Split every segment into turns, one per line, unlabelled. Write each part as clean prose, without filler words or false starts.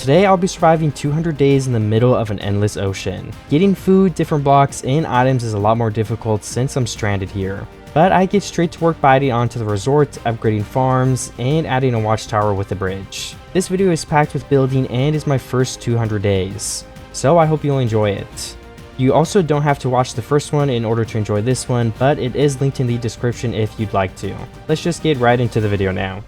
Today I'll be surviving 200 days in the middle of an endless ocean. Getting food, different blocks, and items is a lot more difficult since I'm stranded here. But I get straight to work by adding onto the resort, upgrading farms, and adding a watchtower with a bridge. This video is packed with building and is my first 200 days, so I hope you'll enjoy it. You also don't have to watch the first one in order to enjoy this one, but it is linked in the description if you'd like to. Let's just get right into the video now.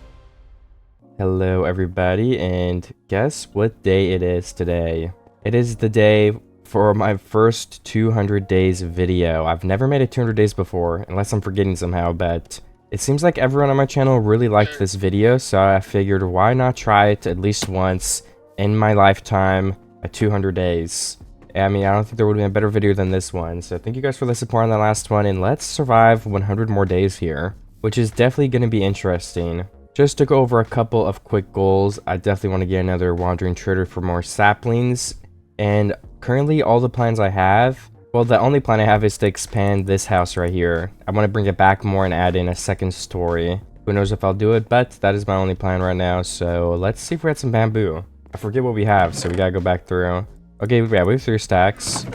Hello everybody, and guess what day it is today? It is the day for my first 200 days video. I've never made it 200 days before, unless I'm forgetting somehow, but it seems like everyone on my channel really liked this video, so I figured why not try it at least once in my lifetime at 200 days. I mean, I don't think there would have been a better video than this one, so thank you guys for the support on the last one, and let's survive 100 more days here, which is definitely going to be interesting. Just to go over a couple of quick goals, I definitely want to get another wandering trader for more saplings, and currently all the plans I have, well, the only plan I have is to expand this house right here. I want to bring it back more and add in a second story. Who knows if I'll do it, but that is my only plan right now, so let's see if we had some bamboo. I forget what we have, so we gotta go back through. Okay, yeah, we have 3 stacks.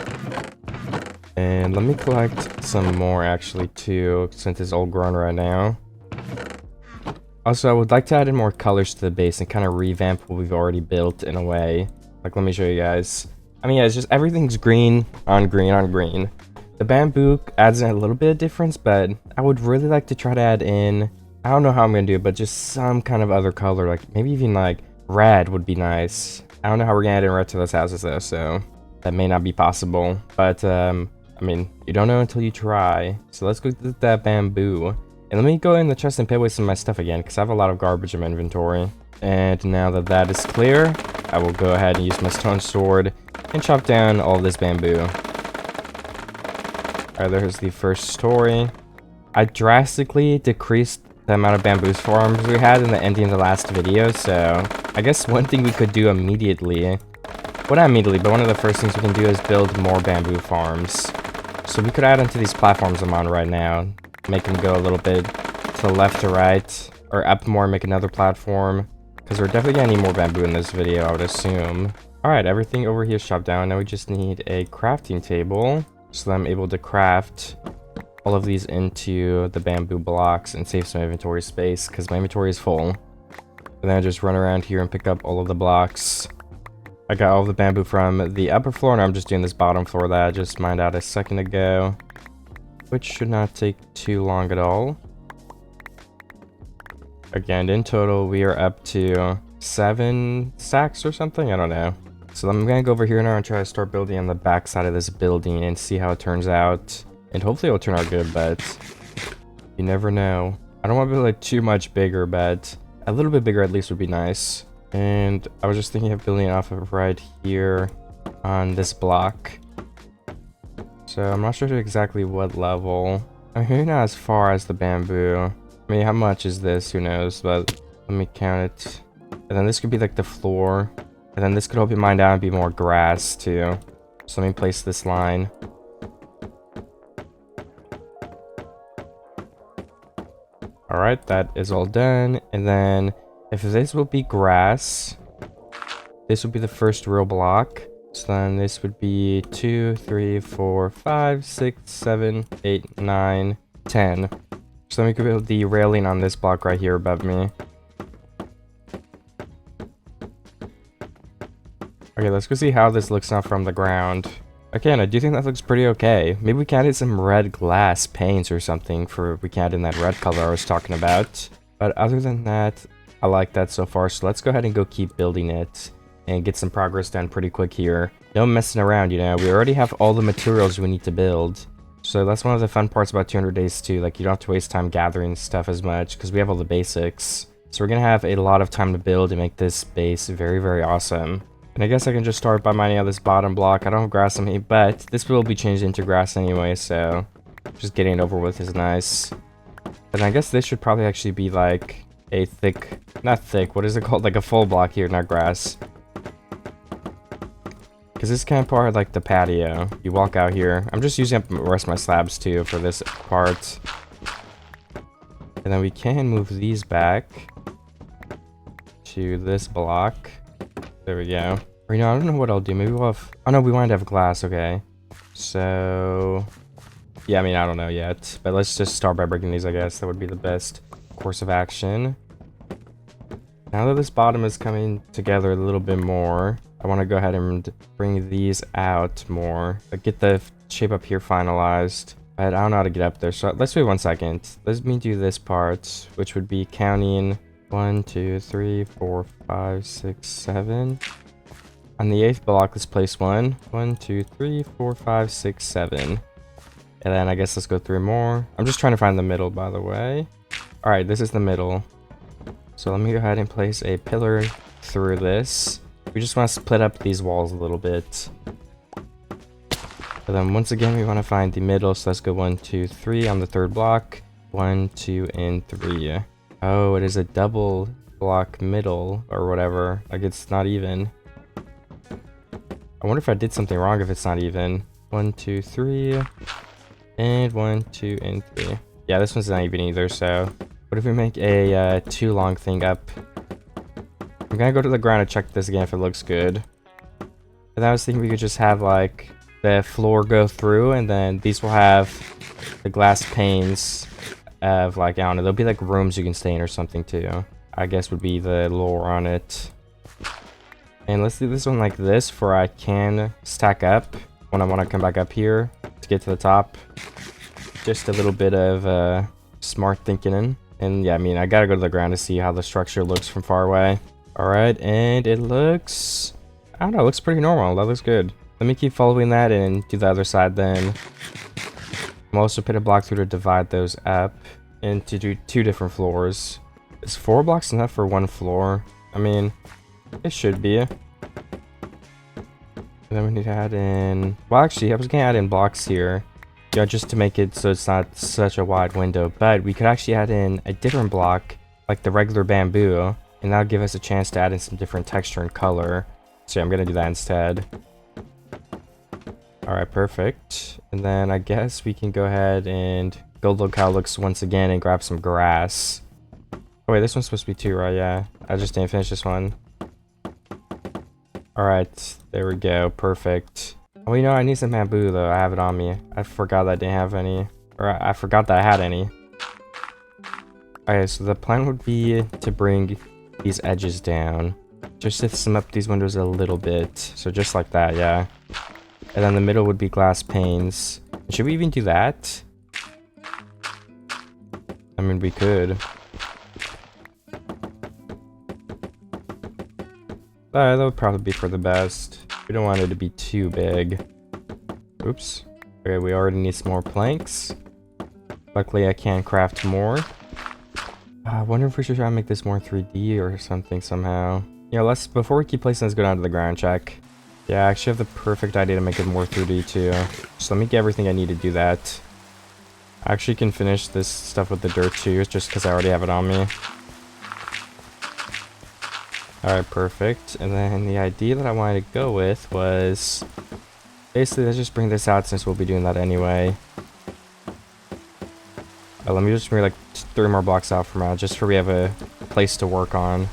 And let me collect some more actually too, since it's all grown right now. Also, I would like to add in more colors to the base and kind of revamp what we've already built in a way. Like, let me show you guys. I mean, yeah, it's just everything's green on green on green. The bamboo adds in a little bit of difference, but I would really like to try to add in, I don't know how I'm going to do it, but just some kind of other color. Like, maybe even like red would be nice. I don't know how we're going to add in red to those houses though, so that may not be possible. But, I mean, you don't know until you try. So let's go get that bamboo. And let me go in the chest and put away some of my stuff again, because I have a lot of garbage in my inventory. And now that that is clear, I will go ahead and use my stone sword and chop down all this bamboo. Alright, there's the first story. I drastically decreased the amount of bamboo farms we had in the ending of the last video, so I guess one thing we could do immediately, well, not immediately, but one of the first things we can do is build more bamboo farms. So we could add onto these platforms I'm on right now. Make them go a little bit to the left to right, or up more, make another platform, because we're definitely gonna need more bamboo in this video, I would assume. Alright, everything over here is chopped down. Now we just need a crafting table, so that I'm able to craft all of these into the bamboo blocks and save some inventory space, because my inventory is full. And then I just run around here and pick up all of the blocks. I got all of the bamboo from the upper floor, and I'm just doing this bottom floor that I just mined out a second ago, which should not take too long at all. Again, in total, we are up to 7 stacks or something? I don't know. So I'm gonna go over here now and try to start building on the back side of this building and see how it turns out. And hopefully it'll turn out good, but you never know. I don't want to build it too much bigger, but a little bit bigger at least would be nice. And I was just thinking of building it off of right here on this block. So I'm not sure exactly what level. I mean, maybe not as far as the bamboo. I mean, how much is this? Who knows? But let me count it. And then this could be like the floor. And then this could help you mine down and be more grass too. So let me place this line. Alright, that is all done. And then if this will be grass, this will be the first real block. So then this would be 2, 3, 4, 5, 6, 7, 8, 9, 10. So let me build the railing on this block right here above me. Okay, let's go see how this looks now from the ground. Okay, and I do think that looks pretty okay. Maybe we can add in some red glass paints or something for we can add in that red color I was talking about. But other than that, I like that so far. So let's go ahead and go keep building it and get some progress done pretty quick here. No messing around, you know. We already have all the materials we need to build. So that's one of the fun parts about 200 days too. Like, you don't have to waste time gathering stuff as much because we have all the basics. So we're going to have a lot of time to build and make this base very, very awesome. And I guess I can just start by mining out this bottom block. I don't have grass on me, but this will be changed into grass anyway, so just getting it over with is nice. And I guess this should probably actually be like a thick, not thick, what is it called? Like a full block here, not grass. Because this is kind of part of like the patio. You walk out here. I'm just using up the rest of my slabs too for this part. And then we can move these back to this block. There we go. Or, you know, I don't know what I'll do. Maybe we'll have... Oh, no, we wanted to have glass. Okay. So... Yeah, I mean, I don't know yet. But let's just start by breaking these, I guess. That would be the best course of action. Now that this bottom is coming together a little bit more, I want to go ahead and bring these out more. Like, get the shape up here finalized. But I don't know how to get up there. So let's wait 1 second. Let me do this part, which would be counting 1, 2, 3, 4, 5, 6, 7. On the 8th block, let's place 1. 1, 2, 3, 4, 5, 6, 7. And then I guess let's go 3 more. I'm just trying to find the middle, by the way. All right, this is the middle. So let me go ahead and place a pillar through this. We just want to split up these walls a little bit. And then once again, we want to find the middle. So let's go 1, 2, 3 on the 3rd block. 1, 2, and 3. Oh, it is a double block middle or whatever. Like, it's not even. I wonder if I did something wrong if it's not even. 1, 2, 3. And 1, 2, and 3. Yeah, this one's not even either, so... What if we make a too long thing up? I'm gonna go to the ground and check this again if it looks good. And I was thinking we could just have, like, the floor go through, and then these will have the glass panes of, like, I don't know, there'll be, like, rooms you can stay in or something, too. I guess would be the lore on it. And let's do this one like this, for I can stack up when I want to come back up here to get to the top. Just a little bit of smart thinking. And yeah, I mean, I gotta go to the ground to see how the structure looks from far away. Alright, and it looks... I don't know, it looks pretty normal. That looks good. Let me keep following that and do the other side then. I'm also put a block through to divide those up and to do 2 different floors. Is 4 blocks enough for 1 floor? I mean, it should be. And then we need to add in... Well, actually, I was gonna add in blocks here. Yeah, just to make it so it's not such a wide window. But we could actually add in a different block, like the regular bamboo. And that'll give us a chance to add in some different texture and color. So yeah, I'm gonna do that instead. Alright, perfect. And then I guess we can go ahead and go look how it looks once again and grab some grass. Oh wait, this one's supposed to be 2, right? Yeah, I just didn't finish this one. Alright, there we go, perfect. Oh, you know, I need some bamboo though, I have it on me. I forgot that I didn't have any. Or I forgot that I had any. Okay, so the plan would be to bring these edges down. Just to sum up these windows a little bit. So just like that, yeah. And then the middle would be glass panes. Should we even do that? I mean, we could. That would probably be for the best. We don't want it to be too big. Oops. Okay, we already need some more planks. Luckily, I can craft more. I wonder if we should try to make this more 3D or something somehow. Yeah, let's, before we keep placing, let's go down to the ground check. Yeah, I actually have the perfect idea to make it more 3D too. So let me get everything I need to do that. I actually can finish this stuff with the dirt too, just because I already have it on me. Alright, perfect. And then the idea that I wanted to go with was... Basically, let's just bring this out since we'll be doing that anyway. Let me just bring like 3 more blocks out from now, just so we have a place to work on.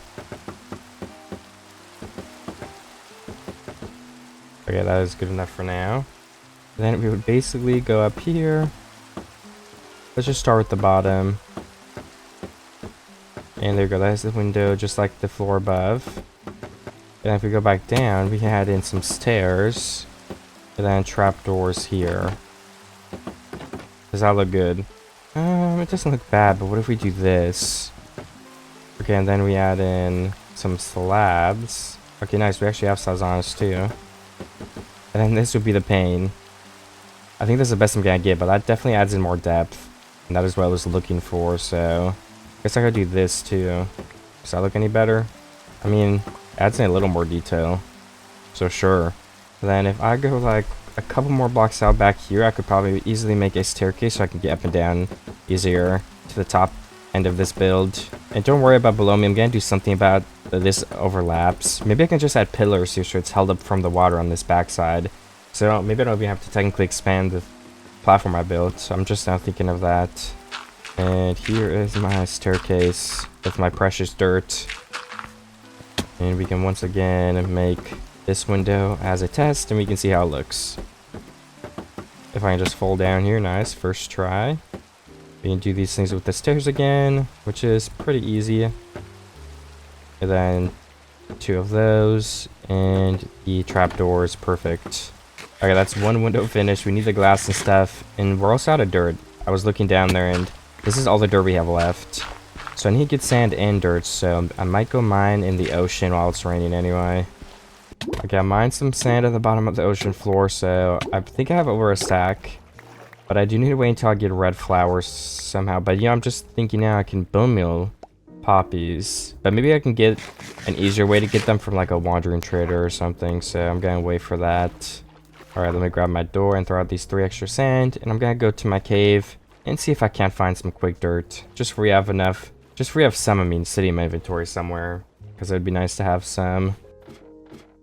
Okay, that is good enough for now. Then we would basically go up here. Let's just start with the bottom. And there we go, that is the window, just like the floor above. And if we go back down, we can add in some stairs. And then trapdoors here. Does that look good? It doesn't look bad, but what if we do this? Okay, and then we add in some slabs. Okay, nice, we actually have slabs on us too. And then this would be the pane. I think that's the best I'm gonna get, but that definitely adds in more depth. And that is what I was looking for, so... I guess I could do this too. Does that look any better? I mean, it adds in a little more detail. So sure. Then if I go like a couple more blocks out back here, I could probably easily make a staircase so I can get up and down easier to the top end of this build. And don't worry about below me, I'm gonna do something about this overlaps. Maybe I can just add pillars here so it's held up from the water on this backside. So maybe I don't even have to technically expand the platform I built. So I'm just now thinking of that. And here is my staircase with my precious dirt. And we can once again make this window as a test, and we can see how it looks. If I can just fall down here, nice, first try. We can do these things with the stairs again, which is pretty easy. And then 2 of those, and the trapdoor is perfect. Okay, that's 1 window finished. We need the glass and stuff, and we're also out of dirt. I was looking down there, and this is all the dirt we have left. So I need to get sand and dirt, so I might go mine in the ocean while it's raining anyway. Okay, I mined some sand at the bottom of the ocean floor, so I think I have over a stack. But I do need to wait until I get red flowers somehow. But yeah, I'm just thinking now I can bone meal poppies. But maybe I can get an easier way to get them from like a wandering trader or something. So I'm gonna wait for that. Alright, let me grab my door and throw out these 3 extra sand. And I'm gonna go to my cave and see if I can't find some quick dirt. Just so we have enough. Just so we have some, I mean, sitting in my inventory somewhere. Because it'd be nice to have some.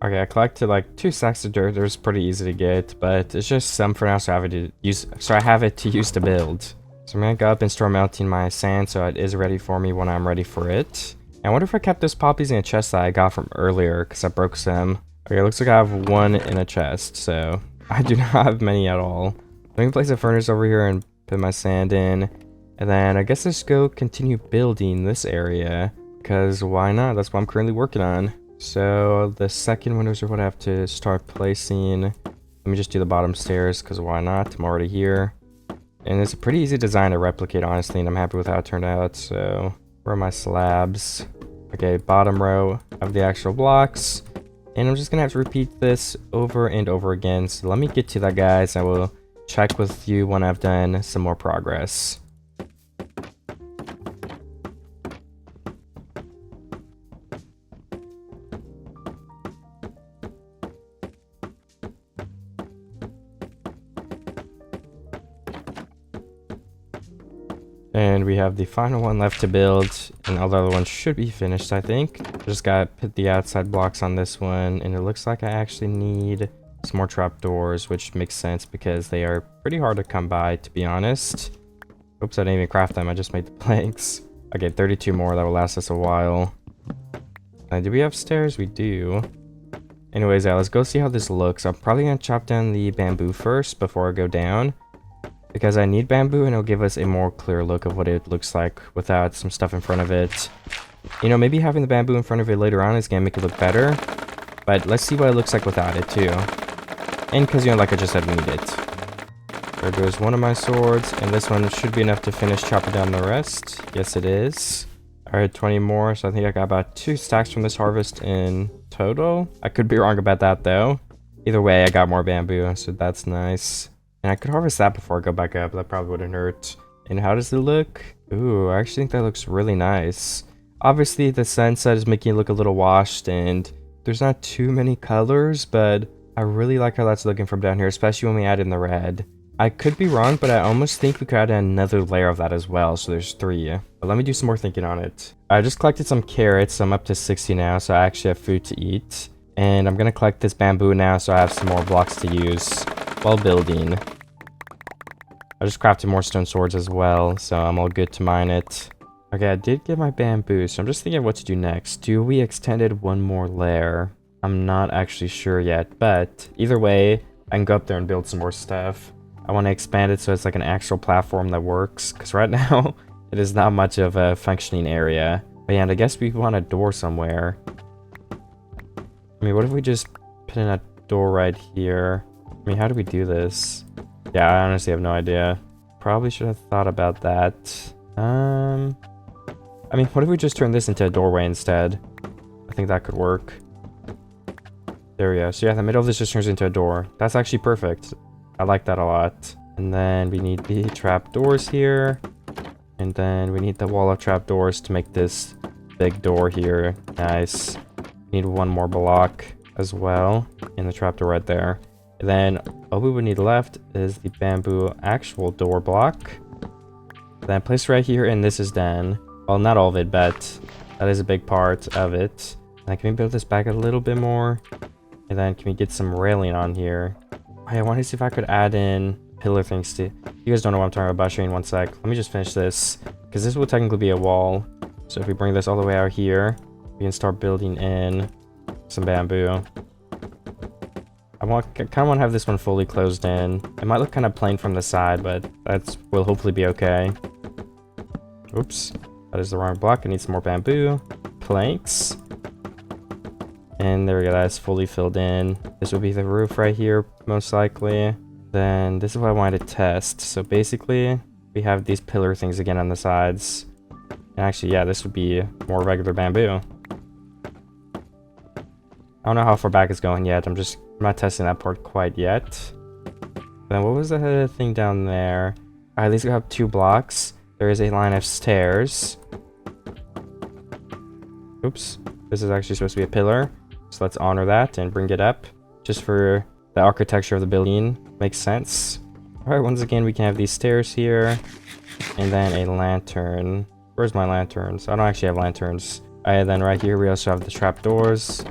Okay, I collected like 2 sacks of dirt. It was pretty easy to get, but it's just some for now, so I have it to use to build. So I'm gonna go up and start melting my sand so it is ready for me when I'm ready for it. And I wonder if I kept those poppies in a chest that I got from earlier, because I broke some. Okay, it looks like I have 1 in a chest, so I do not have many at all. Let me place a furnace over here and put my sand in. And then I guess let's go continue building this area, because why not? That's what I'm currently working on. So the second windows are what I have to start placing. Let me just do the bottom stairs, because why not? I'm already here. And it's a pretty easy design to replicate, honestly, and I'm happy with how it turned out. So where are my slabs? Okay, bottom row of the actual blocks. And I'm just gonna have to repeat this over and over again. So let me get to that, guys. I will check with you when I've done some more progress. And we have the final one left to build, and all the other ones should be finished, I think. Just gotta put the outside blocks on this one, and it looks like I actually need some more trapdoors, which makes sense because they are pretty hard to come by, to be honest. Oops, I didn't even craft them, I just made the planks. Okay, 32 more, that will last us a while. Do we have stairs? We do. Anyways, yeah, let's go see how this looks. I'm probably gonna chop down the bamboo first before I go down, because I need bamboo and it'll give us a more clear look of what it looks like without some stuff in front of it. You know, maybe having the bamboo in front of it later on is gonna make it look better, but let's see what it looks like without it too. And because, you know, like I just said, we need it. There goes one of my swords, and this one should be enough to finish chopping down the rest. Yes, it is. Alright, 20 more, so I think I got about 2 stacks from this harvest in total. I could be wrong about that though. Either way, I got more bamboo, so that's nice. And I could harvest that before I go back up. That probably wouldn't hurt. And how does it look? Ooh, I actually think that looks really nice. Obviously, the sunset is making it look a little washed, and there's not too many colors, but I really like how that's looking from down here, especially when we add in the red. I could be wrong, but I almost think we could add another layer of that as well, so there's 3. But let me do some more thinking on it. I just collected some carrots, so I'm up to 60 now, so I actually have food to eat. And I'm gonna collect this bamboo now, so I have some more blocks to use while building. I just crafted more stone swords as well, so I'm all good to mine it. Okay, I did get my bamboo, so I'm just thinking what to do next. Do we extend it 1 more layer? I'm not actually sure yet, but either way, I can go up there and build some more stuff. I want to expand it so it's like an actual platform that works, because right now, it is not much of a functioning area. But yeah, and I guess we want a door somewhere. I mean, what if we just put in a door right here? I mean, how do we do this? Yeah, I honestly have no idea. Probably should have thought about that. I mean, what if we just turn this into a doorway instead? I think that could work. There we go. So yeah, the middle of this just turns into a door. That's actually perfect. I like that a lot. And then we need the trapdoors here. And then we need the wall of trapdoors to make this big door here. Nice. Need 1 more block as well. And the trapdoor right there. And then all we would need left is the bamboo actual door block. Then place right here, and this is done. Well, not all of it, but that is a big part of it. Now, can we build this back a little bit more? And then can we get some railing on here? I want to see if I could add in pillar things to... You guys don't know what I'm talking about. Show you in 1 sec. Let me just finish this, because this will technically be a wall. So if we bring this all the way out here, we can start building in some bamboo. I kind of want to have this one fully closed in. It might look kind of plain from the side, but will hopefully be okay. Oops, that is the wrong block. I need some more bamboo. Planks. And there we go, that's fully filled in. This will be the roof right here, most likely. Then this is what I wanted to test. So basically, we have these pillar things again on the sides. And actually, yeah, this would be more regular bamboo. I don't know how far back it's going yet. I'm not testing that part quite yet. Then what was the thing down there? Alright, at least we have 2 blocks. There is a line of stairs. Oops. This is actually supposed to be a pillar. So let's honor that and bring it up. Just for the architecture of the building. Makes sense. Alright, once again, we can have these stairs here. And then a lantern. Where's my lanterns? I don't actually have lanterns. Alright, then right here we also have the trapdoors.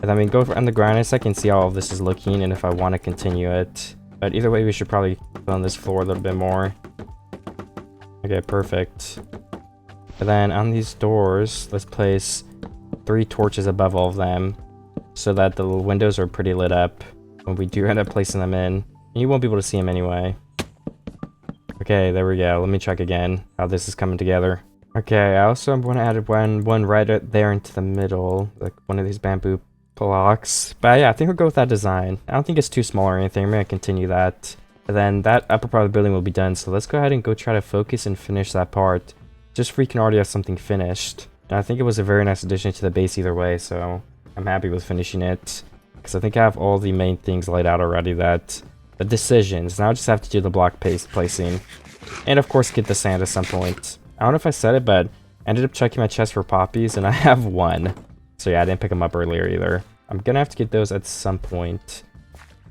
And then we go on the ground so I can see how all of this is looking and if I want to continue it. But either way, we should probably fill in this floor a little bit more. Okay, perfect. And then on these doors, let's place 3 torches above all of them so that the windows are pretty lit up when we do end up placing them in. And you won't be able to see them anyway. Okay, there we go. Let me check again how this is coming together. Okay, I also want to add one right there into the middle, like one of these bamboo blocks. But yeah, I think we'll go with that design. I don't think it's too small or anything. I'm going to continue that. And then that upper part of the building will be done. So let's go ahead and go try to focus and finish that part. Just so we can already have something finished. And I think it was a very nice addition to the base either way. So I'm happy with finishing it. Because I think I have all the main things laid out already. The decisions. Now I just have to do the block placing. And of course get the sand at some point. I don't know if I said it, but I ended up checking my chest for poppies. And I have 1. So yeah, I didn't pick them up earlier either. I'm going to have to get those at some point.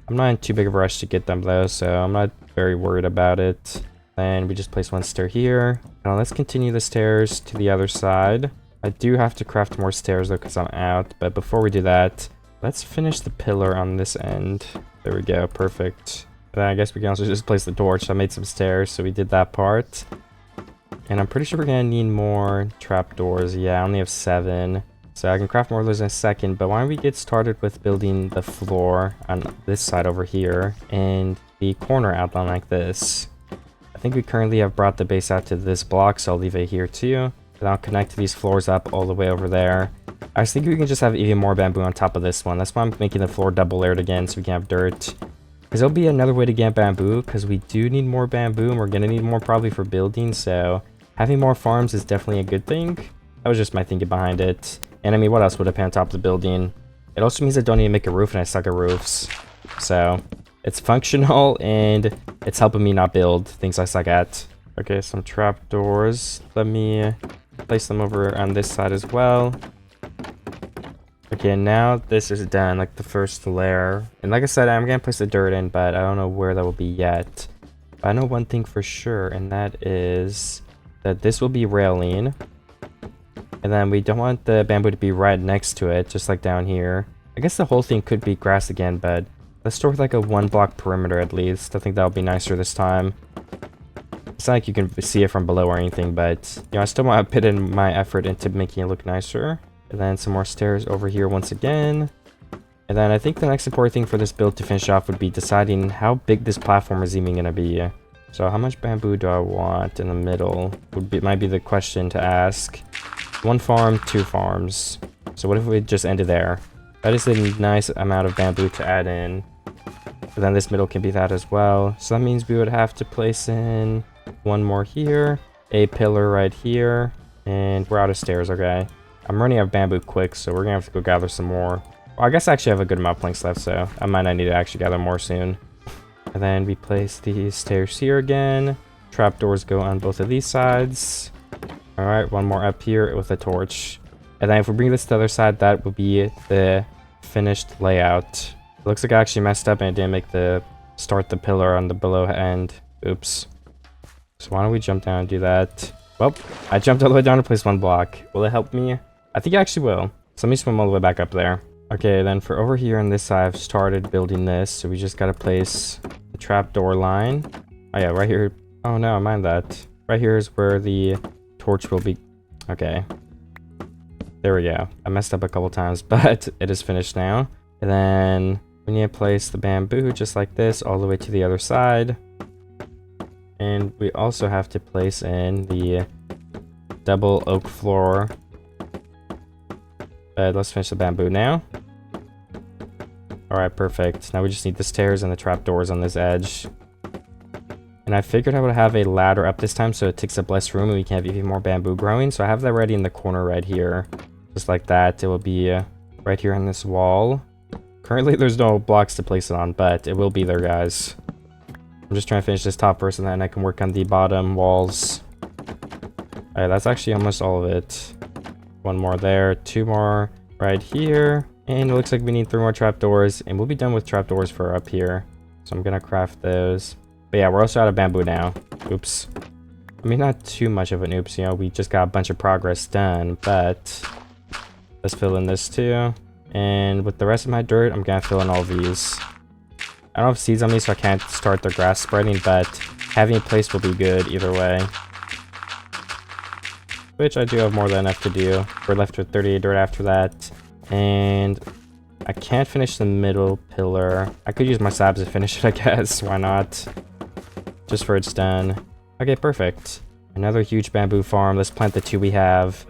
I'm not in too big of a rush to get them though, so I'm not very worried about it. Then we just place 1 stair here. Now let's continue the stairs to the other side. I do have to craft more stairs though because I'm out. But before we do that, let's finish the pillar on this end. There we go, perfect. Then I guess we can also just place the torch. I made some stairs, so we did that part. And I'm pretty sure we're going to need more trapdoors. Yeah, I only have 7. So I can craft more of those in a second, but why don't we get started with building the floor on this side over here and the corner outline like this. I think we currently have brought the base out to this block, so I'll leave it here too. And I'll connect these floors up all the way over there. I was thinking we can just have even more bamboo on top of this one. That's why I'm making the floor double layered again so we can have dirt. Because there'll be another way to get bamboo, because we do need more bamboo and we're going to need more probably for building, so having more farms is definitely a good thing. That was just my thinking behind it. And I mean, what else would it be on top of the building? It also means I don't need to make a roof and I suck at roofs. So, it's functional and it's helping me not build things I suck at. Okay, some trapdoors. Let me place them over on this side as well. Okay, now this is done, like the first layer. And like I said, I'm going to place the dirt in, but I don't know where that will be yet. But I know one thing for sure, and that is that this will be railing. And then we don't want the bamboo to be right next to it, just like down here. I guess the whole thing could be grass again, but let's start with like a 1 block perimeter at least. I think that'll be nicer this time. It's not like you can see it from below or anything, but you know, I still want to put in my effort into making it look nicer. And then some more stairs over here once again. And then I think the next important thing for this build to finish off would be deciding how big this platform is even going to be. So how much bamboo do I want in the middle might be the question to ask. 1 farm, 2 farms. So what if we just ended there? That is a nice amount of bamboo to add in. But then this middle can be that as well. So that means we would have to place in 1 more here, a pillar right here, and we're out of stairs, okay? I'm running out of bamboo quick, so we're gonna have to go gather some more. Well, I guess I actually have a good amount of planks left, so I might not need to actually gather more soon. And then we place these stairs here again. Trapdoors go on both of these sides. Alright, 1 more up here with a torch. And then if we bring this to the other side, that will be the finished layout. It looks like I actually messed up and I didn't start the pillar on the below end. Oops. So why don't we jump down and do that? Well, I jumped all the way down to place 1 block. Will it help me? I think it actually will. So let me swim all the way back up there. Okay, then for over here on this side, I've started building this. So we just gotta place the trapdoor line. Oh yeah, right here. Oh no, mind that. Right here is where the torch will be. Okay. There we go. I messed up a couple times, but it is finished now. And then we need to place the bamboo just like this all the way to the other side. And we also have to place in the double oak floor. But let's finish the bamboo now. Alright, perfect. Now we just need the stairs and the trapdoors on this edge. And I figured I would have a ladder up this time so it takes up less room and we can have even more bamboo growing. So I have that ready in the corner right here. Just like that. It will be right here on this wall. Currently there's no blocks to place it on, but it will be there, guys. I'm just trying to finish this top first and then I can work on the bottom walls. Alright, that's actually almost all of it. One more there, two more right here. And it looks like we need 3 more trapdoors, and we'll be done with trapdoors for up here. So I'm gonna craft those. But yeah, we're also out of bamboo now. Oops. I mean, not too much of an oops, you know, we just got a bunch of progress done, but let's fill in this too. And with the rest of my dirt, I'm gonna fill in all these. I don't have seeds on me, so I can't start the grass spreading, but having a place will be good either way. Which I do have more than enough to do. We're left with 38 dirt after that. And I can't finish the middle pillar. I could use my slabs to finish it, I guess. Why not? Just for it's done. Okay, perfect. Another huge bamboo farm. Let's plant the 2 we have.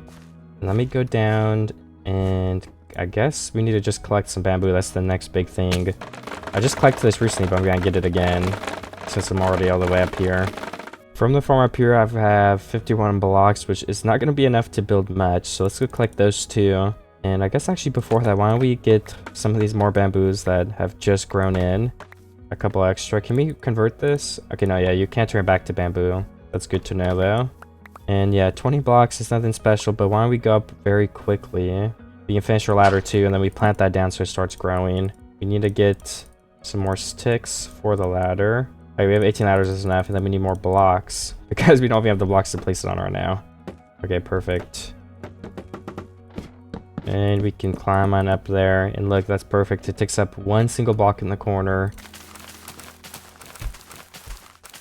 And let me go down and I guess we need to just collect some bamboo. That's the next big thing. I just collected this recently, but I'm gonna get it again since I'm already all the way up here. From the farm up here, I have 51 blocks, which is not gonna be enough to build much. So let's go collect those 2. And I guess actually before that, why don't we get some of these more bamboos that have just grown in? A couple extra. Can we convert this? Okay, no, yeah, you can't turn it back to bamboo. That's good to know, though. And yeah, 20 blocks is nothing special, but why don't we go up very quickly? We can finish our ladder too, and then we plant that down so it starts growing. We need to get some more sticks for the ladder. Okay, we have 18 ladders is enough, and then we need more blocks because we don't even have the blocks to place it on right now. Okay, perfect. And we can climb on up there, and look, that's perfect. It takes up 1 single block in the corner.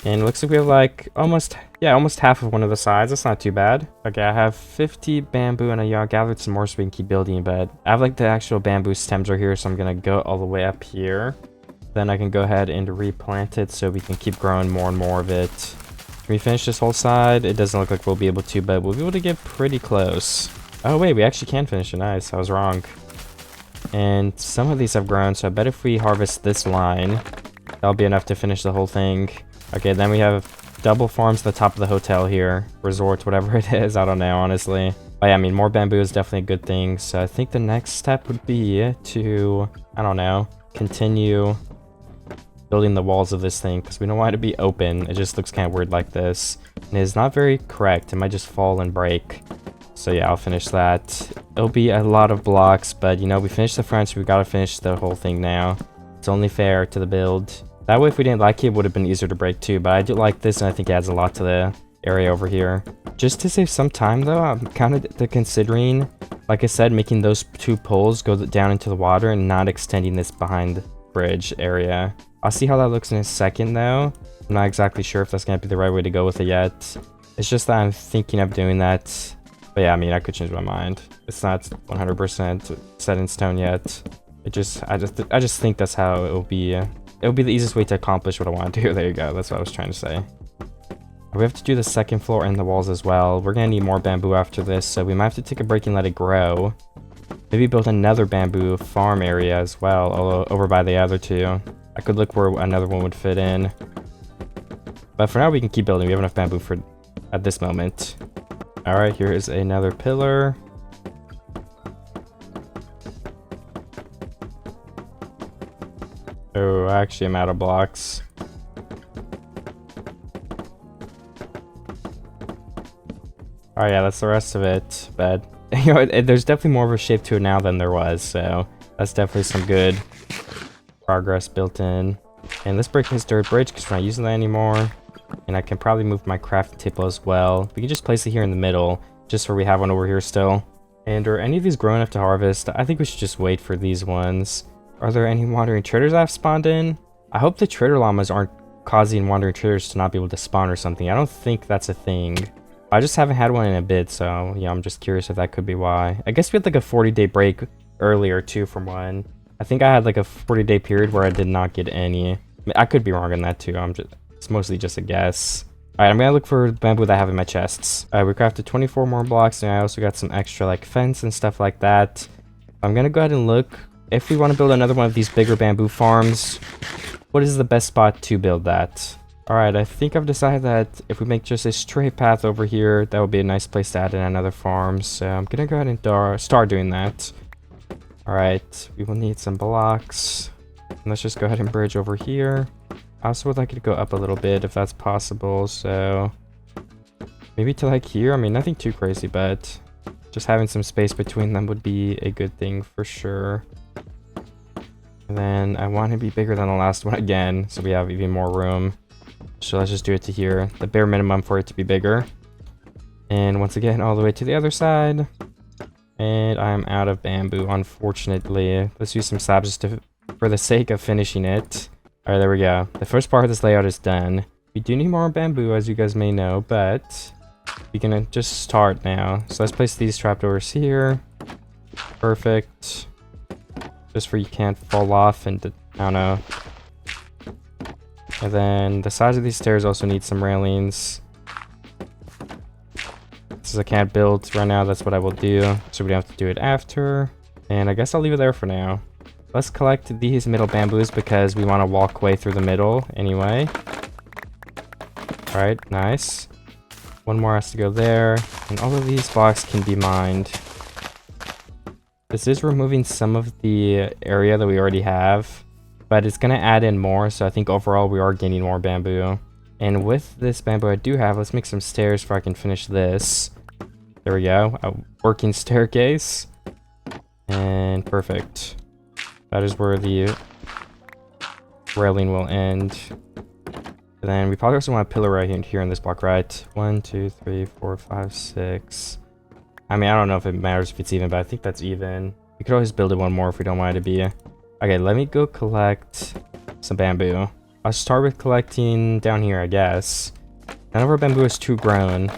And it looks like we have like almost half of one of the sides. That's not too bad. Okay, I have 50 bamboo and I gathered some more so we can keep building, but I have like the actual bamboo stems right here, so I'm gonna go all the way up here. Then I can go ahead and replant it so we can keep growing more and more of it. Can we finish this whole side? It doesn't look like we'll be able to, but we'll be able to get pretty close. Oh wait, we actually can finish it. Nice, I was wrong. And some of these have grown, so I bet if we harvest this line, that'll be enough to finish the whole thing. Okay, then we have double farms at the top of the hotel here. Resort, whatever it is, I don't know, honestly. But yeah, I mean, more bamboo is definitely a good thing. So I think the next step would be to, I don't know, continue building the walls of this thing, because we don't want it to be open. It just looks kind of weird like this. And it's not very correct. It might just fall and break. So yeah, I'll finish that. It'll be a lot of blocks, but you know, we finished the front, so we gotta finish the whole thing now. It's only fair to the build. That way, if we didn't like it, it would have been easier to break too, but I do like this, and I think it adds a lot to the area over here. Just to save some time though, I'm kind of considering, like I said, making those 2 poles go down into the water and not extending this behind the bridge area. I'll see how that looks in a second though. I'm not exactly sure if that's going to be the right way to go with it yet. It's just that I'm thinking of doing that. But yeah, I mean, I could change my mind. It's not 100% set in stone yet. I just think that's how it'll be the easiest way to accomplish what I want to do. There you go. That's what I was trying to say. We have to do the second floor and the walls as well. We're going to need more bamboo after this, so we might have to take a break and let it grow. Maybe build another bamboo farm area as well, over by the other 2. I could look where another one would fit in. But for now, we can keep building. We have enough bamboo for at this moment. Alright, here is another pillar. Oh, actually, I'm out of blocks. Oh yeah, that's the rest of it. But you know, there's definitely more of a shape to it now than there was, so that's definitely some good progress built in. And let's break this dirt bridge because we're not using that anymore. And I can probably move my crafting table as well. We can just place it here in the middle, just so we have one over here still. And are any of these grown enough to harvest? I think we should just wait for these ones. Are there any wandering traders I've spawned in? I hope the trader llamas aren't causing wandering traders to not be able to spawn or something. I don't think that's a thing. I just haven't had one in a bit, so yeah, I'm just curious if that could be why. I guess we had like a 40-day break earlier too from one. I think I had like a 40-day period where I did not get any. I mean, I could be wrong on that too. It's mostly just a guess. Alright, I'm gonna look for bamboo that I have in my chests. Alright, we crafted 24 more blocks, and I also got some extra like fence and stuff like that. I'm gonna go ahead and look if we want to build another one of these bigger bamboo farms. What is the best spot to build that? Alright, I think I've decided that if we make just a straight path over here, that would be a nice place to add in another farm. So I'm gonna go ahead and start doing that. Alright, we will need some blocks. And let's just go ahead and bridge over here. I also would like it to go up a little bit if that's possible. So maybe to like here. I mean, nothing too crazy, but just having some space between them would be a good thing for sure. And then I want to be bigger than the last one again, so we have even more room. So let's just do it to here, the bare minimum for it to be bigger. And once again, all the way to the other side. And I'm out of bamboo, unfortunately. Let's use some slabs just for the sake of finishing it. Alright, there we go. The first part of this layout is done. We do need more bamboo, as you guys may know, but we can just start now. So let's place these trapdoors here. Perfect. Just where you can't fall off and, I don't know. And then the sides of these stairs also need some railings. Since I can't build right now, that's what I will do. So we don't have to do it after. And I guess I'll leave it there for now. Let's collect these middle bamboos because we want to walk way through the middle anyway. Alright, nice. One more has to go there. And all of these blocks can be mined. This is removing some of the area that we already have. But it's going to add in more, so I think overall we are gaining more bamboo. And with this bamboo I do have, let's make some stairs before I can finish this. There we go, a working staircase. And perfect. That is where the railing will end. And then we probably also want a pillar right here in this block, right? 1, 2, 3, 4, 5, 6. I mean, I don't know if it matters if it's even, but I think that's even. We could always build it one more if we don't want it to be. Okay, let me go collect some bamboo. I'll start with collecting down here, I guess. None of our bamboo is too grown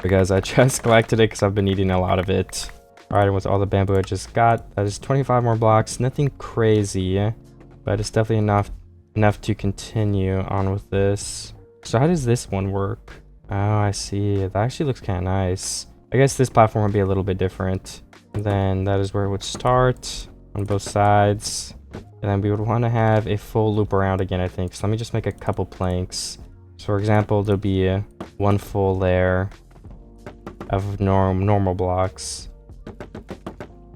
because I just collected it because I've been eating a lot of it. Alright, and with all the bamboo I just got, that is 25 more blocks. Nothing crazy, but it's definitely enough to continue on with this. So how does this one work? Oh, I see. That actually looks kind of nice. I guess this platform would be a little bit different. And then that is where it would start. On both sides, and then we would want to have a full loop around again, I think. So let me just make a couple planks. So for example, there'll be one full layer of normal blocks,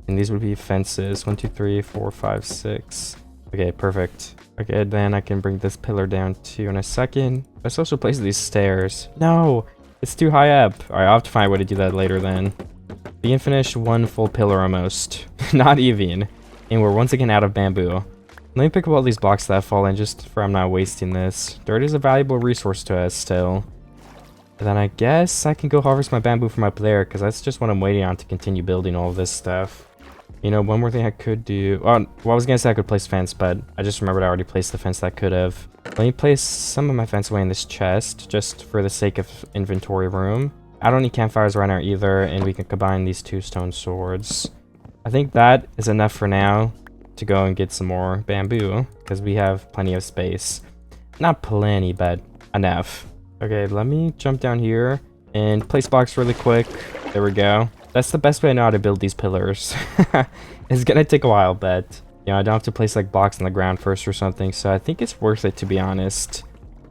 and these would be fences. 1, 2, 3, 4, 5, 6. Okay, perfect. Okay, then I can bring this pillar down too in a second. Let's also place these stairs. No, it's too high up. All right, I'll have to find a way to do that later then. We can finish one full pillar almost. Not even. And we're once again out of bamboo. Let me pick up all these blocks that have fallen just for I'm not wasting this. Dirt is a valuable resource to us still. And then I guess I can go harvest my bamboo from up there because that's just what I'm waiting on to continue building all of this stuff. You know, one more thing I could do. Well, I was going to say I could place fence, but I just remembered I already placed the fence that could have. Let me place some of my fence away in this chest just for the sake of inventory room. I don't need campfires right now either, and we can combine these 2 stone swords. I think that is enough for now to go and get some more bamboo because we have plenty of space. Not plenty, but enough. Okay, let me jump down here and place blocks really quick. There we go. That's the best way I know how to build these pillars. It's gonna take a while, but you know, I don't have to place like blocks on the ground first or something, so I think it's worth it to be honest.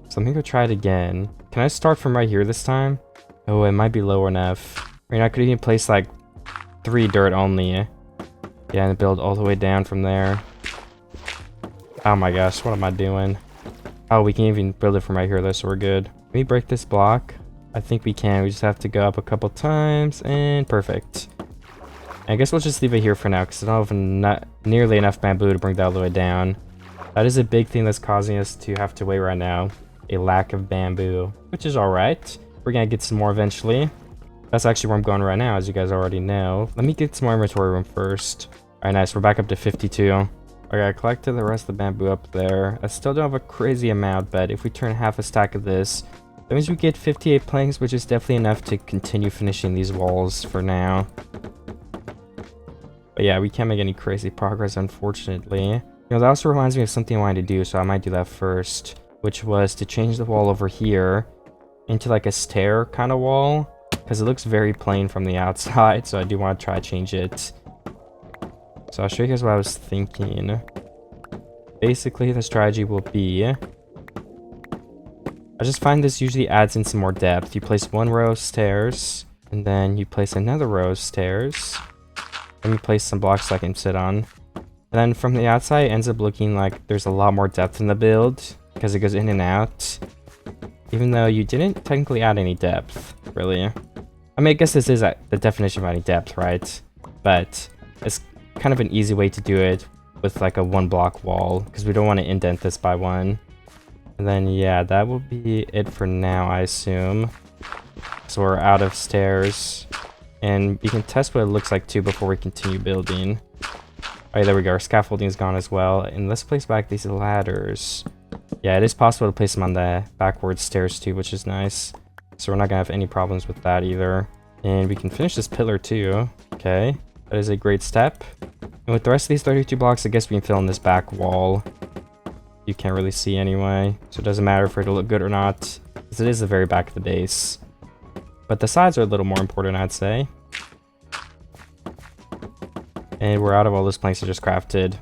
So let me go try it again. Can I start from right here this time? Oh, it might be low enough. I mean, I could even place like 3 dirt only. Yeah, and build all the way down from there. Oh my gosh, what am I doing? Oh, we can even build it from right here though, so we're good. Can we break this block? I think we can. We just have to go up a couple times and perfect. I guess we'll just leave it here for now because I don't have not nearly enough bamboo to bring that all the way down. That is a big thing that's causing us to have to wait right now. A lack of bamboo, which is alright. We're gonna get some more eventually. That's actually where I'm going right now, as you guys already know. Let me get some more inventory room first. Alright, nice. We're back up to 52. Okay, I collected the rest of the bamboo up there. I still don't have a crazy amount, but if we turn half a stack of this That means we get 58 planks, which is definitely enough to continue finishing these walls for now. But yeah, we can't make any crazy progress, unfortunately. You know, that also reminds me of something I wanted to do, so I might do that first, which was to change the wall over here into like a stair kind of wall, because it looks very plain from the outside, so I do want to try to change it. So I'll show you guys what I was thinking. Basically, the strategy will be, I just find this usually adds in some more depth. You place one row of stairs, and then you place another row of stairs, and you place some blocks I can sit on. And then from the outside, it ends up looking like there's a lot more depth in the build, because it goes in and out. Even though you didn't technically add any depth, really. I mean, I guess this is the definition of adding depth, right? But it's kind of an easy way to do it with like a one block wall, because we don't want to indent this by one. And then, yeah, that will be it for now, I assume. So we're out of stairs. And we can test what it looks like, too, before we continue building. Alright, there we go. Our scaffolding is gone as well. And let's place back these ladders. Yeah, it is possible to place them on the backwards stairs, too, which is nice. So we're not going to have any problems with that, either. And we can finish this pillar, too. Okay, that is a great step. And with the rest of these 32 blocks, I guess we can fill in this back wall. You can't really see anyway, so it doesn't matter for it to look good or not, because it is the very back of the base. But the sides are a little more important, I'd say. And we're out of all those planks I just crafted.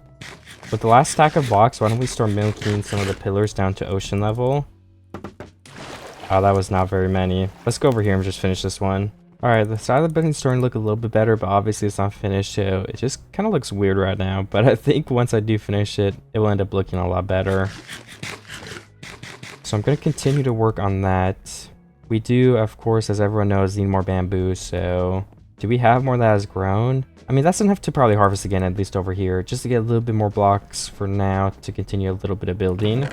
With the last stack of blocks, why don't we start milking some of the pillars down to ocean level? Oh, that was not very many. Let's go over here and just finish this one. Alright, the side of the building's starting to look a little bit better, but obviously it's not finished, so it just kind of looks weird right now. But I think once I do finish it, it will end up looking a lot better. So I'm going to continue to work on that. We do, of course, as everyone knows, need more bamboo, so do we have more that has grown? I mean, that's enough to probably harvest again, at least over here, just to get a little bit more blocks for now to continue a little bit of building.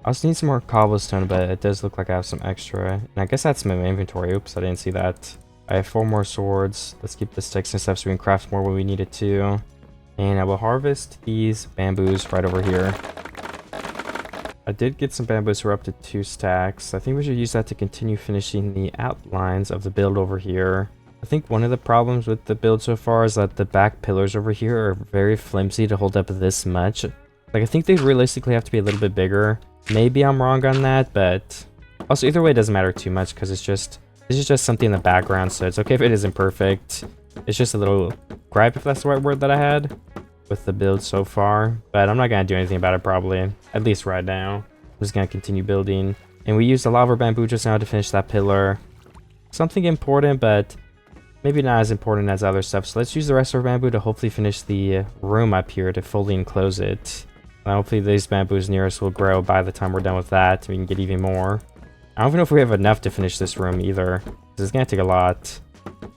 I also need some more cobblestone, but it does look like I have some extra. And I guess that's my inventory. Oops, I didn't see that. I have 4 more swords. Let's keep the sticks and stuff so we can craft more when we need it to. And I will harvest these bamboos right over here. I did get some bamboos for up to 2 stacks. I think we should use that to continue finishing the outlines of the build over here. I think one of the problems with the build so far is that the back pillars over here are very flimsy to hold up this much. Like, I think they realistically have to be a little bit bigger. Maybe I'm wrong on that, but also either way it doesn't matter too much, because this is just something in the background, so it's okay if it isn't perfect. It's just a little gripe, if that's the right word that I had, with the build so far. But I'm not going to do anything about it probably, at least right now. I'm just going to continue building. And we used a lot of our bamboo just now to finish that pillar. Something important, but maybe not as important as other stuff. So let's use the rest of our bamboo to hopefully finish the room up here to fully enclose it. Hopefully these bamboos near us will grow by the time we're done with that. We can get even more. I don't even know if we have enough to finish this room either. This is going to take a lot.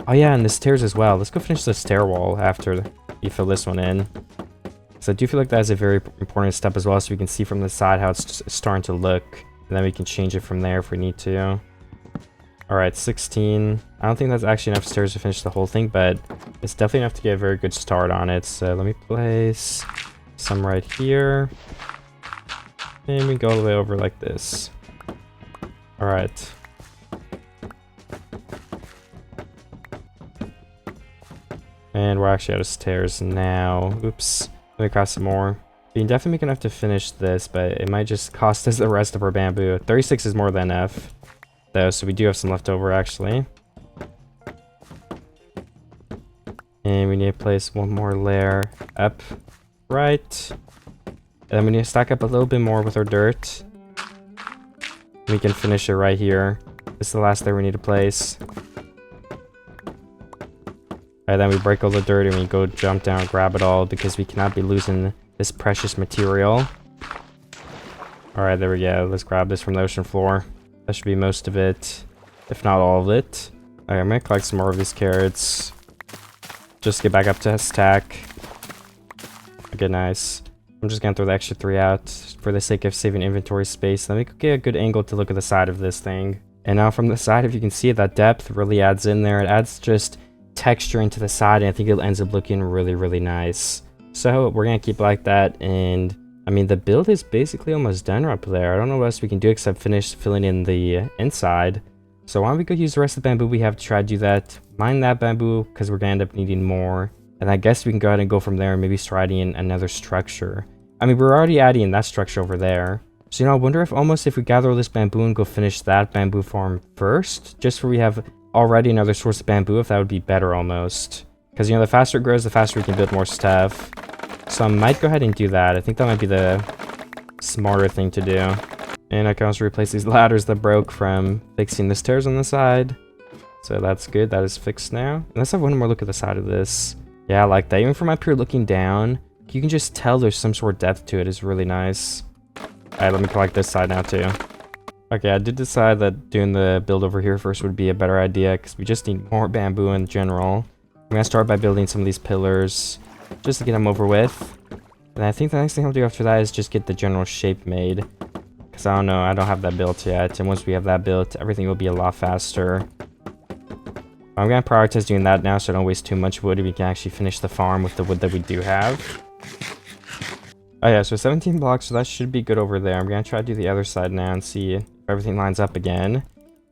Oh yeah, and the stairs as well. Let's go finish the stair wall after you fill this one in. So I do feel like that is a very important step as well, so we can see from the side how it's starting to look. And then we can change it from there if we need to. Alright, 16. I don't think that's actually enough stairs to finish the whole thing, but it's definitely enough to get a very good start on it. So let me place some right here, and we go all the way over like this. All right, and we're actually out of stairs now. Oops, let me craft some more. We can definitely make enough to finish this, but it might just cost us the rest of our bamboo. 36 is more than enough though, so we do have some left over actually. And we need to place one more layer up. Right, and then we need to stack up a little bit more with our dirt. We can finish it right here. This is the last layer we need to place. Alright, then we break all the dirt and we go jump down and grab it all, because we cannot be losing this precious material. Alright, there we go. Let's grab this from the ocean floor. That should be most of it, if not all of it. Alright, I'm gonna collect some more of these carrots. Just get back up to a stack. Okay, nice. I'm just gonna throw the extra 3 out for the sake of saving inventory space. Let me get a good angle to look at the side of this thing. And now from the side, if you can see, that depth really adds in there. It adds just texture into the side, and I think it ends up looking really, really nice. So we're gonna keep like that, and I mean, the build is basically almost done up there. I don't know what else we can do except finish filling in the inside. So why don't we go use the rest of the bamboo we have to try to do that. Mine that bamboo because we're going to end up needing more. And I guess we can go ahead and go from there and maybe start adding another structure. I mean, we're already adding that structure over there. So, you know, I wonder if we gather all this bamboo and go finish that bamboo farm first, just so we have already another source of bamboo, if that would be better almost. Because, you know, the faster it grows, the faster we can build more stuff. So I might go ahead and do that. I think that might be the smarter thing to do. And I can also replace these ladders that broke from fixing the stairs on the side. So that's good. That is fixed now. And let's have one more look at the side of this. Yeah, I like that. Even from up here looking down, you can just tell there's some sort of depth to it. It's really nice. Alright, let me collect this side now too. Okay, I did decide that doing the build over here first would be a better idea because we just need more bamboo in general. I'm going to start by building some of these pillars just to get them over with. And I think the next thing I'll do after that is just get the general shape made. Because I don't know, I don't have that built yet. And once we have that built, everything will be a lot faster. I'm going to prioritize doing that now so I don't waste too much wood. We can actually finish the farm with the wood that we do have. Oh yeah, so 17 blocks, so that should be good over there. I'm going to try to do the other side now and see if everything lines up again.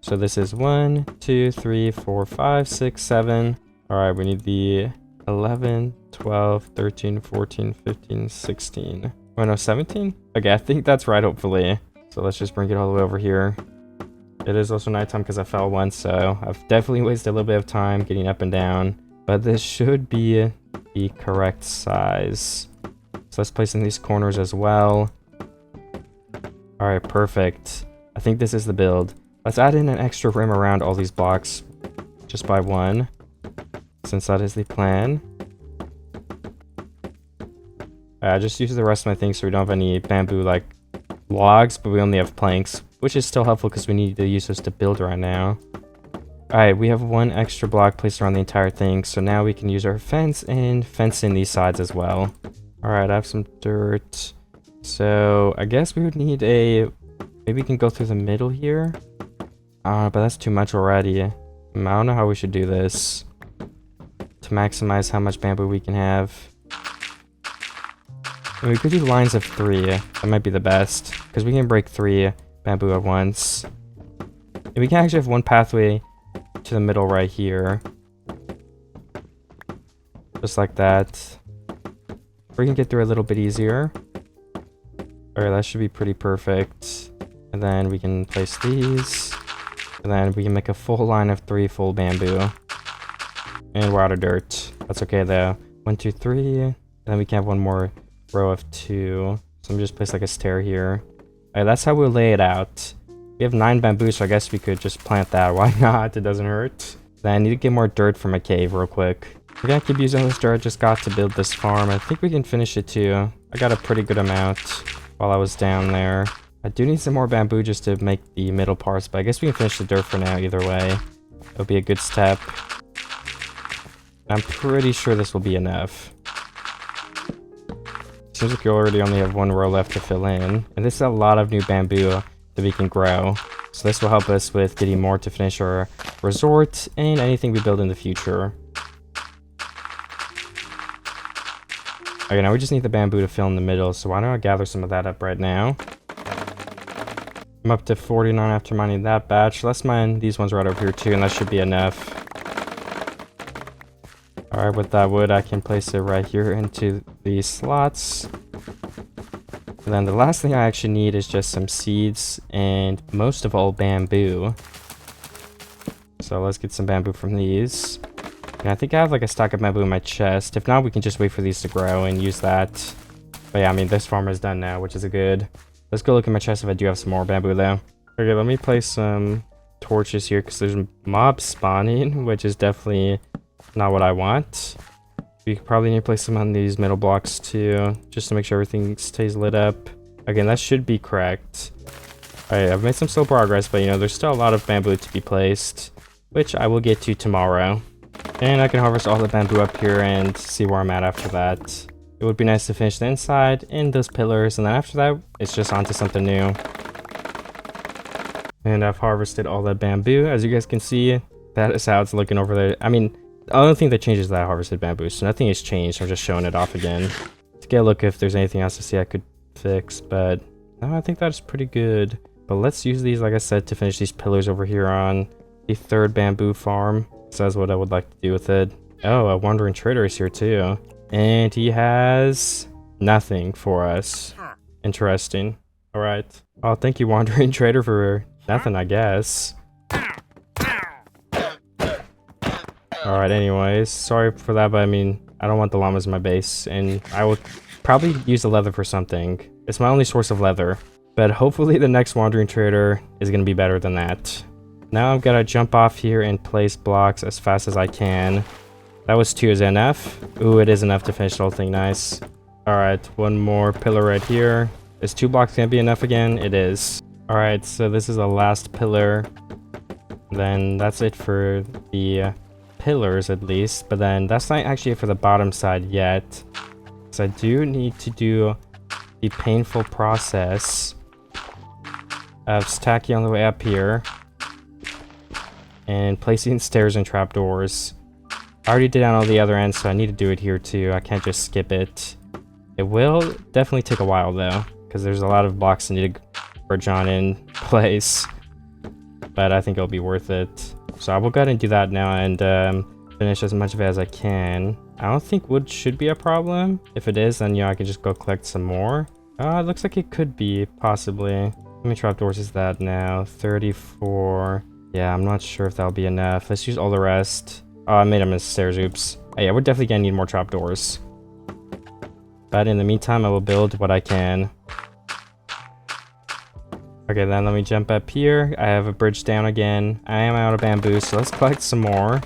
So this is 1, 2, 3, 4, 5, 6, 7. Alright, we need the 11, 12, 13, 14, 15, 16. Oh no, 17? Okay, I think that's right, hopefully. So let's just bring it all the way over here. It is also nighttime because I fell once, so I've definitely wasted a little bit of time getting up and down. But this should be the correct size. So let's place in these corners as well. Alright, perfect. I think this is the build. Let's add in an extra rim around all these blocks just by one, since that is the plan. Just use the rest of my things so we don't have any bamboo like logs, but we only have planks, which is still helpful because we need to use those to build right now. Alright, we have one extra block placed around the entire thing, so now we can use our fence and fence in these sides as well. Alright, I have some dirt. So I guess we would need a... Maybe we can go through the middle here. But that's too much already. I don't know how we should do this to maximize how much bamboo we can have. We could do lines of 3. That might be the best, because we can break 3 bamboo at once. And we can actually have one pathway to the middle right here. Just like that. We can get through a little bit easier. Alright, that should be pretty perfect. And then we can place these. And then we can make a full line of 3 full bamboo. And we're out of dirt. That's okay though. 1, 2, 3. And then we can have one more row of 2. So I'm just place like a stair here. Alright, that's how we'll lay it out. We have 9 bamboo, so I guess we could just plant that. Why not? It doesn't hurt. Then I need to get more dirt from a cave real quick. We're gonna keep using this dirt I just got to build this farm. I think we can finish it too. I got a pretty good amount while I was down there. I do need some more bamboo just to make the middle parts, but I guess we can finish the dirt for now either way. It'll be a good step. I'm pretty sure this will be enough. Seems like you already only have 1 row left to fill in. And this is a lot of new bamboo that we can grow. So this will help us with getting more to finish our resort and anything we build in the future. Okay, now we just need the bamboo to fill in the middle, so why don't I gather some of that up right now. I'm up to 49 after mining that batch. Let's mine these ones right over here too, and that should be enough. Alright, with that wood, I can place it right here into these slots. And then the last thing I actually need is just some seeds and most of all bamboo. So let's get some bamboo from these. And I think I have like a stack of bamboo in my chest. If not, we can just wait for these to grow and use that. But yeah, I mean, this farm is done now, which is a good. Let's go look in my chest if I do have some more bamboo though. Okay, let me place some torches here because there's mobs spawning, which is definitely not what I want. We probably need to place some on these middle blocks too, just to make sure everything stays lit up. Again, that should be correct. Alright, I've made some slow progress, but you know, there's still a lot of bamboo to be placed, which I will get to tomorrow. And I can harvest all the bamboo up here and see where I'm at after that. It would be nice to finish the inside and those pillars, and then after that, it's just onto something new. And I've harvested all that bamboo. As you guys can see, that is how it's looking over there. I mean, the only thing that changes is that I harvested bamboo, so nothing has changed. I'm just showing it off again to get a look if there's anything else to see I could fixed, but no, I think that's pretty good. But let's use these, like I said, to finish these pillars over here on the third bamboo farm. So that's what I would like to do with it. Oh, a wandering trader is here too. And he has nothing for us. Interesting. All right. Oh, thank you, wandering trader, for nothing, I guess. All right, anyways, sorry for that, but I mean, I don't want the llamas in my base, and I will probably use the leather for something. It's my only source of leather, but hopefully the next wandering trader is going to be better than that. Now I'm gonna jump off here and place blocks as fast as I can. That was 2. Is it enough? Ooh, it is enough to finish the whole thing. Nice. All right, one more pillar right here. Is 2 blocks gonna be enough again? It is. All right, so this is the last pillar. Then that's it for the pillars at least, but then that's not actually it for the bottom side yet. So I do need to do the painful process of stacking all the way up here and placing stairs and trapdoors. I already did on all the other ends, so I need to do it here too. I can't just skip it. It will definitely take a while though, because there's a lot of blocks that need to bridge on in place, but I think it'll be worth it. So I will go ahead and do that now and finish as much of it as I can. I don't think wood should be a problem. If it is, then I can just go collect some more. It looks like it could be, possibly. How many trapdoors is that now? 34. Yeah, I'm not sure if that'll be enough. Let's use all the rest. Oh, I made them as stairs, oops. Oh, yeah, we're definitely gonna need more trapdoors. But in the meantime, I will build what I can. Okay, then let me jump up here. I have a bridge down again. I am out of bamboo, so let's collect some more.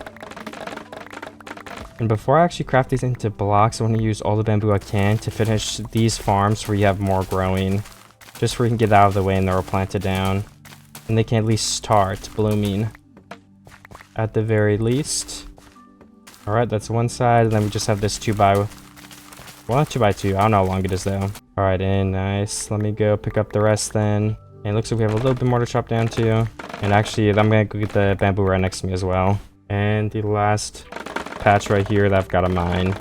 And before I actually craft these into blocks, I want to use all the bamboo I can to finish these farms where you have more growing. Just so we can get out of the way and they're all planted down. And they can at least start blooming. At the very least. Alright, that's one side. And then we just have this 2x... Well, not 2x2. I don't know how long it is though. Alright, and nice. Let me go pick up the rest then. And it looks like we have a little bit more to chop down too. And actually, I'm going to go get the bamboo right next to me as well. And the last patch right here that I've got to mine.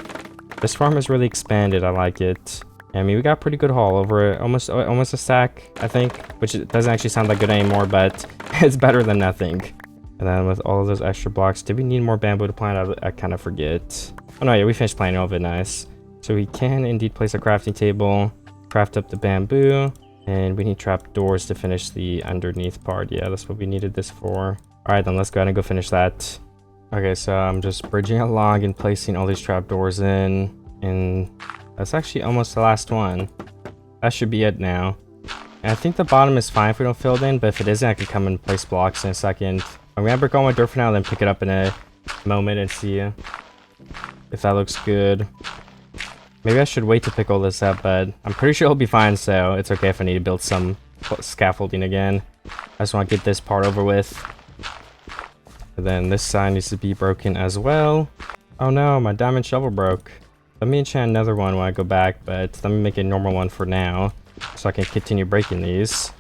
This farm is really expanded. I like it. I mean, we got pretty good haul over almost a stack, I think. Which it doesn't actually sound that good anymore, but it's better than nothing. And then with all of those extra blocks, did we need more bamboo to plant? I kind of forget. Oh no, yeah, we finished planting all of it. Nice. So we can indeed place a crafting table, craft up the bamboo. And we need trapdoors to finish the underneath part. Yeah, that's what we needed this for. Alright, then let's go ahead and go finish that. Okay, so I'm just bridging along and placing all these trapdoors in. And that's actually almost the last one. That should be it now. And I think the bottom is fine if we don't fill it in, but if it isn't, I can come and place blocks in a second. I'm gonna break all my dirt for now, then pick it up in a moment and see if that looks good. Maybe I should wait to pick all this up, but I'm pretty sure it'll be fine, so it's okay if I need to build some scaffolding again. I just want to get this part over with. And then this side needs to be broken as well. Oh no, my diamond shovel broke. Let me enchant another one when I go back, but let me make a normal one for now, so I can continue breaking these.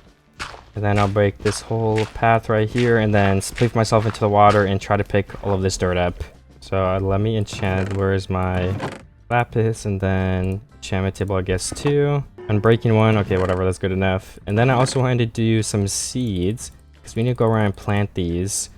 And then I'll break this whole path right here, and then split myself into the water and try to pick all of this dirt up. So let me enchant, where's my... lapis, and then enchantment table, I guess, too. Unbreaking one, okay, whatever, that's good enough. And then I also wanted to do some seeds, because we need to go around and plant these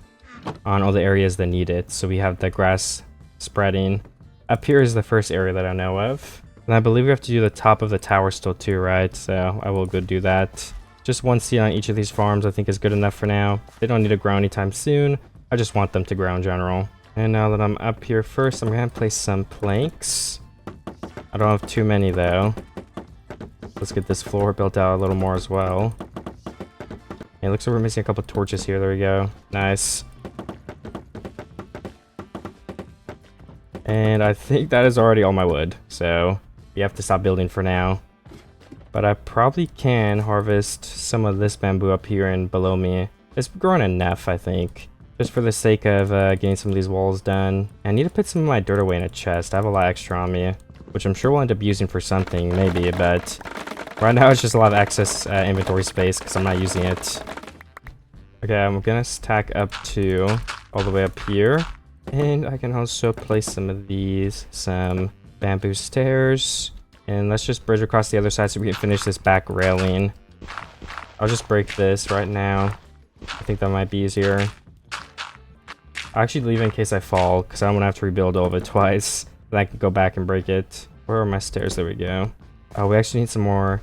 on all the areas that need it. So we have the grass spreading. Up here is the first area that I know of. And I believe we have to do the top of the tower still too, right? So I will go do that. Just one seed on each of these farms I think is good enough for now. They don't need to grow anytime soon. I just want them to grow in general. And now that I'm up here first, I'm going to place some planks. I don't have too many though. Let's get this floor built out a little more as well. And it looks like we're missing a couple torches here. There we go. Nice. And I think that is already all my wood. So we have to stop building for now. But I probably can harvest some of this bamboo up here and below me. It's grown enough, I think. Just for the sake of getting some of these walls done. I need to put some of my dirt away in a chest. I have a lot extra on me, which I'm sure we'll end up using for something, maybe, but right now it's just a lot of excess inventory space because I'm not using it. Okay, I'm gonna stack up to all the way up here. And I can also place some of these, some bamboo stairs. And let's just bridge across the other side so we can finish this back railing. I'll just break this right now. I think that might be easier. I'll actually leave it in case I fall, because I don't want to have to rebuild all of it twice. Then I can go back and break it. Where are my stairs? There we go. Oh, we actually need some more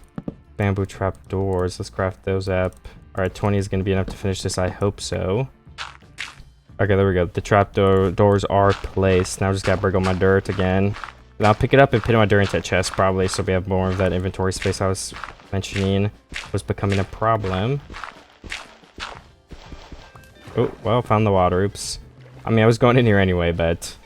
bamboo trap doors. Let's craft those up. Alright, 20 is going to be enough to finish this. I hope so. Okay, there we go. The trap doors are placed. Now I just got to break all my dirt again. And I'll pick it up and put my dirt into a chest probably, so we have more of that inventory space I was mentioning was becoming a problem. Oh, well, found the water. Oops. I mean, I was going in here anyway, but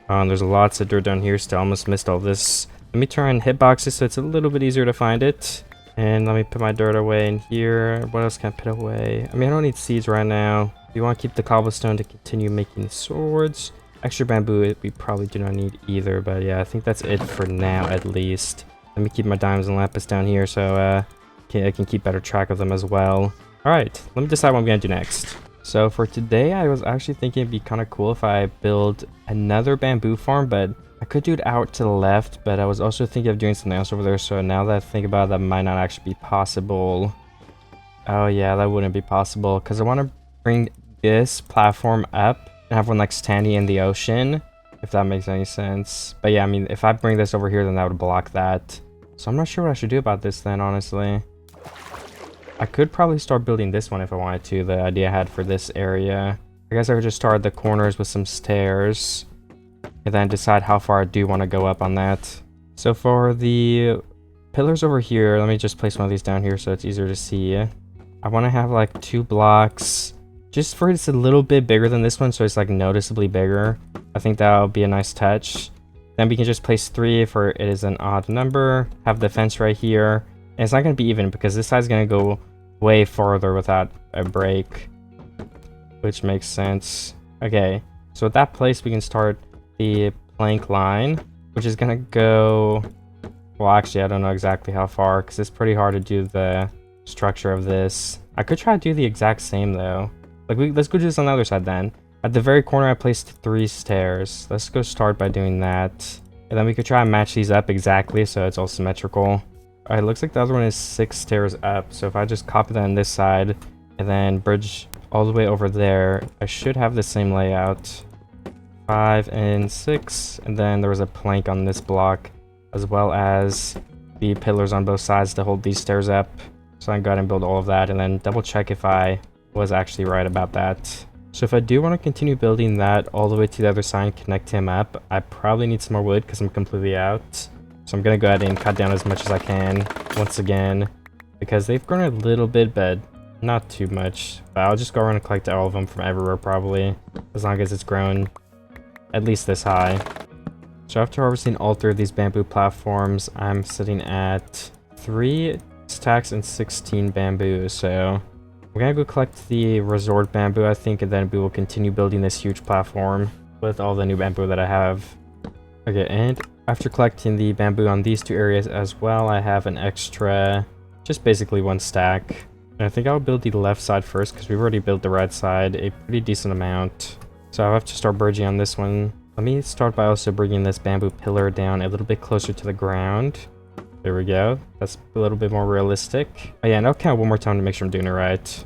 there's lots of dirt down here still. Almost missed all this. Let me try and hitbox it so it's a little bit easier to find it. And let me put my dirt away in here. What else can I put away? I mean, I don't need seeds right now. We want to keep the cobblestone to continue making swords. Extra bamboo, we probably do not need either, but yeah, I think that's it for now, at least. Let me keep my diamonds and lapis down here so I can keep better track of them as well. Alright, let me decide what I'm going to do next. So for today, I was actually thinking it'd be kind of cool if I build another bamboo farm, but I could do it out to the left, but I was also thinking of doing something else over there, so now that I think about it, that might not actually be possible. Oh yeah, that wouldn't be possible, because I want to bring this platform up and have one like standing in the ocean, if that makes any sense. But yeah, I mean, if I bring this over here, then that would block that. So I'm not sure what I should do about this then, honestly. I could probably start building this one if I wanted to, the idea I had for this area. I guess I could just start the corners with some stairs and then decide how far I do want to go up on that. So for the pillars over here, let me just place one of these down here so it's easier to see. I want to have like 2 blocks just for it's a little bit bigger than this one, so it's like noticeably bigger. I think that'll be a nice touch. Then we can just place 3 for it is an odd number. Have the fence right here. And it's not going to be even because this side's going to go way farther without a break, which makes sense. Okay, so at that place we can start the plank line, which is going to go, well, actually I don't know exactly how far because it's pretty hard to do the structure of this. I could try to do the exact same though. Like, let's go do this on the other side then. At the very corner, I placed 3 stairs. Let's go start by doing that. And then we could try and match these up exactly so it's all symmetrical. Alright, looks like the other one is 6 stairs up. So if I just copy that on this side and then bridge all the way over there, I should have the same layout. 5 and 6. And then there was a plank on this block, as well as the pillars on both sides to hold these stairs up. So I can go ahead and build all of that and then double check if I was actually right about that. So if I do want to continue building that all the way to the other side and connect him up, I probably need some more wood because I'm completely out. So I'm going to go ahead and cut down as much as I can once again, because they've grown a little bit, but not too much. But I'll just go around and collect all of them from everywhere probably, as long as it's grown at least this high. So after harvesting all 3 of these bamboo platforms, I'm sitting at 3 stacks and 16 bamboo. So we're gonna go collect the resort bamboo, I think, and then we will continue building this huge platform with all the new bamboo that I have. Okay, and after collecting the bamboo on these 2 areas as well, I have an extra, just basically 1 stack. And I think I'll build the left side first because we've already built the right side a pretty decent amount. So I'll have to start bridging on this one. Let me start by also bringing this bamboo pillar down a little bit closer to the ground. There we go. That's a little bit more realistic. Oh yeah, and I'll count one more time to make sure I'm doing it right.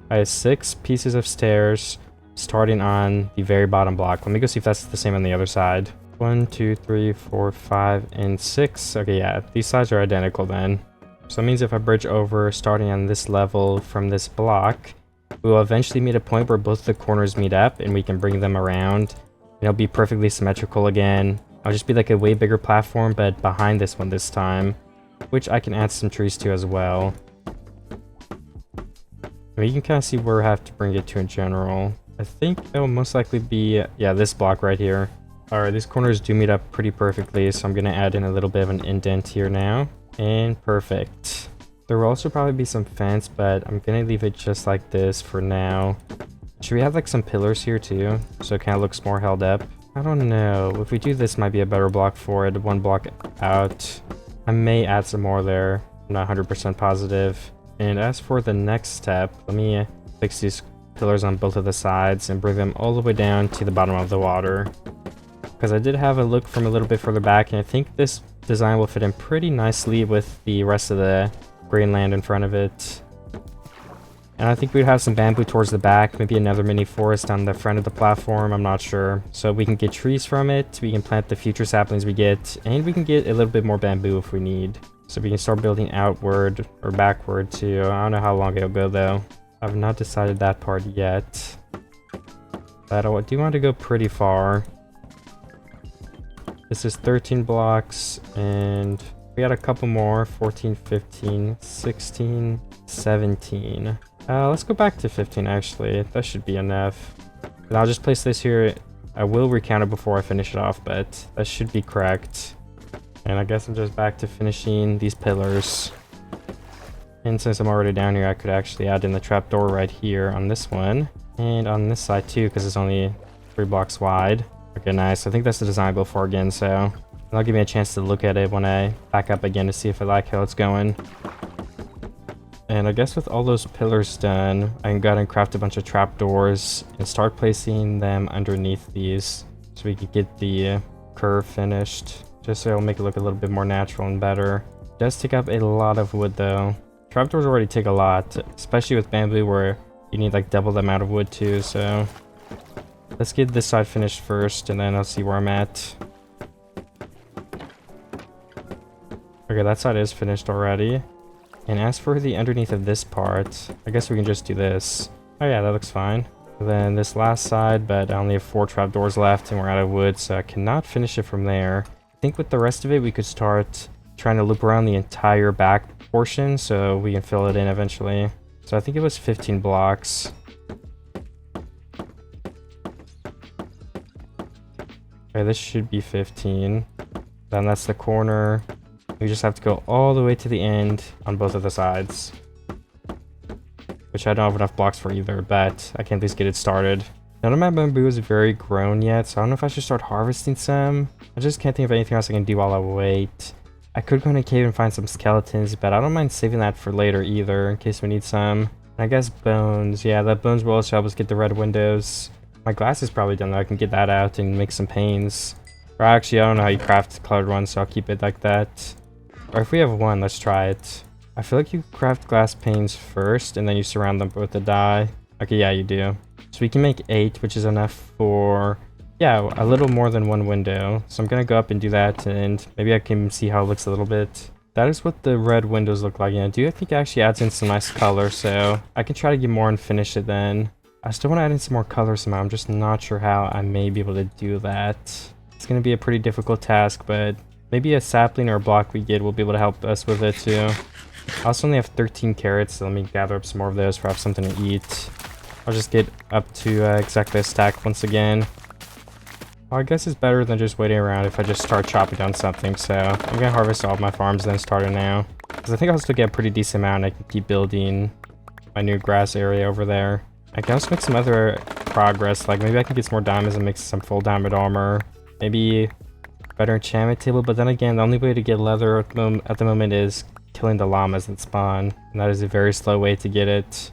I have 6 pieces of stairs starting on the very bottom block. Let me go see if that's the same on the other side. 1, 2, 3, 4, 5, and 6. Okay, yeah, these sides are identical then. So that means if I bridge over starting on this level from this block, we will eventually meet a point where both the corners meet up and we can bring them around. And it'll be perfectly symmetrical again. I'll just be like a way bigger platform, but behind this one this time, which I can add some trees to as well. I mean, you can kind of see where I have to bring it to in general. I think it will most likely be, yeah, this block right here. Alright, these corners do meet up pretty perfectly, so I'm going to add in a little bit of an indent here now. And perfect. There will also probably be some fence, but I'm going to leave it just like this for now. Should we have like some pillars here too, so it kind of looks more held up? I don't know. If we do this, might be a better block for it. 1 block out. I may add some more there. I'm not 100% positive. And as for the next step, let me fix these pillars on both of the sides and bring them all the way down to the bottom of the water. because I did have a look from a little bit further back, and I think this design will fit in pretty nicely with the rest of the grain land in front of it. And I think we'd have some bamboo towards the back, maybe another mini forest on the front of the platform, I'm not sure. So we can get trees from it, we can plant the future saplings we get, and we can get a little bit more bamboo if we need. So we can start building outward or backward too. I don't know how long it'll go though. I've not decided that part yet. But I do want to go pretty far. This is 13 blocks, and we got a couple more, 14, 15, 16, 17. Let's go back to 15 actually, that should be enough. And I'll just place this here. I will recount it before I finish it off, but that should be correct. And I guess I'm just back to finishing these pillars. And since I'm already down here, I could actually add in the trapdoor right here on this one. And on this side too, because it's only 3 blocks wide. Okay, nice. I think that's the design build for again, so that'll give me a chance to look at it when I back up again to see if I like how it's going. And I guess with all those pillars done, I can go ahead and craft a bunch of trapdoors and start placing them underneath these so we could get the curve finished, just so it'll make it look a little bit more natural and better. It does take up a lot of wood though. Trapdoors already take a lot, especially with bamboo where you need like double the amount of wood too, so let's get this side finished first and then I'll see where I'm at. Okay, that side is finished already. And as for the underneath of this part, I guess we can just do this. Oh yeah, that looks fine. And then this last side, but I only have 4 trapdoors left and we're out of wood, so I cannot finish it from there. I think with the rest of it, we could start trying to loop around the entire back portion so we can fill it in eventually. So I think it was 15 blocks. Okay, this should be 15. Then that's the corner. We just have to go all the way to the end on both of the sides. Which I don't have enough blocks for either, but I can at least get it started. None of my bamboo is very grown yet, so I don't know if I should start harvesting some. I just can't think of anything else I can do while I wait. I could go in a cave and find some skeletons, but I don't mind saving that for later either, in case we need some. And I guess bones. Yeah, that bones will also help us get the red windows. My glass is probably done though. I can get that out and make some panes. Or actually, I don't know how you craft colored ones, so I'll keep it like that. Or if we have one, let's try it. I feel like you craft glass panes first, and then you surround them with the dye. Okay, yeah, you do. So we can make 8, which is enough for, yeah, a little more than 1 window. So I'm gonna go up and do that, and maybe I can see how it looks a little bit. That is what the red windows look like. Yeah, I do think it actually adds in some nice color, so I can try to get more and finish it then. I still want to add in some more color somehow. I'm just not sure how I may be able to do that. It's gonna be a pretty difficult task, but maybe a sapling or a block we get will be able to help us with it too. I also only have 13 carrots, so let me gather up some more of those for I have something to eat. I'll just get up to exactly a stack once again. Well, I guess it's better than just waiting around if I just start chopping down something, so I'm gonna harvest all of my farms and then start it now. Because I think I'll still get a pretty decent amount. I can keep building my new grass area over there. I can also make some other progress, like maybe I can get some more diamonds and make some full diamond armor. Maybe better enchantment table, but then again, the only way to get leather at the moment is killing the llamas that spawn, and that is a very slow way to get it.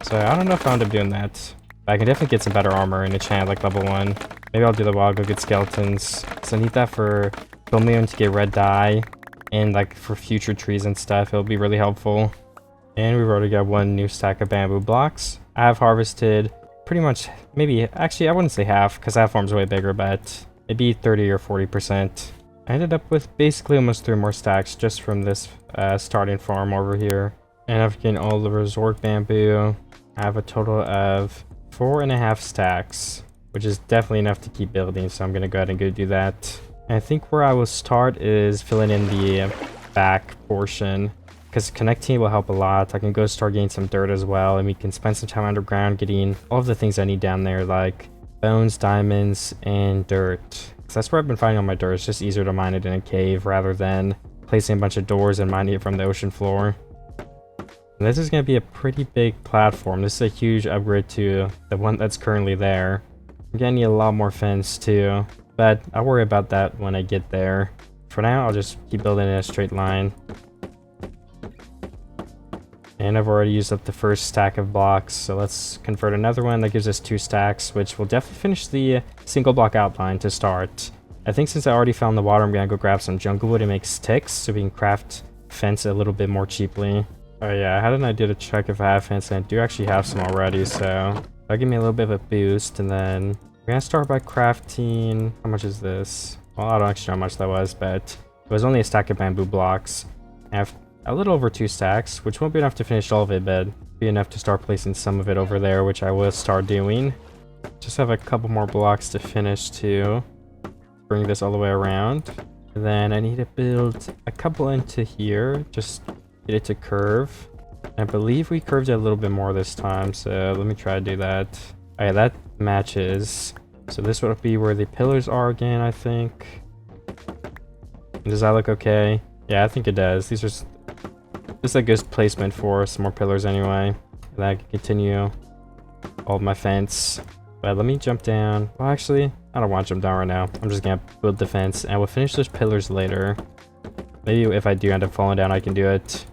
So I don't know if I'll end up doing that. But I can definitely get some better armor and enchant like level 1. Maybe I'll do the wild, go get skeletons. So I need that for Chromium to get red dye, and like for future trees and stuff, it'll be really helpful. And we've already got 1 new stack of bamboo blocks. I have harvested pretty much, maybe, actually I wouldn't say half, because that farm's way bigger, but maybe 30 or 40%. I ended up with basically almost 3 more stacks just from this starting farm over here. And I've gained all the resort bamboo. I have a total of 4.5 stacks, which is definitely enough to keep building, so I'm gonna go ahead and go do that. And I think where I will start is filling in the back portion, because connecting will help a lot. I can go start getting some dirt as well, and we can spend some time underground getting all of the things I need down there, like bones, diamonds, and dirt. Because that's where I've been finding all my dirt. It's just easier to mine it in a cave rather than placing a bunch of doors and mining it from the ocean floor. And this is going to be a pretty big platform. This is a huge upgrade to the one that's currently there. I'm going to need a lot more fence too, but I'll worry about that when I get there. For now, I'll just keep building in a straight line. And I've already used up the first stack of blocks, so let's convert another one. That gives us 2 stacks, which will definitely finish the single block outline to start. I think since I already found the water, I'm gonna go grab some jungle wood and make sticks so we can craft fence a little bit more cheaply. Oh yeah, I had an idea to check if I have fence, and I do actually have some already, so that'll give me a little bit of a boost. And then we're gonna start by crafting, how much is this? Well, I don't actually know how much that was, but it was only a stack of bamboo blocks. I have a little over 2 stacks, which won't be enough to finish all of it, but be enough to start placing some of it over there, which I will start doing. Just have a couple more blocks to finish too. Bring this all the way around. And then I need to build a couple into here, just get it to curve. I believe we curved it a little bit more this time, so let me try to do that. Alright, that matches. So this would be where the pillars are again, I think. Does that look okay? Yeah, I think it does. These are just a good placement for some more pillars anyway. And then I can continue all of my fence. But let me jump down. Well, actually, I don't want to jump down right now. I'm just gonna build the fence, and we'll finish those pillars later. Maybe if I do end up falling down, I can do it.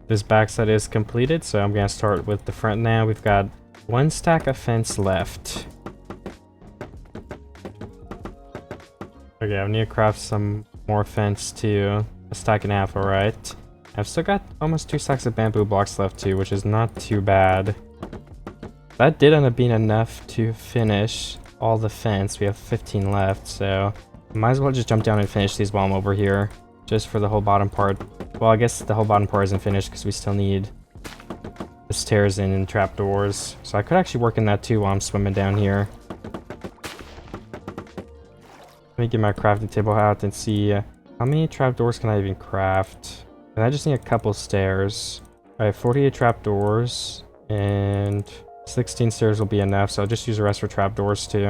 This backside is completed, so I'm gonna start with the front now. We've got 1 stack of fence left. Okay, I need to craft some more fence too. A stack and a half, alright. I've still got almost 2 stacks of bamboo blocks left too, which is not too bad. That did end up being enough to finish all the fence. We have 15 left, so might as well just jump down and finish these while I'm over here. Just for the whole bottom part. Well, I guess the whole bottom part isn't finished because we still need the stairs in and trapdoors. So I could actually work in that too while I'm swimming down here. Let me get my crafting table out and see how many trapdoors can I even craft. And I just need a couple stairs. I have 48 trapdoors and 16 stairs will be enough, so I'll just use the rest for trapdoors too.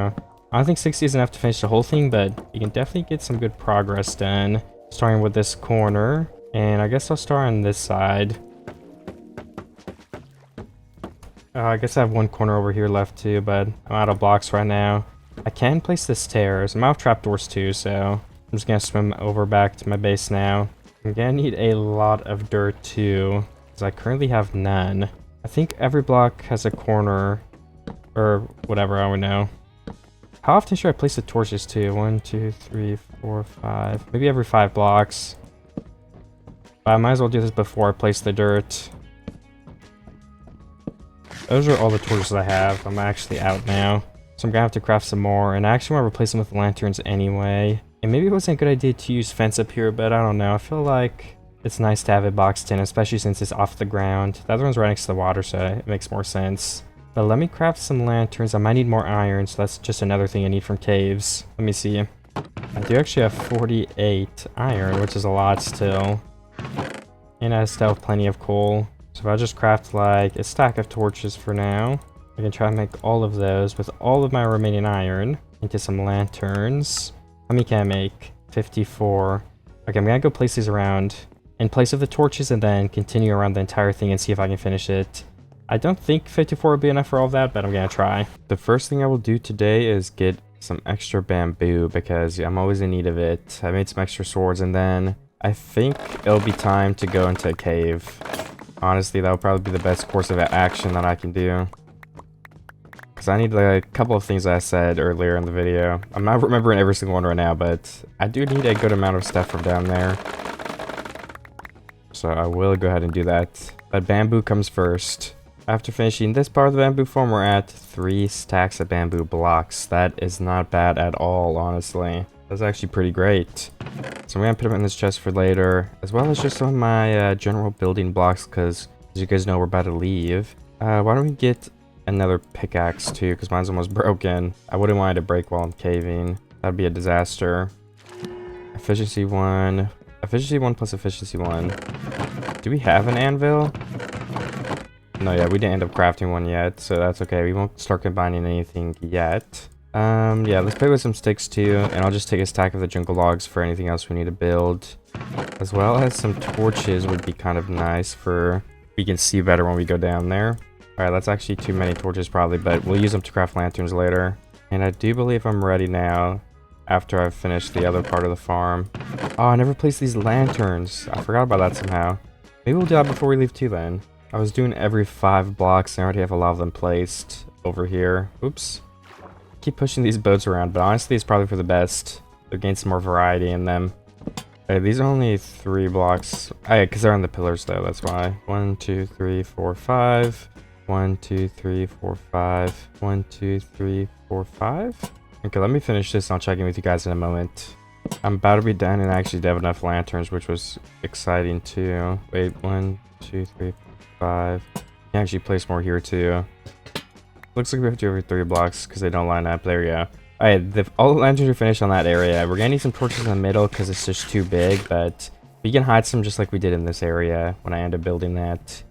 I don't think 60 is enough to finish the whole thing, but you can definitely get some good progress done. Starting with this corner, and I guess I'll start on this side. I guess I have 1 corner over here left too, but I'm out of blocks right now. I can place the stairs. I'm out of trapdoors too, so I'm just gonna swim over back to my base now. I'm gonna need a lot of dirt too, because I currently have none. I think every block has a corner, or whatever, I don't know. How often should I place the torches too? 1, 2, 3, 4, 5. Maybe every 5 blocks. But I might as well do this before I place the dirt. Those are all the torches I have. I'm actually out now. So I'm gonna have to craft some more. And I actually want to replace them with lanterns anyway. And maybe it wasn't a good idea to use fence up here, but I don't know. I feel like it's nice to have it boxed in, especially since it's off the ground. The other one's right next to the water, so it makes more sense. But let me craft some lanterns. I might need more iron, so that's just another thing I need from caves. Let me see. I do actually have 48 iron, which is a lot still. And I still have plenty of coal. So if I just craft like a stack of torches for now, I can try to make all of those with all of my remaining iron into some lanterns. How many can I make? 54. Okay, I'm gonna go place these around in place of the torches and then continue around the entire thing and see if I can finish it. I don't think 54 will be enough for all of that, but I'm gonna try. The first thing I will do today is get some extra bamboo because I'm always in need of it. I made some extra swords, and then I think it'll be time to go into a cave. Honestly, that would probably be the best course of action that I can do. Because I need like, a couple of things that I said earlier in the video. I'm not remembering every single one right now, but I do need a good amount of stuff from down there. So I will go ahead and do that. But bamboo comes first. After finishing this part of the bamboo farm, we're at 3 stacks of bamboo blocks. That is not bad at all, honestly. That's actually pretty great. So I'm going to put them in this chest for later, as well as just some of my general building blocks, because as you guys know, we're about to leave. Why don't we get another pickaxe too, because mine's almost broken. I wouldn't want it to break while I'm caving. That'd be a disaster. Efficiency 1. Efficiency 1 plus efficiency 1. Do we have an anvil? No, yeah, we didn't end up crafting one yet, so that's okay. We won't start combining anything yet. Yeah, let's play with some sticks too, and I'll just take a stack of the jungle logs for anything else we need to build. As well as some torches would be kind of nice for... we can see better when we go down there. Alright, that's actually too many torches probably, but we'll use them to craft lanterns later. And I do believe I'm ready now, after I've finished the other part of the farm. Oh, I never placed these lanterns. I forgot about that somehow. Maybe we'll do that before we leave too then. I was doing every 5 blocks and I already have a lot of them placed over here. Oops. keep pushing these boats around, but honestly, it's probably for the best. They'll gain some more variety in them. Okay, these are only 3 blocks. Oh, yeah, because they're on the pillars, though. That's why. 1, 2, 3, 4, 5. 1, 2, 3, 4, 5. 1, 2, 3, 4, 5. Okay, let me finish this. I'll check in with you guys in a moment. I'm about to be done and actually have enough lanterns, which was exciting too. Wait, 1, 2, 3, 4, 5. You can actually place more here too. Looks like we have to do every 3 blocks because they don't line up. There we go. Alright, all the lanterns are finished on that area. We're gonna need some torches in the middle because it's just too big, but we can hide some just like we did in this area when I end up building that.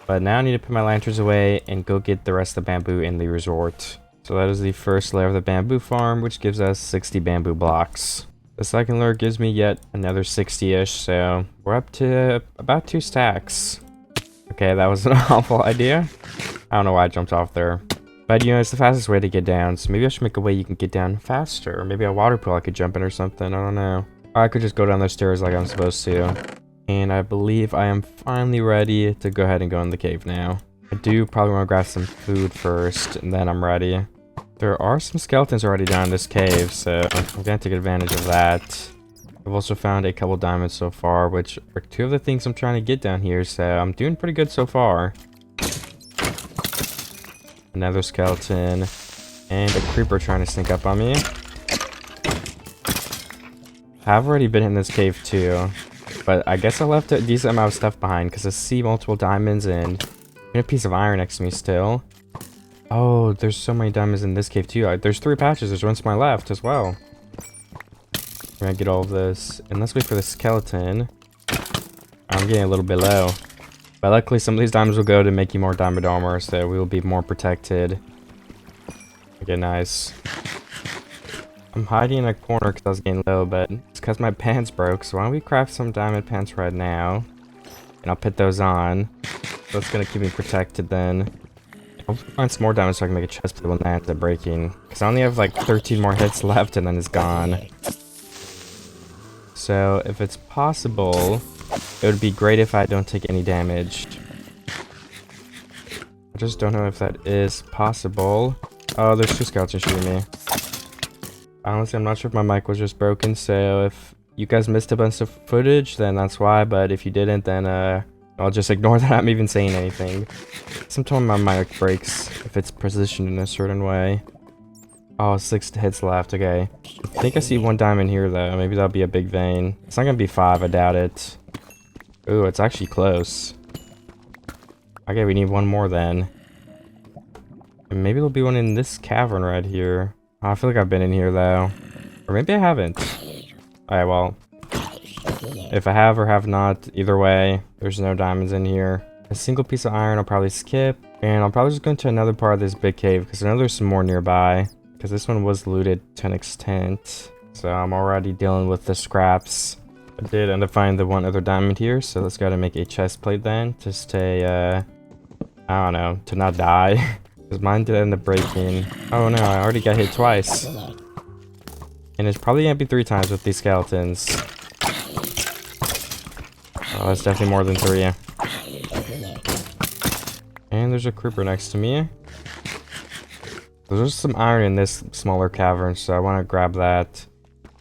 But now I need to put my lanterns away and go get the rest of the bamboo in the resort. So that is the first layer of the bamboo farm, which gives us 60 bamboo blocks. The second layer gives me yet another 60-ish, so we're up to about 2 stacks. Okay, that was an awful idea. I don't know why I jumped off there. But, you know, it's the fastest way to get down, so maybe I should make a way you can get down faster. Or maybe a water pool I could jump in or something, I don't know. Or I could just go down those stairs like I'm supposed to. And I believe I am finally ready to go ahead and go in the cave now. I do probably want to grab some food first, and then I'm ready. There are some skeletons already down in this cave, so I'm going to take advantage of that. I've also found a couple diamonds so far, which are 2 of the things I'm trying to get down here, so I'm doing pretty good so far. Another skeleton, and a creeper trying to sneak up on me. I've already been in this cave too, but I guess I left a decent amount of stuff behind because I see multiple diamonds and a piece of iron next to me still. Oh, there's so many diamonds in this cave too. There's 3 patches. There's one to my left as well. We're gonna get all of this, and let's wait for the skeleton. I'm getting a little bit low. But luckily, some of these diamonds will go to make you more diamond armor, so we will be more protected. Okay, nice. I'm hiding in a corner because I was getting low, but it's because my pants broke. So why don't we craft some diamond pants right now? And I'll put those on. That's going to keep me protected then. I'll find some more diamonds so I can make a chest plate when that ends up breaking. Because I only have like 13 more hits left and then it's gone. So if it's possible, it would be great if I don't take any damage. I just don't know if that is possible. Oh, there's 2 skeletons shooting me. Honestly, I'm not sure if my mic was just broken, so if you guys missed a bunch of footage, then that's why, but if you didn't, then I'll just ignore that I'm even saying anything. Sometimes my mic breaks if it's positioned in a certain way. Oh, 6 hits left, okay. I think I see 1 diamond here, though. Maybe that'll be a big vein. It's not gonna be 5, I doubt it. Ooh, it's actually close. Okay, we need 1 more then. And maybe there'll be one in this cavern right here. Oh, I feel like I've been in here, though. Or maybe I haven't. Alright, well. If I have or have not, either way, there's no diamonds in here. A single piece of iron I'll probably skip. And I'll probably just go into another part of this big cave, because I know there's some more nearby. Because this one was looted to an extent. So I'm already dealing with the scraps. I did end up finding the 1 other diamond here, so let's go ahead and make a chest plate then. To stay, I don't know, to not die. Because mine did end up breaking. Oh no, I already got hit twice. And it's probably gonna be 3 times with these skeletons. Oh, that's definitely more than 3. And there's a creeper next to me. There's some iron in this smaller cavern, so I want to grab that.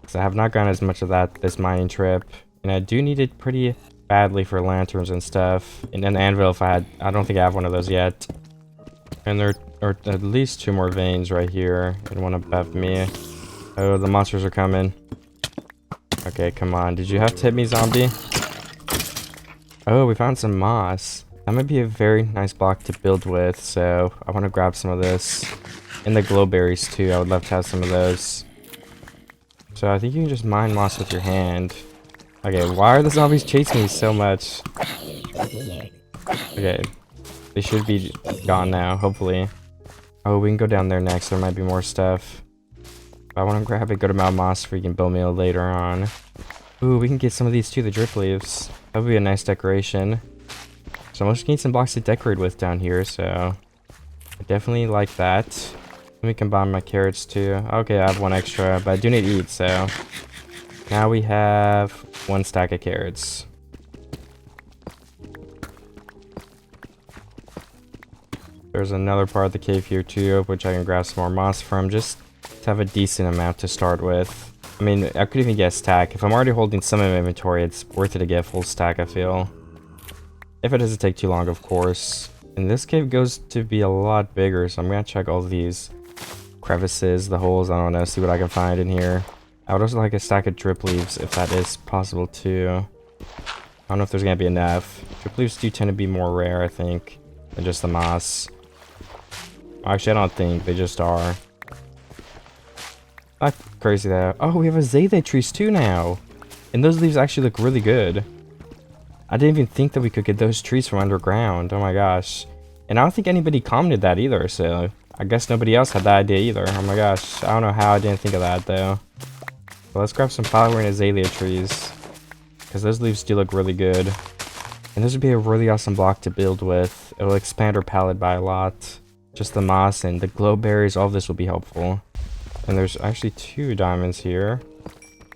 Because I have not gotten as much of that this mining trip. And I do need it pretty badly for lanterns and stuff. And an anvil if I had. I don't think I have one of those yet. And there are at least 2 more veins right here. And 1 above me. Oh, the monsters are coming. Okay, come on. Did you have to hit me, zombie? Oh, we found some moss. That might be a very nice block to build with. So I want to grab some of this. And the glowberries too. I would love to have some of those. So I think you can just mine moss with your hand. Okay, why are the zombies chasing me so much? Okay. They should be gone now, hopefully. Oh, we can go down there next. There might be more stuff. I want to grab a good amount of moss for we can bone meal later on. Ooh, we can get some of these too, the drip leaves. That would be a nice decoration. So I'm just getting some blocks to decorate with down here, so I definitely like that. Let me combine my carrots too. Okay, I have 1 extra, but I do need to eat, so now we have 1 stack of carrots. There's another part of the cave here too, which I can grab some more moss from, just to have a decent amount to start with. I mean, I could even get a stack. If I'm already holding some in my inventory, it's worth it to get a full stack, I feel. If it doesn't take too long, of course. And this cave goes to be a lot bigger, so I'm gonna check all these crevices, the holes, I don't know, see what I can find in here. I would also like a stack of drip leaves, if that is possible too. I don't know if there's gonna be enough. Drip leaves do tend to be more rare, I think, than just the moss. Actually, I don't think, they just are. Not crazy though. Oh, we have azalea trees too now. And those leaves actually look really good. I didn't even think that we could get those trees from underground. Oh my gosh. And I don't think anybody commented that either, so I guess nobody else had that idea either. Oh my gosh. I don't know how I didn't think of that though. But let's grab some flowering azalea trees, because those leaves do look really good. And this would be a really awesome block to build with. It'll expand our palette by a lot. Just the moss and the glow berries, all of this will be helpful. And there's actually 2 diamonds here.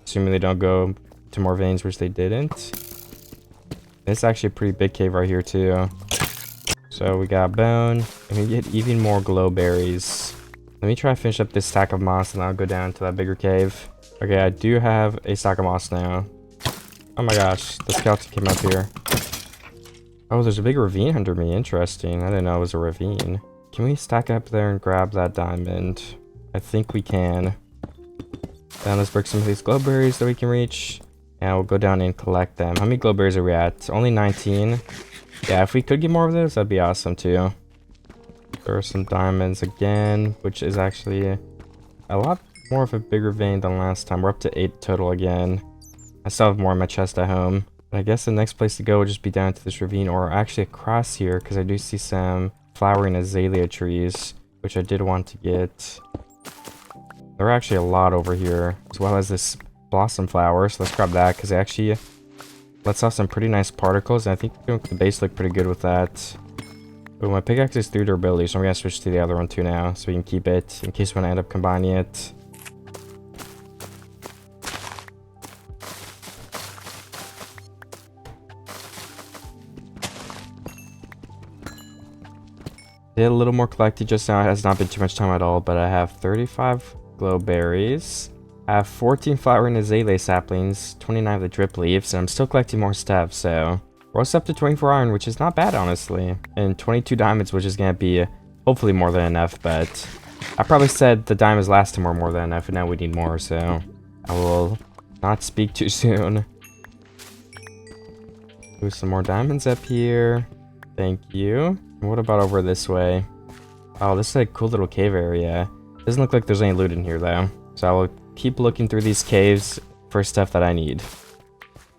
Assuming they don't go to more veins, which they didn't. It's actually a pretty big cave right here too. So we got bone, and we get even more glow berries. Let me try to finish up this stack of moss, and I'll go down to that bigger cave. Okay, I do have a stack of moss now. Oh my gosh, the skeleton came up here. Oh, there's a big ravine under me. Interesting. I didn't know it was a ravine. Can we stack up there and grab that diamond? I think we can. Then let's break some of these glowberries that we can reach. And we'll go down and collect them. How many glowberries are we at? Only 19. Yeah, if we could get more of those, that'd be awesome too. There are some diamonds again, which is actually a lot more of a bigger vein than last time. We're up to 8 total again. I still have more in my chest at home. But I guess the next place to go would just be down to this ravine, or actually across here, because I do see some flowering azalea trees, which I did want to get. There are actually a lot over here, as well as this blossom flower, so let's grab that, because it actually lets off some pretty nice particles, and I think the base look pretty good with that. But my pickaxe is 3 durability, so I'm going to switch to the other one too now, so we can keep it, in case we want to end up combining it. Did a little more collected just now. It has not been too much time at all, but I have 35 glow berries. I have 14 flowering azalea saplings, 29 of the drip leaves, and I'm still collecting more stuff, so we're also up to 24 iron, which is not bad, honestly. And 22 diamonds, which is going to be hopefully more than enough, but I probably said the diamonds last time were more than enough, and now we need more, so I will not speak too soon. Ooh, some more diamonds up here. Thank you. What about over this way? Oh, this is a cool little cave area. Doesn't look like there's any loot in here though. So I will keep looking through these caves for stuff that I need.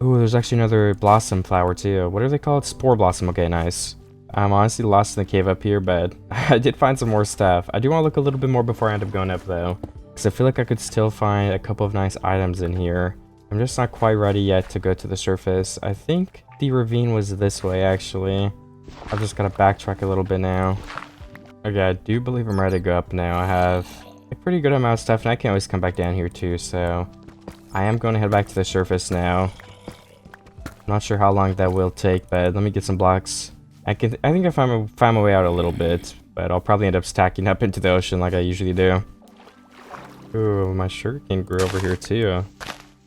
Ooh, there's actually another blossom flower too. What are they called? Spore blossom. Okay, nice. I'm honestly lost in the cave up here, but I did find some more stuff. I do want to look a little bit more before I end up going up though, because I feel like I could still find a couple of nice items in here. I'm just not quite ready yet to go to the surface. I think the ravine was this way actually. I've just got to backtrack a little bit now. Okay, I do believe I'm ready to go up now. I have a pretty good amount of stuff, and I can always come back down here too, so I am going to head back to the surface now. Not sure how long that will take, but let me get some blocks. I think I find my way out a little bit, but I'll probably end up stacking up into the ocean like I usually do. Ooh, my sugarcane grew over here too.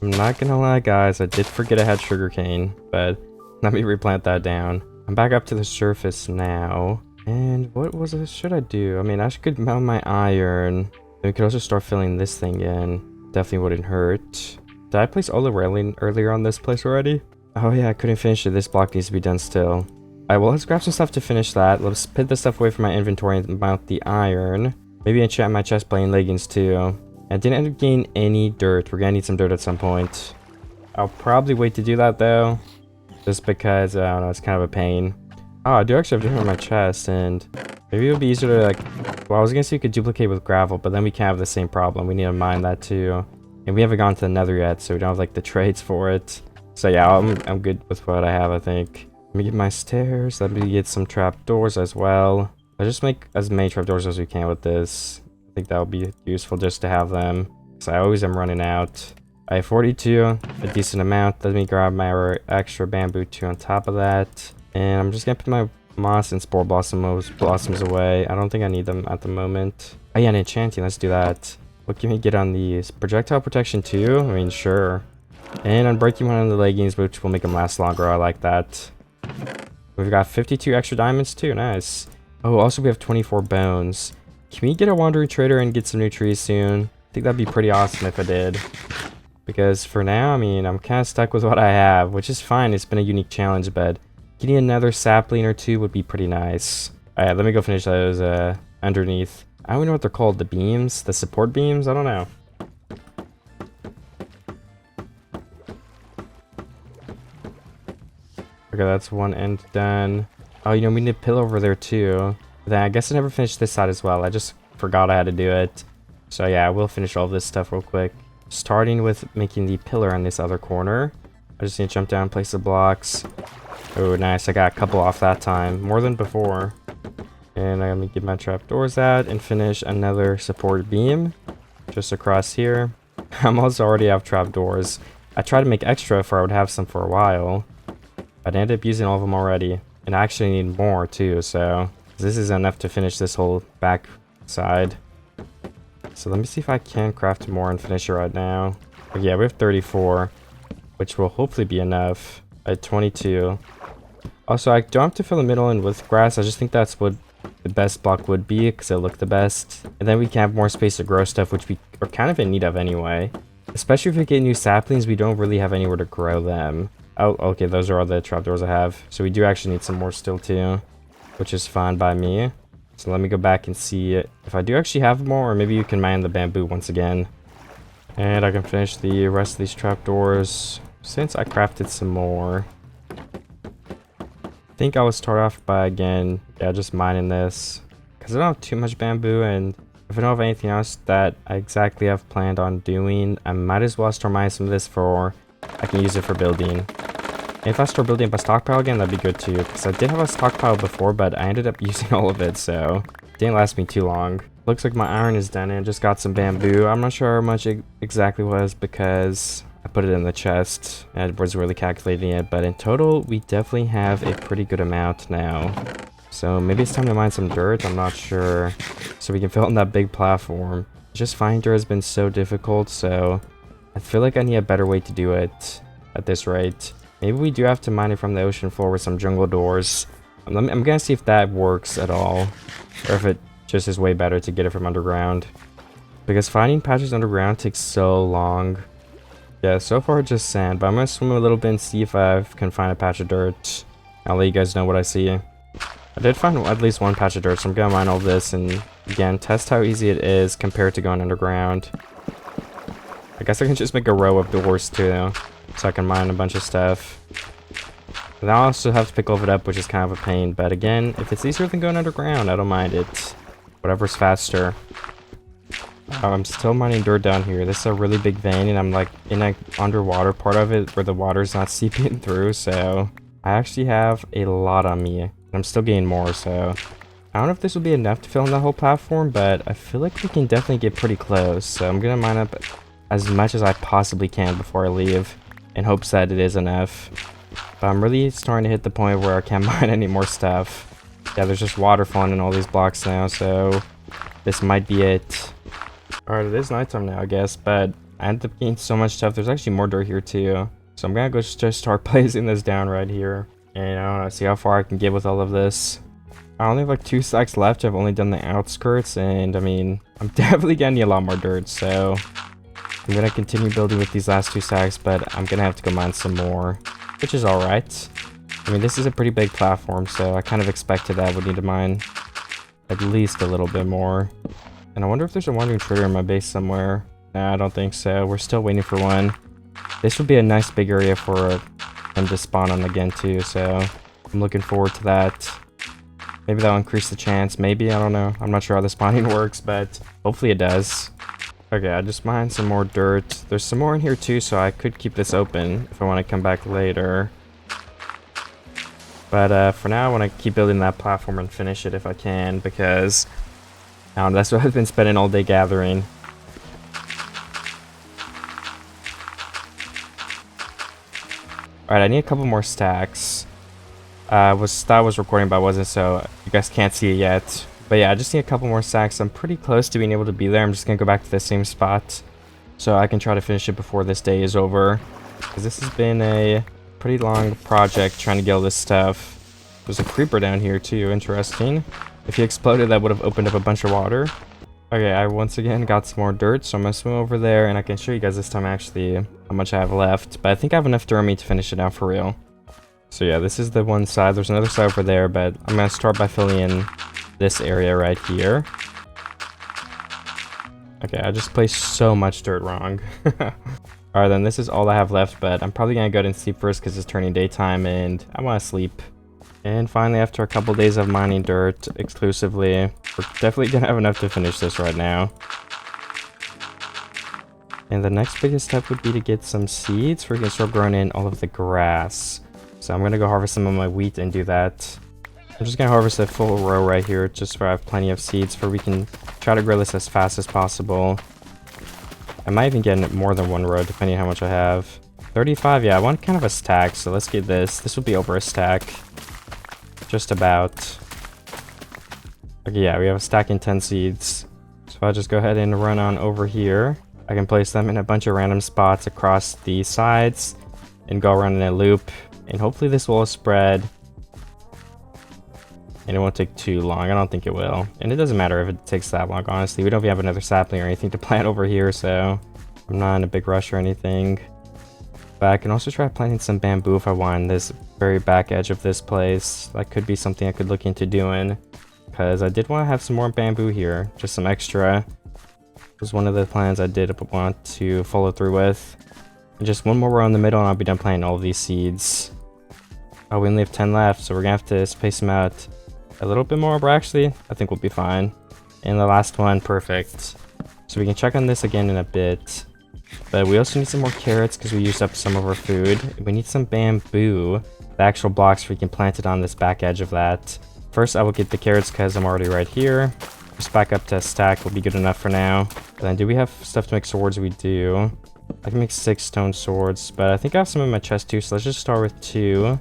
I'm not gonna lie, guys, I did forget I had sugarcane, but let me replant that down. I'm back up to the surface now. And what should I do? I mean, I could melt my iron. We could also start filling this thing in. Definitely wouldn't hurt. Did I place all the railing earlier on this place already? Oh yeah, I couldn't finish it. This block needs to be done still. Alright, well, let's grab some stuff to finish that. Let's put this stuff away from my inventory and mount the iron. Maybe enchant my chest plate and leggings too. I didn't end up getting any dirt. We're gonna need some dirt at some point. I'll probably wait to do that though, just because, I don't know, it's kind of a pain. Oh, I do actually have dirt on my chest, and maybe it would be easier to, like, well, I was gonna say you could duplicate with gravel, but then we can't have the same problem. We need to mine that too. And we haven't gone to the nether yet, so we don't have, like, the trades for it. So yeah, I'm good with what I have, I think. Let me get my stairs. Let me get some trapdoors as well. Let's just make as many trapdoors as we can with this. I think that would be useful just to have them, because I always am running out. I have 42, a decent amount. Let me grab my extra bamboo too on top of that. And I'm just gonna put my moss and spore blossoms away. I don't think I need them at the moment. Oh yeah, and enchanting, let's do that. What can we get on these? Projectile protection too? I mean, sure. And unbreaking one on the leggings, which will make them last longer. I like that. We've got 52 extra diamonds too, nice. Oh, also we have 24 bones. Can we get a wandering trader and get some new trees soon? I think that'd be pretty awesome if I did. Because for now, I mean, I'm kind of stuck with what I have, which is fine. It's been a unique challenge, but getting another sapling or two would be pretty nice. Alright, let me go finish those underneath. I don't know what they're called. The beams? The support beams? I don't know. Okay, that's one end done. Oh, you know, we need a pillar over there too. Then I guess I never finished this side as well. I just forgot I had to do it. So yeah, I will finish all this stuff real quick. Starting with making the pillar on this other corner. I just need to jump down, place the blocks. Oh, nice. I got a couple off that time. More than before. And I'm going to get my trapdoors out and finish another support beam. Just across here. I'm also already have trapdoors. I tried to make extra for I would have some for a while. But I ended up using all of them already. And I actually need more too, so this is enough to finish this whole back side. So let me see if I can craft more and finish it right now. But yeah, we have 34, which will hopefully be enough. At 22. Also, I don't have to fill the middle in with grass. I just think that's what the best block would be because it'll look the best. And then we can have more space to grow stuff, which we are kind of in need of anyway. Especially if we get new saplings, we don't really have anywhere to grow them. Oh, okay, those are all the trapdoors I have. So we do actually need some more still too, which is fine by me. So let me go back and see if I do actually have more, or maybe you can mine the bamboo once again. And I can finish the rest of these trapdoors since I crafted some more. I think I will start off by, again, yeah, just mining this. Because I don't have too much bamboo, and if I don't have anything else that I exactly have planned on doing, I might as well start mining some of this for, I can use it for building. If I start building up a stockpile again, that'd be good too, because I did have a stockpile before, but I ended up using all of it, so it didn't last me too long. Looks like my iron is done and just got some bamboo. I'm not sure how much it exactly was because I put it in the chest and I was really calculating it, but in total, we definitely have a pretty good amount now. So maybe it's time to mine some dirt, I'm not sure, so we can fill in that big platform. Just finding dirt has been so difficult, so I feel like I need a better way to do it at this rate. Maybe we do have to mine it from the ocean floor with some jungle doors. I'm gonna see if that works at all, or if it just is way better to get it from underground. Because finding patches underground takes so long. Yeah, so far just sand, but I'm gonna swim a little bit and see if I can find a patch of dirt. I'll let you guys know what I see. I did find at least one patch of dirt, so I'm gonna mine all this and again test how easy it is compared to going underground. I guess I can just make a row of doors too, so I can mine a bunch of stuff. And I also have to pick all of it up, which is kind of a pain, but again, if it's easier than going underground, I don't mind it. Whatever's faster. I'm still mining dirt down here. This is a really big vein, and I'm like in a underwater part of it where the water's not seeping through, so I actually have a lot on me. And I'm still getting more, so I don't know if this will be enough to fill in the whole platform, but I feel like we can definitely get pretty close. So I'm gonna mine up as much as I possibly can before I leave, in hopes that it is enough. But I'm really starting to hit the point where I can't mine any more stuff. Yeah, there's just water falling in all these blocks now, so this might be it. Alright, it is nighttime now, I guess, but I ended up getting so much stuff. There's actually more dirt here too. So I'm gonna go just start placing this down right here. And I don't know, see how far I can get with all of this. I only have like 2 stacks left. I've only done the outskirts, and I mean, I'm definitely getting a lot more dirt, so I'm gonna continue building with these last 2 stacks, but I'm gonna have to go mine some more, which is alright. I mean, this is a pretty big platform, so I kind of expected that I would need to mine at least a little bit more. And I wonder if there's a wandering trader in my base somewhere. Nah, I don't think so. We're still waiting for one. This would be a nice big area for him to spawn on again too, so I'm looking forward to that. Maybe that'll increase the chance. Maybe, I don't know. I'm not sure how the spawning works, but hopefully it does. Okay, I just mined some more dirt. There's some more in here too, so I could keep this open if I want to come back later. But for now, I want to keep building that platform and finish it if I can, because that's what I've been spending all day gathering. Alright, I need a couple more stacks. I thought I was recording, but I wasn't, so you guys can't see it yet. But yeah, I just need a couple more stacks. I'm pretty close to being able to be there. I'm just gonna go back to the same spot so I can try to finish it before this day is over. Because this has been a pretty long project trying to get all this stuff. There's a creeper down here too, interesting. If he exploded, that would have opened up a bunch of water. Okay, I once again got some more dirt, so I'm gonna swim over there and I can show you guys this time actually how much I have left. But I think I have enough dirt on me to finish it out for real. So yeah, this is the one side. There's another side over there, but I'm gonna start by filling in this area right here. Okay, I just placed so much dirt wrong. Alright, then this is all I have left, but I'm probably gonna go ahead and sleep first because it's turning daytime and I want to sleep. And finally, after a couple days of mining dirt exclusively, we're definitely gonna have enough to finish this right now. And the next biggest step would be to get some seeds so we can start growing in all of the grass. So I'm gonna go harvest some of my wheat and do that. I'm just gonna harvest a full row right here just so I have plenty of seeds for we can try to grow this as fast as possible. I might even get more than one row depending on how much I have. 35, yeah, I want kind of a stack, so let's get this. This will be over a stack. Just about. Okay, yeah, we have a stack and 10 seeds. So I'll just go ahead and run on over here. I can place them in a bunch of random spots across the sides and go around in a loop. And hopefully this will spread. And it won't take too long. I don't think it will. And it doesn't matter if it takes that long, honestly. We don't even have another sapling or anything to plant over here, so I'm not in a big rush or anything. But I can also try planting some bamboo if I want in this very back edge of this place. That could be something I could look into doing. Because I did want to have some more bamboo here. Just some extra. It was one of the plans I did want to follow through with. And just one more row in the middle and I'll be done planting all of these seeds. Oh, we only have 10 left, so we're going to have to space them out a little bit more, but actually, I think we'll be fine. And the last one, perfect. So we can check on this again in a bit. But we also need some more carrots because we used up some of our food. We need some bamboo, the actual blocks we can plant it on this back edge of that. First, I will get the carrots because I'm already right here. Just back up to a stack will be good enough for now. And then do we have stuff to make swords? We do. I can make 6 stone swords, but I think I have some in my chest too, so let's just start with 2.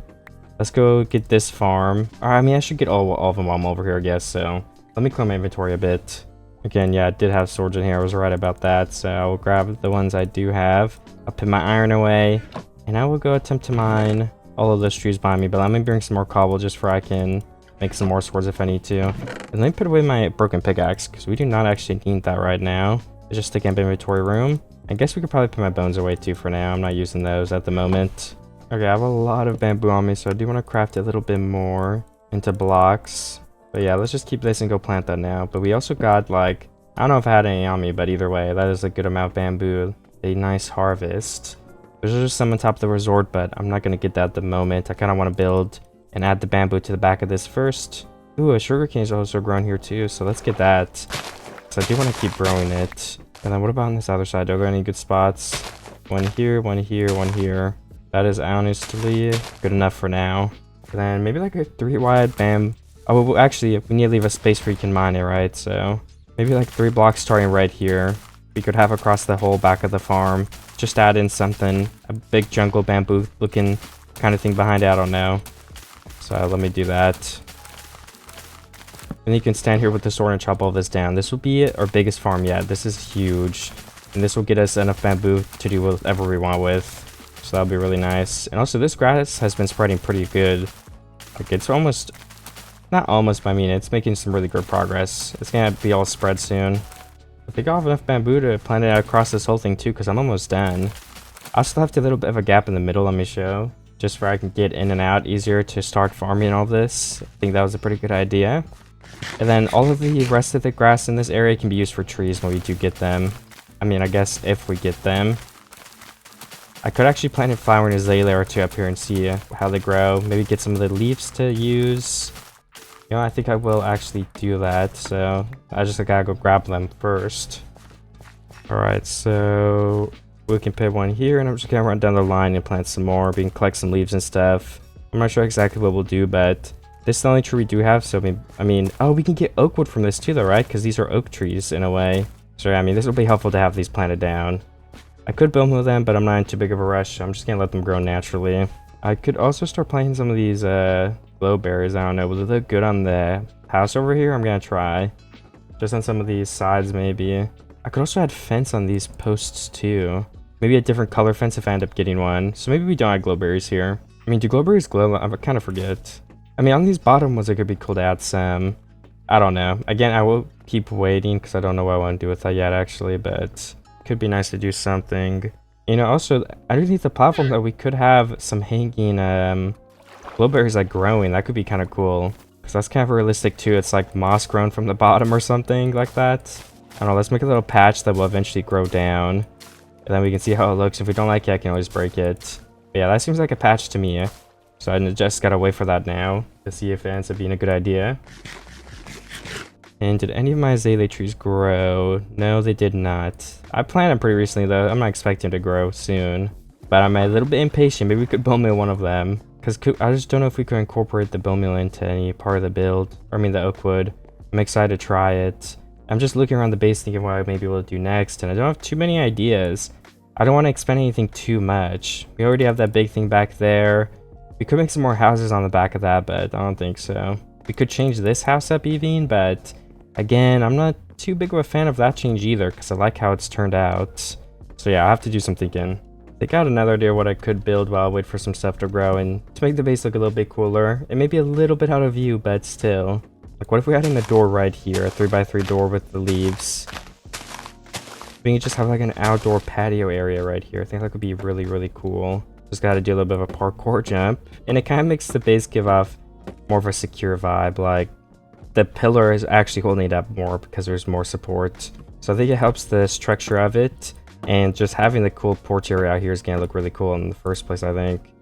Let's go get this farm. I mean, I should get all of them while I'm over here, I guess, so let me clear my inventory a bit. Again, yeah, I did have swords in here. I was right about that, so I will grab the ones I do have. I'll put my iron away, and I will go attempt to mine all of those trees behind me, but let me bring some more cobble just for I can make some more swords if I need to. And let me put away my broken pickaxe, because we do not actually need that right now. It's just taking up inventory room. I guess we could probably put my bones away too for now. I'm not using those at the moment. Okay, I have a lot of bamboo on me, so I do want to craft a little bit more into blocks. But yeah, let's just keep this and go plant that now. But we also got, like, I don't know if I had any on me, but either way, that is a good amount of bamboo. A nice harvest. There's just some on top of the resort, but I'm not going to get that at the moment. I kind of want to build and add the bamboo to the back of this first. Ooh, a sugarcane is also grown here too, so let's get that. So I do want to keep growing it. And then what about on this other side? Are there any good spots? One here, one here, one here. That is honestly good enough for now. And then maybe like a 3 wide Oh, well, actually, we need to leave a space where you can mine it, right? So maybe like 3 blocks starting right here. We could have across the whole back of the farm. Just add in something, a big jungle bamboo looking kind of thing behind it. I don't know. So let me do that. And you can stand here with the sword and chop all this down. This will be our biggest farm yet. This is huge. And this will get us enough bamboo to do whatever we want with. So that'll be really nice. And also this grass has been spreading pretty good. Like it's almost, not almost, but I mean it's making some really good progress. It's gonna be all spread soon. I think I'll have enough bamboo to plant it out across this whole thing too, because I'm almost done. I still have a little bit of a gap in the middle, let me show. Just where I can get in and out easier to start farming all this. I think that was a pretty good idea. And then all of the rest of the grass in this area can be used for trees when we do get them. I mean, I guess if we get them. I could actually plant a flower and azalea or 2 up here and see how they grow. Maybe get some of the leaves to use. You know, I think I will actually do that. So I just gotta go grab them first. Alright, so we can put one here and I'm just gonna run down the line and plant some more. We can collect some leaves and stuff. I'm not sure exactly what we'll do, but this is the only tree we do have. So I mean, oh, we can get oak wood from this too though, right? Because these are oak trees in a way. So I mean, this will be helpful to have these planted down. I could build with them, but I'm not in too big of a rush. I'm just gonna let them grow naturally. I could also start planting some of these glow berries. I don't know. Will it look good on the house over here? I'm gonna try. Just on some of these sides, maybe. I could also add fence on these posts too. Maybe a different color fence if I end up getting one. So maybe we don't add glowberries here. I mean, do glowberries glow? I kind of forget. I mean, on these bottom ones, it could be cool to add some. I don't know. Again, I will keep waiting because I don't know what I want to do with that yet, actually. But it could be nice to do something. You know, also, underneath the platform, though, we could have some hanging glowberries like growing. That could be kind of cool. Because that's kind of realistic, too. It's like moss grown from the bottom or something like that. I don't know. Let's make a little patch that will eventually grow down. And then we can see how it looks. If we don't like it, I can always break it. But yeah, that seems like a patch to me. So I just gotta wait for that now to see if it ends up being a good idea. And did any of my azalea trees grow? No, they did not. I planted them pretty recently, though. I'm not expecting them to grow soon. But I'm a little bit impatient. Maybe we could bone meal one of them. Because I just don't know if we could incorporate the bone meal into any part of the build. Or I mean, the oak wood. I'm excited to try it. I'm just looking around the base thinking what I may be able to do next. And I don't have too many ideas. I don't want to expand anything too much. We already have that big thing back there. We could make some more houses on the back of that, but I don't think so. We could change this house up even, but again, I'm not too big of a fan of that change either because I like how it's turned out. So yeah, I have to do some thinking. I think I had another idea what I could build while I wait for some stuff to grow and to make the base look a little bit cooler. It may be a little bit out of view, but still. Like, what if we had in a door right here, a 3x3 door with the leaves? We can just have like an outdoor patio area right here. I think that could be really, really cool. Just gotta do a little bit of a parkour jump. And it kind of makes the base give off more of a secure vibe. Like, the pillar is actually holding it up more because there's more support. So I think it helps the structure of it. And just having the cool porch area out here is gonna look really cool in the first place, I think.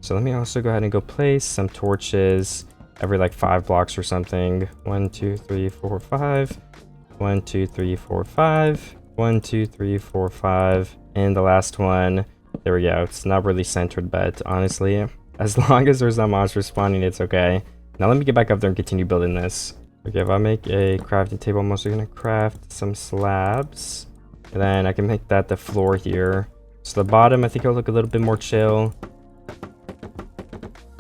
So let me also go ahead and go place some torches every like 5 blocks or something. 1, 2, 3, 4, 5. 1, 2, 3, 4, 5. 1, 2, 3, 4, 5, and the last one. There we go. It's not really centered, but honestly, as long as there's not monsters spawning, it's okay. Now let me get back up there and continue building this. Okay, if I make a crafting table, I'm also gonna craft some slabs, and then I can make that the floor here. So the bottom, I think it'll look a little bit more chill.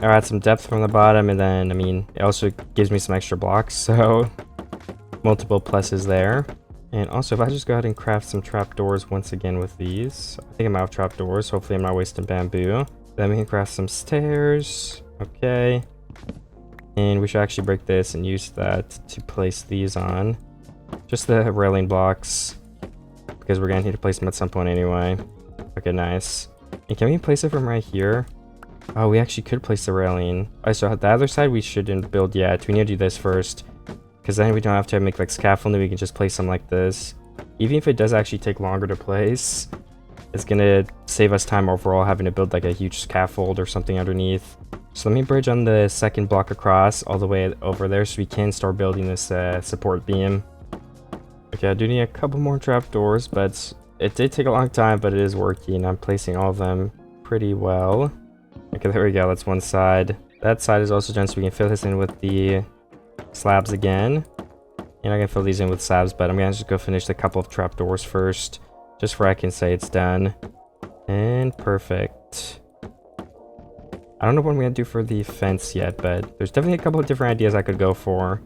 I'll add some depth from the bottom, and then I mean, it also gives me some extra blocks, so multiple pluses there. And also, if I just go ahead and craft some trapdoors once again with these. I think I'm out of trapdoors. Hopefully I'm not wasting bamboo. Then we can craft some stairs. Okay. And we should actually break this and use that to place these on. Just the railing blocks. Because we're going to need to place them at some point anyway. Okay, nice. And can we place it from right here? Oh, we actually could place the railing. Alright, so the other side we shouldn't build yet. We need to do this first. Because then we don't have to make like scaffolding, we can just place them like this. Even if it does actually take longer to place, it's gonna save us time overall having to build like a huge scaffold or something underneath. So let me bridge on the second block across all the way over there so we can start building this support beam. Okay, I do need a couple more trapdoors, but it did take a long time, but it is working. I'm placing all of them pretty well. Okay, there we go, that's one side. That side is also done, so we can fill this in with the slabs again, and I can fill these in with slabs, but I'm gonna just go finish the couple of trapdoors first, just where I can say it's done. And perfect. I don't know what I'm gonna do for the fence yet, but there's definitely a couple of different ideas I could go for.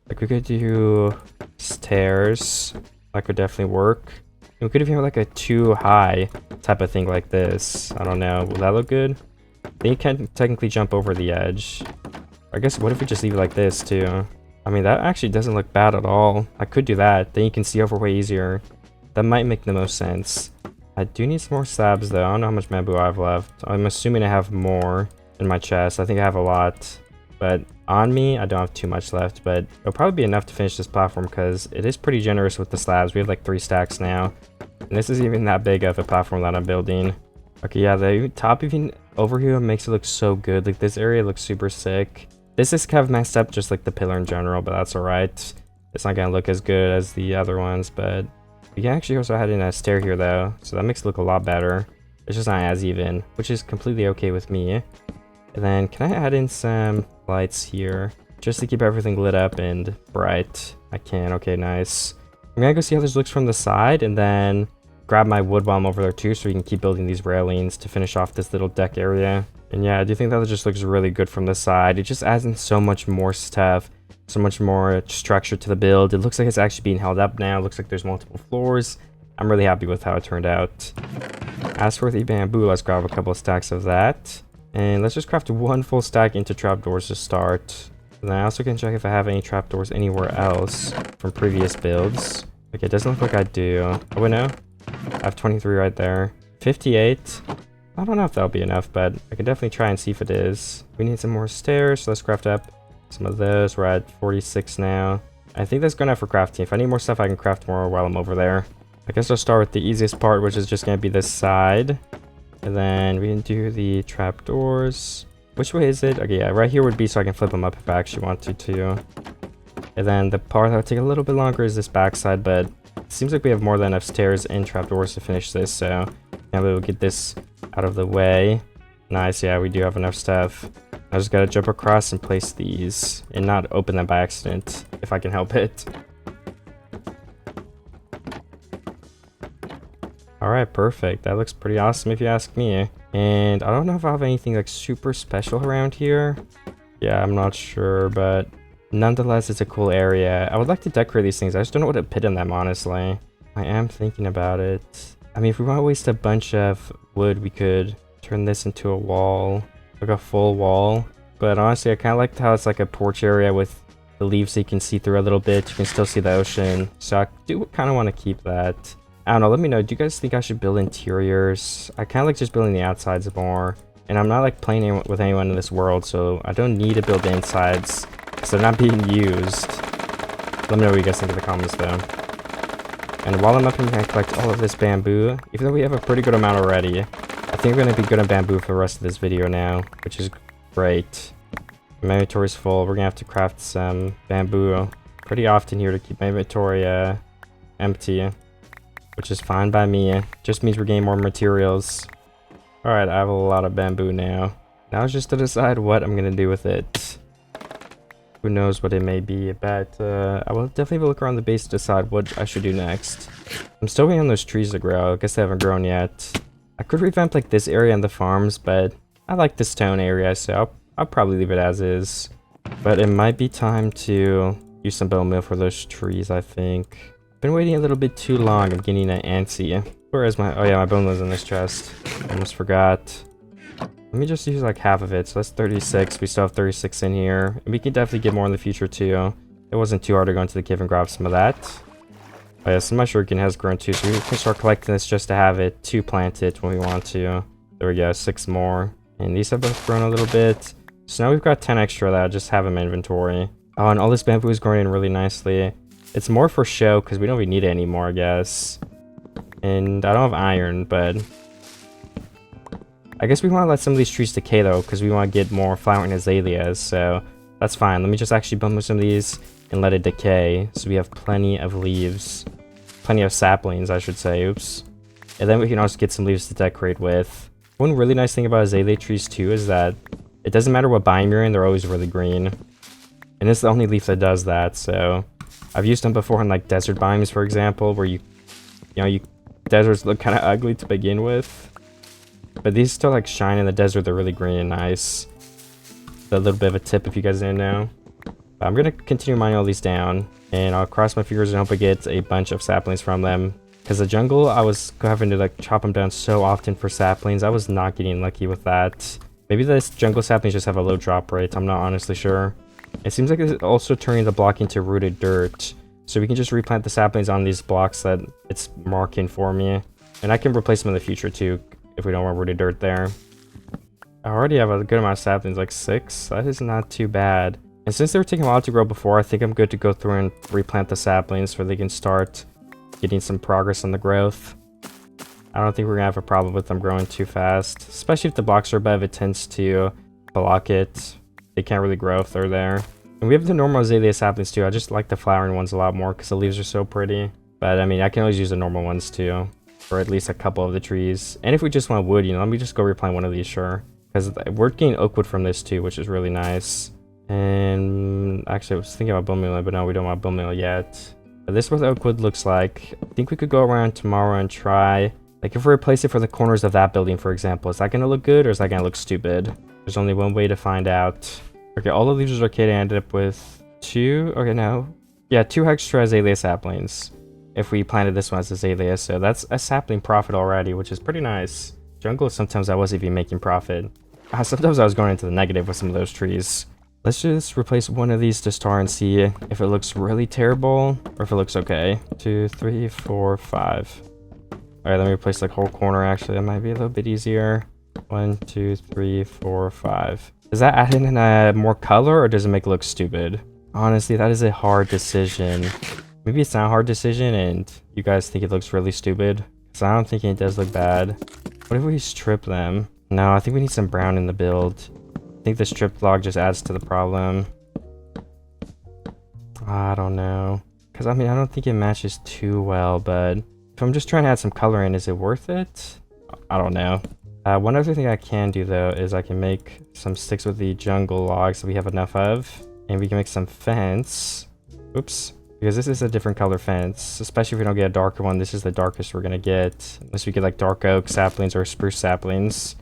Like, we could do stairs. That could definitely work. And we could even have like a too high type of thing like this. I don't know, will that look good? Then you can technically jump over the edge. I guess, what if we just leave it like this, too? I mean, that actually doesn't look bad at all. I could do that. Then you can see over way easier. That might make the most sense. I do need some more slabs, though. I don't know how much bamboo I have left. I'm assuming I have more in my chest. I think I have a lot. But on me, I don't have too much left. But it'll probably be enough to finish this platform because it is pretty generous with the slabs. We have like 3 stacks now. And this isn't even that big of a platform that I'm building. Okay, yeah, the top even over here makes it look so good. Like, this area looks super sick. This is kind of messed up, just like the pillar in general, but that's alright. It's not gonna look as good as the other ones, but we can actually also add in a stair here, though, so that makes it look a lot better. It's just not as even, which is completely okay with me. And then, can I add in some lights here, just to keep everything lit up and bright? I can. Okay, nice. I'm gonna go see how this looks from the side, and then grab my wood while I'm over there, too, so we can keep building these railings to finish off this little deck area. And yeah, I do think that just looks really good from the side. It just adds in so much more stuff, so much more structure to the build. It looks like it's actually being held up now. It looks like there's multiple floors. I'm really happy with how it turned out. As for the bamboo, let's grab a couple of stacks of that. And let's just craft one full stack into trapdoors to start. And then I also can check if I have any trapdoors anywhere else from previous builds. Okay, it doesn't look like I do. Oh, wait, no. I have 23 right there. 58. I don't know if that'll be enough, but I can definitely try and see if it is. We need some more stairs, so let's craft up some of those. We're at 46 now. I think that's good enough for crafting. If I need more stuff, I can craft more while I'm over there. I guess I'll start with the easiest part, which is just going to be this side. And then we can do the trapdoors. Which way is it? Okay, yeah, right here would be so I can flip them up if I actually want to too. And then the part that would take a little bit longer is this backside, but it seems like we have more than enough stairs and trapdoors to finish this, so now we'll get this out of the way. Nice, yeah, we do have enough stuff. I just gotta jump across and place these and not open them by accident if I can help it. Alright, perfect. That looks pretty awesome if you ask me. And I don't know if I have anything like super special around here. Yeah, I'm not sure, but nonetheless, it's a cool area. I would like to decorate these things. I just don't know what to put in them, honestly. I am thinking about it. I mean, if we want to waste a bunch of wood, we could turn this into a wall, like a full wall. But honestly, I kind of like how it's like a porch area with the leaves so you can see through a little bit. You can still see the ocean. So I do kind of want to keep that. I don't know, let me know. Do you guys think I should build interiors? I kind of like just building the outsides more. And I'm not like playing with anyone in this world, so I don't need to build the insides because they're not being used. Let me know what you guys think in the comments though. And while I'm up here, I'm going to collect all of this bamboo. Even though we have a pretty good amount already, I think we're going to be good on bamboo for the rest of this video now, which is great. My inventory's full. We're going to have to craft some bamboo pretty often here to keep my inventory empty, which is fine by me. Just means we're getting more materials. Alright, I have a lot of bamboo now. Now it's just to decide what I'm going to do with it. Who knows what it may be, but I will definitely have a look around the base to decide what I should do next. I'm still waiting on those trees to grow. I guess they haven't grown yet. I could revamp like this area and the farms, but I like the stone area, so I'll probably leave it as is. But it might be time to use some bone meal for those trees, I think. Been waiting a little bit too long. I'm getting antsy. Where is my... Oh yeah, my bone meal's in this chest. Almost forgot. Let me just use like half of it. So that's 36. We still have 36 in here. And we can definitely get more in the future too. It wasn't too hard to go into the cave and grab some of that. Oh yeah, so my shuriken has grown too. So we can start collecting this just to have it to plant it when we want to. There we go, 6 more. And these have both grown a little bit. So now we've got 10 extra that I just have in my inventory. Oh, and all this bamboo is growing in really nicely. It's more for show because we don't really need it anymore, I guess. And I don't have iron, but I guess we want to let some of these trees decay though, because we want to get more flowering azaleas, so that's fine. Let me just actually bump some of these and let it decay, so we have plenty of leaves. Plenty of saplings, I should say, oops. And then we can also get some leaves to decorate with. One really nice thing about azalea trees too is that it doesn't matter what biome you're in, they're always really green. And it's the only leaf that does that, so I've used them before in like desert biomes, for example, where deserts look kind of ugly to begin with. But these still like shine in the desert. They're really green and nice. A little bit of a tip if you guys didn't know. But I'm going to continue mining all these down. And I'll cross my fingers and hope I get a bunch of saplings from them. Because the jungle, I was having to like chop them down so often for saplings. I was not getting lucky with that. Maybe this jungle saplings just have a low drop rate. I'm not honestly sure. It seems like it's also turning the block into rooted dirt. So we can just replant the saplings on these blocks that it's marking for me. And I can replace them in the future too, if we don't want rooted dirt there. I already have a good amount of saplings, like 6. That is not too bad. And since they were taking a while to grow before, I think I'm good to go through and replant the saplings so they can start getting some progress on the growth. I don't think we're gonna have a problem with them growing too fast. Especially if the blocks are above, it tends to block it. They can't really grow if they're there. And we have the normal azalea saplings too. I just like the flowering ones a lot more because the leaves are so pretty. But I mean, I can always use the normal ones too. Or at least a couple of the trees. And if we just want wood, let me just go replant one of these, sure. Because we're getting oak wood from this too, which is really nice. And actually, I was thinking about bone meal, but no, we don't want bone meal yet. But this is what the oak wood looks like. I think we could go around tomorrow and try Like if we replace it for the corners of that building, for example, is that going to look good or is that going to look stupid? There's only one way to find out. Okay, all of these was arcade. I ended up with 2. Okay, no. Yeah, 2 extra azalea saplings. If we planted this one as azalea, so that's a sapling profit already, which is pretty nice. Jungle, sometimes I wasn't even making profit. Sometimes I was going into the negative with some of those trees. Let's just replace one of these to star and see if it looks really terrible or if it looks okay. 2, 3, 4, 5. All right, let me replace like whole corner. Actually, that might be a little bit easier. 1, 2, 3, 4, 5. Does that add in more color or does it make it look stupid? Honestly, that is a hard decision. Maybe it's not a hard decision and you guys think it looks really stupid. Because I don't think it does look bad. What if we strip them? No, I think we need some brown in the build. I think the strip log just adds to the problem. I don't know. Because I mean, I don't think it matches too well, but if I'm just trying to add some color in, is it worth it? I don't know. One other thing I can do though is I can make some sticks with the jungle logs that we have enough of. And we can make some fence. Oops. Because this is a different color fence. Especially if we don't get a darker one. This is the darkest we're going to get. Unless we get like dark oak saplings or spruce saplings.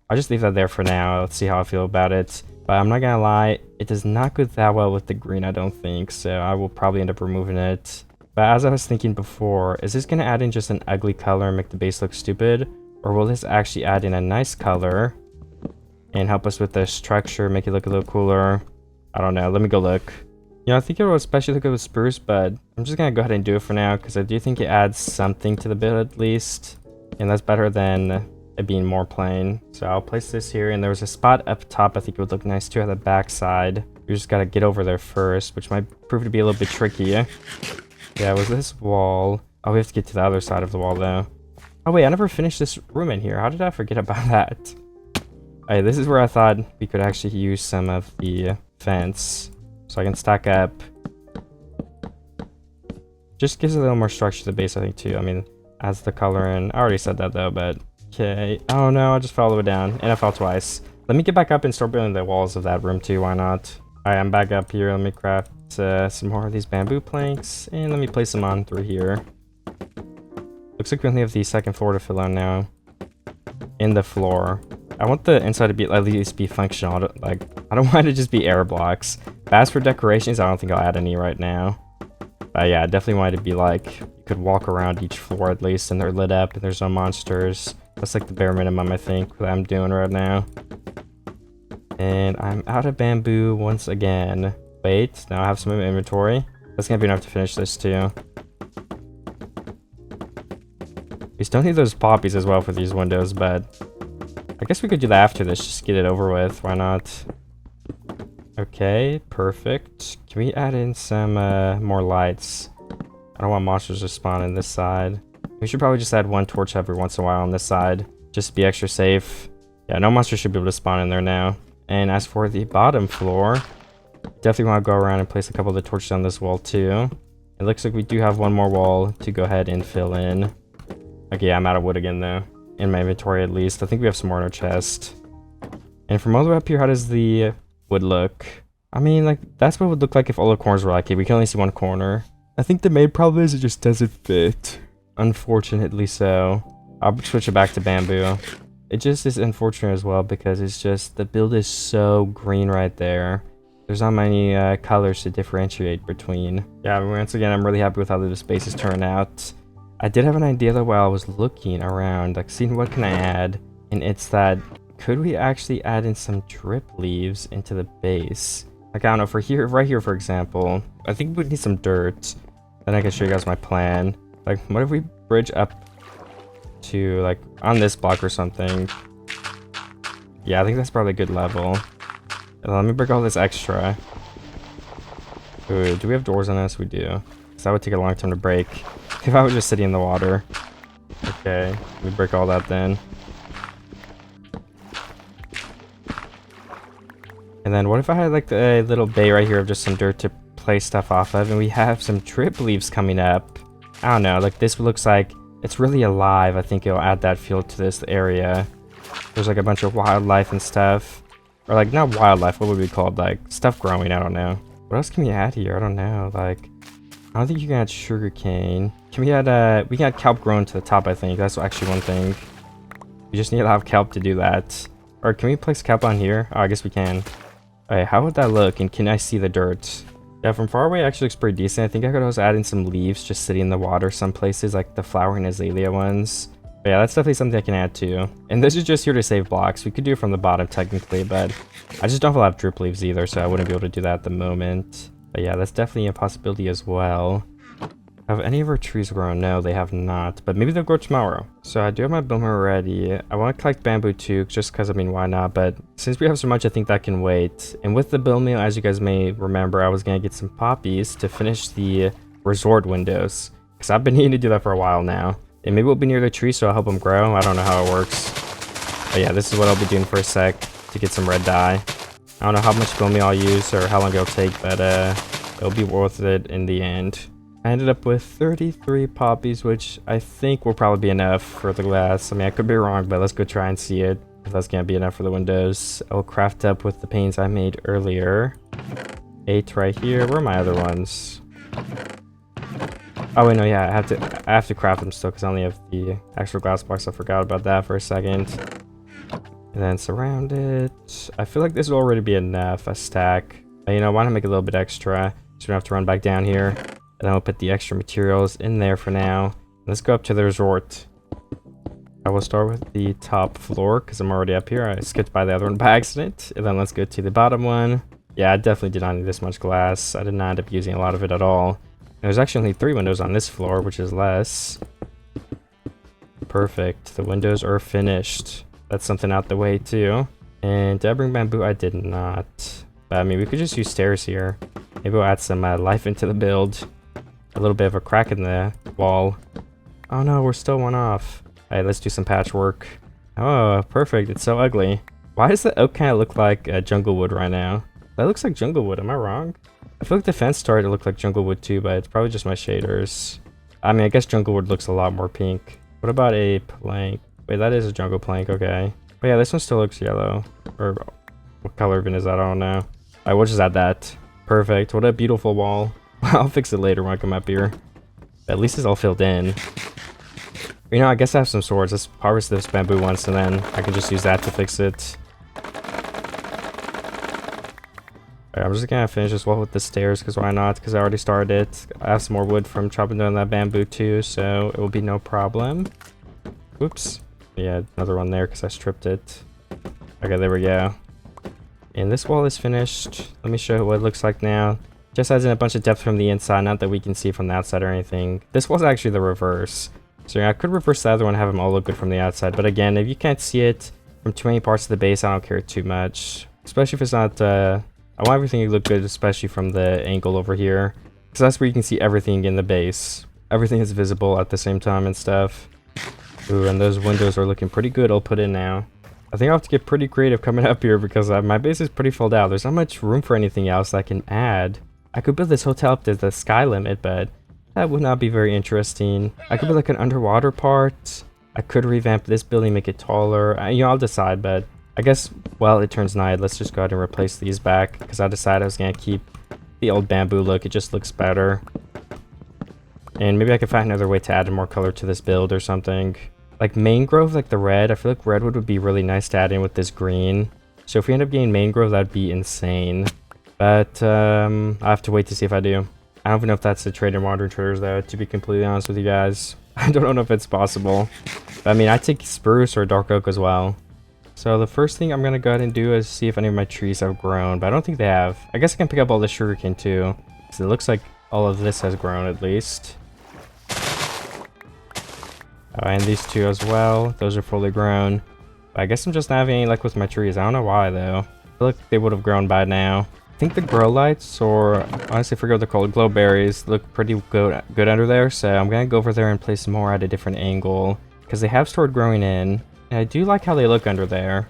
I'll just leave that there for now. Let's see how I feel about it. But I'm not going to lie. It does not go that well with the green, I don't think. So I will probably end up removing it. But as I was thinking before, is this going to add in just an ugly color and make the base look stupid? Or will this actually add in a nice color and help us with the structure, make it look a little cooler? I don't know. Let me go look. You know, I think it will especially look good with spruce, but I'm just going to go ahead and do it for now because I do think it adds something to the build at least. And that's better than it being more plain. So I'll place this here, and there was a spot up top I think it would look nice too at the back side. We just got to get over there first, which might prove to be a little bit tricky. Yeah, it was this wall. Oh, we have to get to the other side of the wall though. Oh wait, I never finished this room in here. How did I forget about that? Okay, this is where I thought we could actually use some of the fence. So I can stack up. Just gives a little more structure to the base, I think, too. I mean, adds the color in. I already said that, though, but... Okay. Oh, no, I just fell all the way down. And I fell twice. Let me get back up and start building the walls of that room, too. Why not? Alright, I'm back up here. Let me craft some more of these bamboo planks. And let me place them on through here. Looks like we only have the second floor to fill out now. In the floor. I want the inside to be at least be functional. Like, I don't want it to just be air blocks. But as for decorations, I don't think I'll add any right now. But yeah, I definitely want it to be like you could walk around each floor at least, and they're lit up, and there's no monsters. That's like the bare minimum I think that I'm doing right now. And I'm out of bamboo once again. Wait, now I have some inventory. That's gonna be enough to finish this too. We still need those poppies as well for these windows, but I guess we could do that after this, just get it over with. Why not? Okay, perfect. Can we add in some more lights? I don't want monsters to spawn in this side. We should probably just add one torch every once in a while on this side, just to be extra safe. Yeah, no monsters should be able to spawn in there now. And as for the bottom floor, definitely want to go around and place a couple of the torches on this wall too. It looks like we do have one more wall to go ahead and fill in. Okay, yeah, I'm out of wood again though. In my inventory at least. I think we have some more in our chest. And from all the way up here, how does the wood look? I mean, like, that's what it would look like if all the corners were like it. We can only see one corner. I think the main problem is it just doesn't fit. Unfortunately so. I'll switch it back to bamboo. It just is unfortunate as well because it's just, the build is so green right there. There's not many colors to differentiate between. Yeah, once again, I'm really happy with how the spaces turn out. I did have an idea though while I was looking around, like seeing what can I add, and it's that, could we actually add in some drip leaves into the base? Like, I don't know, for here, right here for example, I think we need some dirt. Then I can show you guys my plan. Like, what if we bridge up to, like, on this block or something? Yeah, I think that's probably a good level. Let me break all this extra. Ooh, do we have doors on us? We do. So that would take a long time to break if I was just sitting in the water. Okay, let me break all that then. And then what if I had like a little bay right here of just some dirt to place stuff off of, and we have some drip leaves coming up. I don't know, like this looks like it's really alive. I think it'll add that feel to this area. There's like a bunch of wildlife and stuff. Or like, not wildlife, what would we call it? Like stuff growing, I don't know. What else can we add here? I don't know, like I don't think you can add sugarcane. Can we add, we can add kelp grown to the top, I think. That's actually one thing. We just need to have kelp to do that. Or can we place kelp on here? Oh, I guess we can. Alright, how would that look? And can I see the dirt? Yeah, from far away it actually looks pretty decent. I think I could also add in some leaves just sitting in the water some places, like the flowering azalea ones. But yeah, that's definitely something I can add too. And this is just here to save blocks. We could do it from the bottom technically, but I just don't have a lot of drip leaves either, so I wouldn't be able to do that at the moment. But yeah, that's definitely a possibility as well. Have any of our trees grown? No, they have not, but maybe they'll grow tomorrow. So I do have my boomer ready. I want to collect bamboo too, just because, I mean, why not? But since we have so much, I think that can wait. And with the bill meal, as you guys may remember, I was going to get some poppies to finish the resort windows, because I've been needing to do that for a while now. And maybe we'll be near the tree, so I'll help them grow. I don't know how it works. But yeah, this is what I'll be doing for a sec to get some red dye. I don't know how much bill meal I'll use or how long it'll take, but it'll be worth it in the end. I ended up with 33 poppies, which I think will probably be enough for the glass. I mean, I could be wrong, but let's go try and see it. If that's gonna be enough for the windows. I'll craft up with the panes I made earlier. 8 right here. Where are my other ones? Oh wait, no, yeah, I have to craft them still because I only have the extra glass box. I forgot about that for a second. And then surround it. I feel like this will already be enough, a stack. You know, why not make a little bit extra so we don't have to run back down here. And then we'll put the extra materials in there for now. Let's go up to the resort. I will start with the top floor because I'm already up here. I skipped by the other one by accident. And then let's go to the bottom one. Yeah, I definitely did not need this much glass. I did not end up using a lot of it at all. And there's actually only 3 windows on this floor, which is less. Perfect. The windows are finished. That's something out the way too. And did I bring bamboo? I did not. But I mean, we could just use stairs here. Maybe we'll add some life into the build. A little bit of a crack in the wall. Oh no, we're still one off. Alright, let's do some patchwork. Oh, perfect. It's so ugly. Why does the oak kind of look like jungle wood right now? That looks like jungle wood. Am I wrong? I feel like the fence started to look like jungle wood too, but it's probably just my shaders. I mean, I guess jungle wood looks a lot more pink. What about a plank? Wait, that is a jungle plank. Okay. But yeah, this one still looks yellow. Or what color even is that? I don't know. Alright, we'll just add that. Perfect. What a beautiful wall. I'll fix it later when I come up here. At least it's all filled in. You know, I guess I have some swords. Let's harvest this bamboo once, and then I can just use that to fix it. Alright, I'm just gonna finish this wall with the stairs, because why not? Because I already started it. I have some more wood from chopping down that bamboo too, so it will be no problem. Oops. Yeah, another one there because I stripped it. Okay, there we go. And this wall is finished. Let me show you what it looks like now. Just adds in a bunch of depth from the inside, not that we can see from the outside or anything. This was actually the reverse. So yeah, I could reverse the other one and have them all look good from the outside. But again, if you can't see it from too many parts of the base, I don't care too much. Especially if it's not, I want everything to look good, especially from the angle over here. Because that's where you can see everything in the base. Everything is visible at the same time and stuff. Ooh, and those windows are looking pretty good. I'll put in now. I think I'll have to get pretty creative coming up here because my base is pretty filled out. There's not much room for anything else I can add. I could build this hotel up to the sky limit, but that would not be very interesting. I could build like an underwater part. I could revamp this building, make it taller. You know, I'll decide, but I guess, well, it turns night. Let's just go ahead and replace these back because I decided I was going to keep the old bamboo look. It just looks better. And maybe I could find another way to add more color to this build or something. Like mangrove, like the red. I feel like redwood would be really nice to add in with this green. So if we end up getting mangrove, that'd be insane. But I have to wait to see if I do. I don't even know if that's the trade in modern traders though, to be completely honest with you guys. I don't know if it's possible. But, I mean, I take spruce or dark oak as well. So the first thing I'm going to go ahead and do is see if any of my trees have grown. But I don't think they have. I guess I can pick up all the sugarcane too. So it looks like all of this has grown at least. Oh, and these two as well. Those are fully grown. But I guess I'm just not having any luck with my trees. I don't know why though. I feel like they would have grown by now. I think the grow lights, or honestly I forget what they're called, glow berries, look pretty good under there. So I'm going to go over there and place more at a different angle. Because they have started growing in. And I do like how they look under there.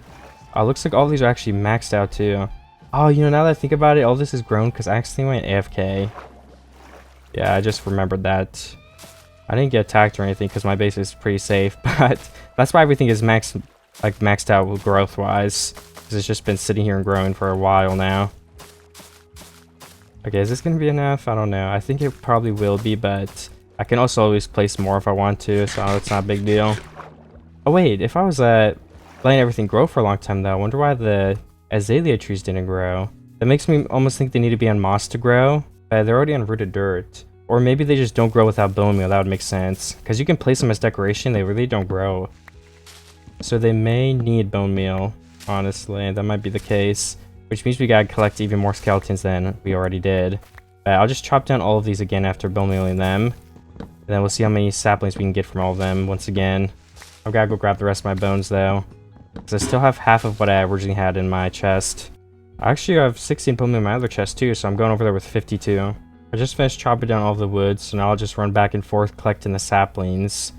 Looks like all these are actually maxed out too. Oh, you know, now that I think about it, all this is grown because I accidentally went AFK. Yeah, I just remembered that. I didn't get attacked or anything because my base is pretty safe, but that's why everything is maxed out growth wise, because it's just been sitting here and growing for a while now. Okay, is this gonna be enough? I don't know. I think it probably will be, but I can also always place more if I want to, so it's not a big deal. Oh wait, if I was letting everything grow for a long time though, I wonder why the azalea trees didn't grow. That makes me almost think they need to be on moss to grow, but they're already on rooted dirt. Or maybe they just don't grow without bone meal. That would make sense, because you can place them as decoration, they really don't grow. So they may need bone meal, honestly. That might be the case, which means we gotta collect even more skeletons than we already did. But I'll just chop down all of these again after bone mealing them, and then we'll see how many saplings we can get from all of them once again. I've gotta go grab the rest of my bones though, because I still have half of what I originally had in my chest. I actually have 16 bone meal in my other chest too, so I'm going over there with 52. I just finished chopping down all of the wood, so now I'll just run back and forth collecting the saplings.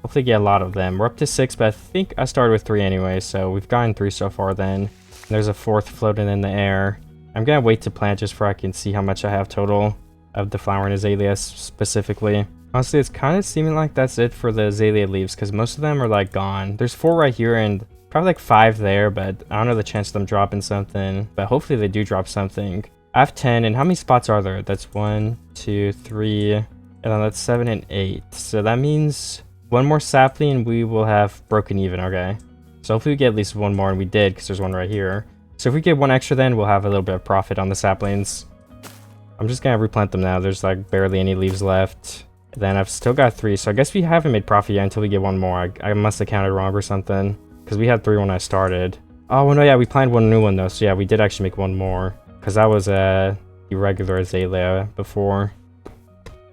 Hopefully get a lot of them. We're up to 6, but I think I started with 3 anyway, so we've gotten 3 so far then. And there's a 4th floating in the air. I'm gonna wait to plant just so I can see how much I have total of the flowering azalea specifically. Honestly, it's kind of seeming like that's it for the azalea leaves, because most of them are like gone. There's 4 right here and probably like 5 there, but I don't know the chance of them dropping something, but hopefully they do drop something. I have 10, and how many spots are there? That's 1, 2, 3, and then that's 7 and 8. So that means 1 more sapling and we will have broken even, okay? So hopefully we get at least 1 more, and we did, because there's 1 right here. So if we get 1 extra then, we'll have a little bit of profit on the saplings. I'm just gonna replant them now. There's like barely any leaves left. Then I've still got 3, so I guess we haven't made profit yet until we get 1 more. I must have counted wrong or something, because we had 3 when I started. Oh, well, no, yeah, we planted 1 new one though, so yeah, we did actually make 1 more, because that was a irregular azalea before.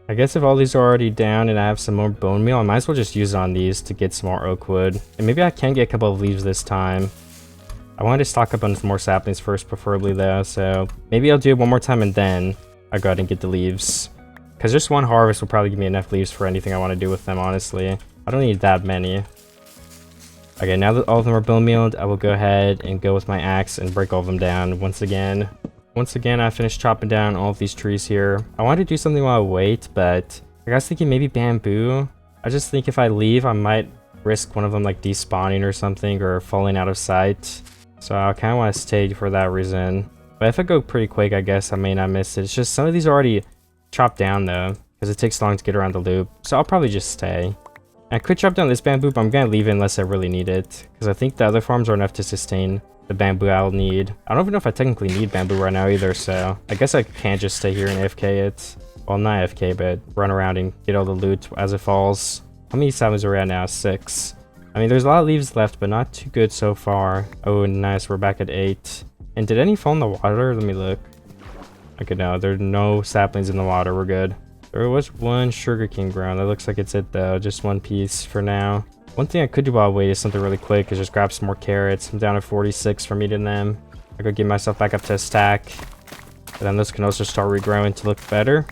I guess if all these are already down and I have some more bone meal, I might as well just use it on these to get some more oak wood. And maybe I can get a couple of leaves this time. I wanted to stock up on some more saplings first, preferably though, so maybe I'll do it 1 more time and then I'll go ahead and get the leaves. Because just 1 harvest will probably give me enough leaves for anything I want to do with them, honestly. I don't need that many. Okay, now that all of them are bone mealed, I will go ahead and go with my axe and break all of them down once again. Once again, I finished chopping down all of these trees here. I wanted to do something while I wait, but I was thinking maybe bamboo. I just think if I leave, I might risk one of them like despawning or something, or falling out of sight. So I kind of want to stay for that reason. But if I go pretty quick, I guess I may not miss it. It's just some of these are already chopped down though, because it takes long to get around the loop. So I'll probably just stay. I could chop down this bamboo, but I'm going to leave it unless I really need it, because I think the other farms are enough to sustain the bamboo I'll need. I don't even know if I technically need bamboo right now either, so I guess I can just stay here and AFK it. Well, not AFK, but run around and get all the loot as it falls. How many saplings are we at now? 6. I mean, there's a lot of leaves left, but not too good so far. Oh, nice. We're back at 8. And did any fall in the water? Let me look. Okay, no, there are no saplings in the water. We're good. There was 1 sugarcane ground. That looks like it's it, though. Just 1 piece for now. One thing I could do while I wait is something really quick, is just grab some more carrots. I'm down to 46 from eating them. I go get myself back up to a stack. And then those can also start regrowing to look better.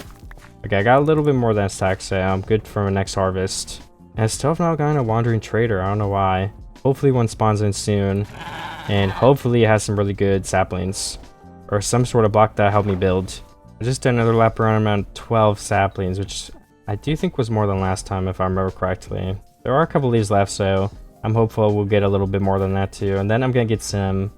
Okay, I got a little bit more than a stack, so I'm good for my next harvest. And I still have not gotten a wandering trader. I don't know why. Hopefully one spawns in soon. And hopefully it has some really good saplings, or some sort of block that helped me build. I just did another lap around 12 saplings, which I do think was more than last time if I remember correctly. There are a couple leaves left, so I'm hopeful we'll get a little bit more than that too. And then I'm gonna get some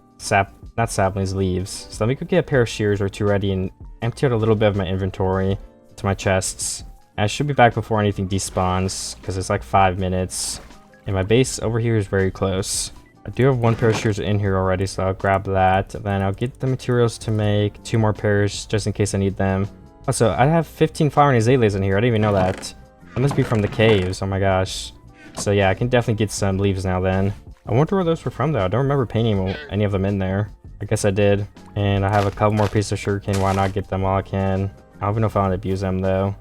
not saplings, leaves. So let me go get a pair of shears or 2 ready and empty out a little bit of my inventory to my chests. And I should be back before anything despawns, because it's like 5 minutes. And my base over here is very close. I do have 1 pair of shears in here already, so I'll grab that. Then I'll get the materials to make 2 more pairs just in case I need them. Also, I have 15 flowering azaleas in here. I didn't even know that. That must be from the caves. Oh my gosh. So yeah, I can definitely get some leaves now then. I wonder where those were from though. I don't remember painting any of them in there. I guess I did. And I have a couple more pieces of sugarcane. Why not get them while I can? I don't even know if I want to abuse them though.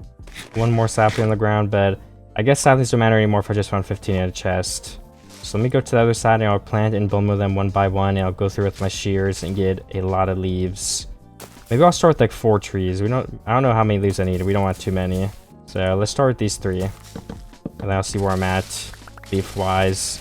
1 more sapling on the ground, but I guess saplings don't matter anymore if I just found 15 in a chest. So let me go to the other side and I'll plant and bone meal them 1 by 1, and I'll go through with my shears and get a lot of leaves. Maybe I'll start with like 4 trees. I don't know how many leaves I need. We don't want too many. So let's start with these 3. And then I'll see where I'm at, leaf-wise.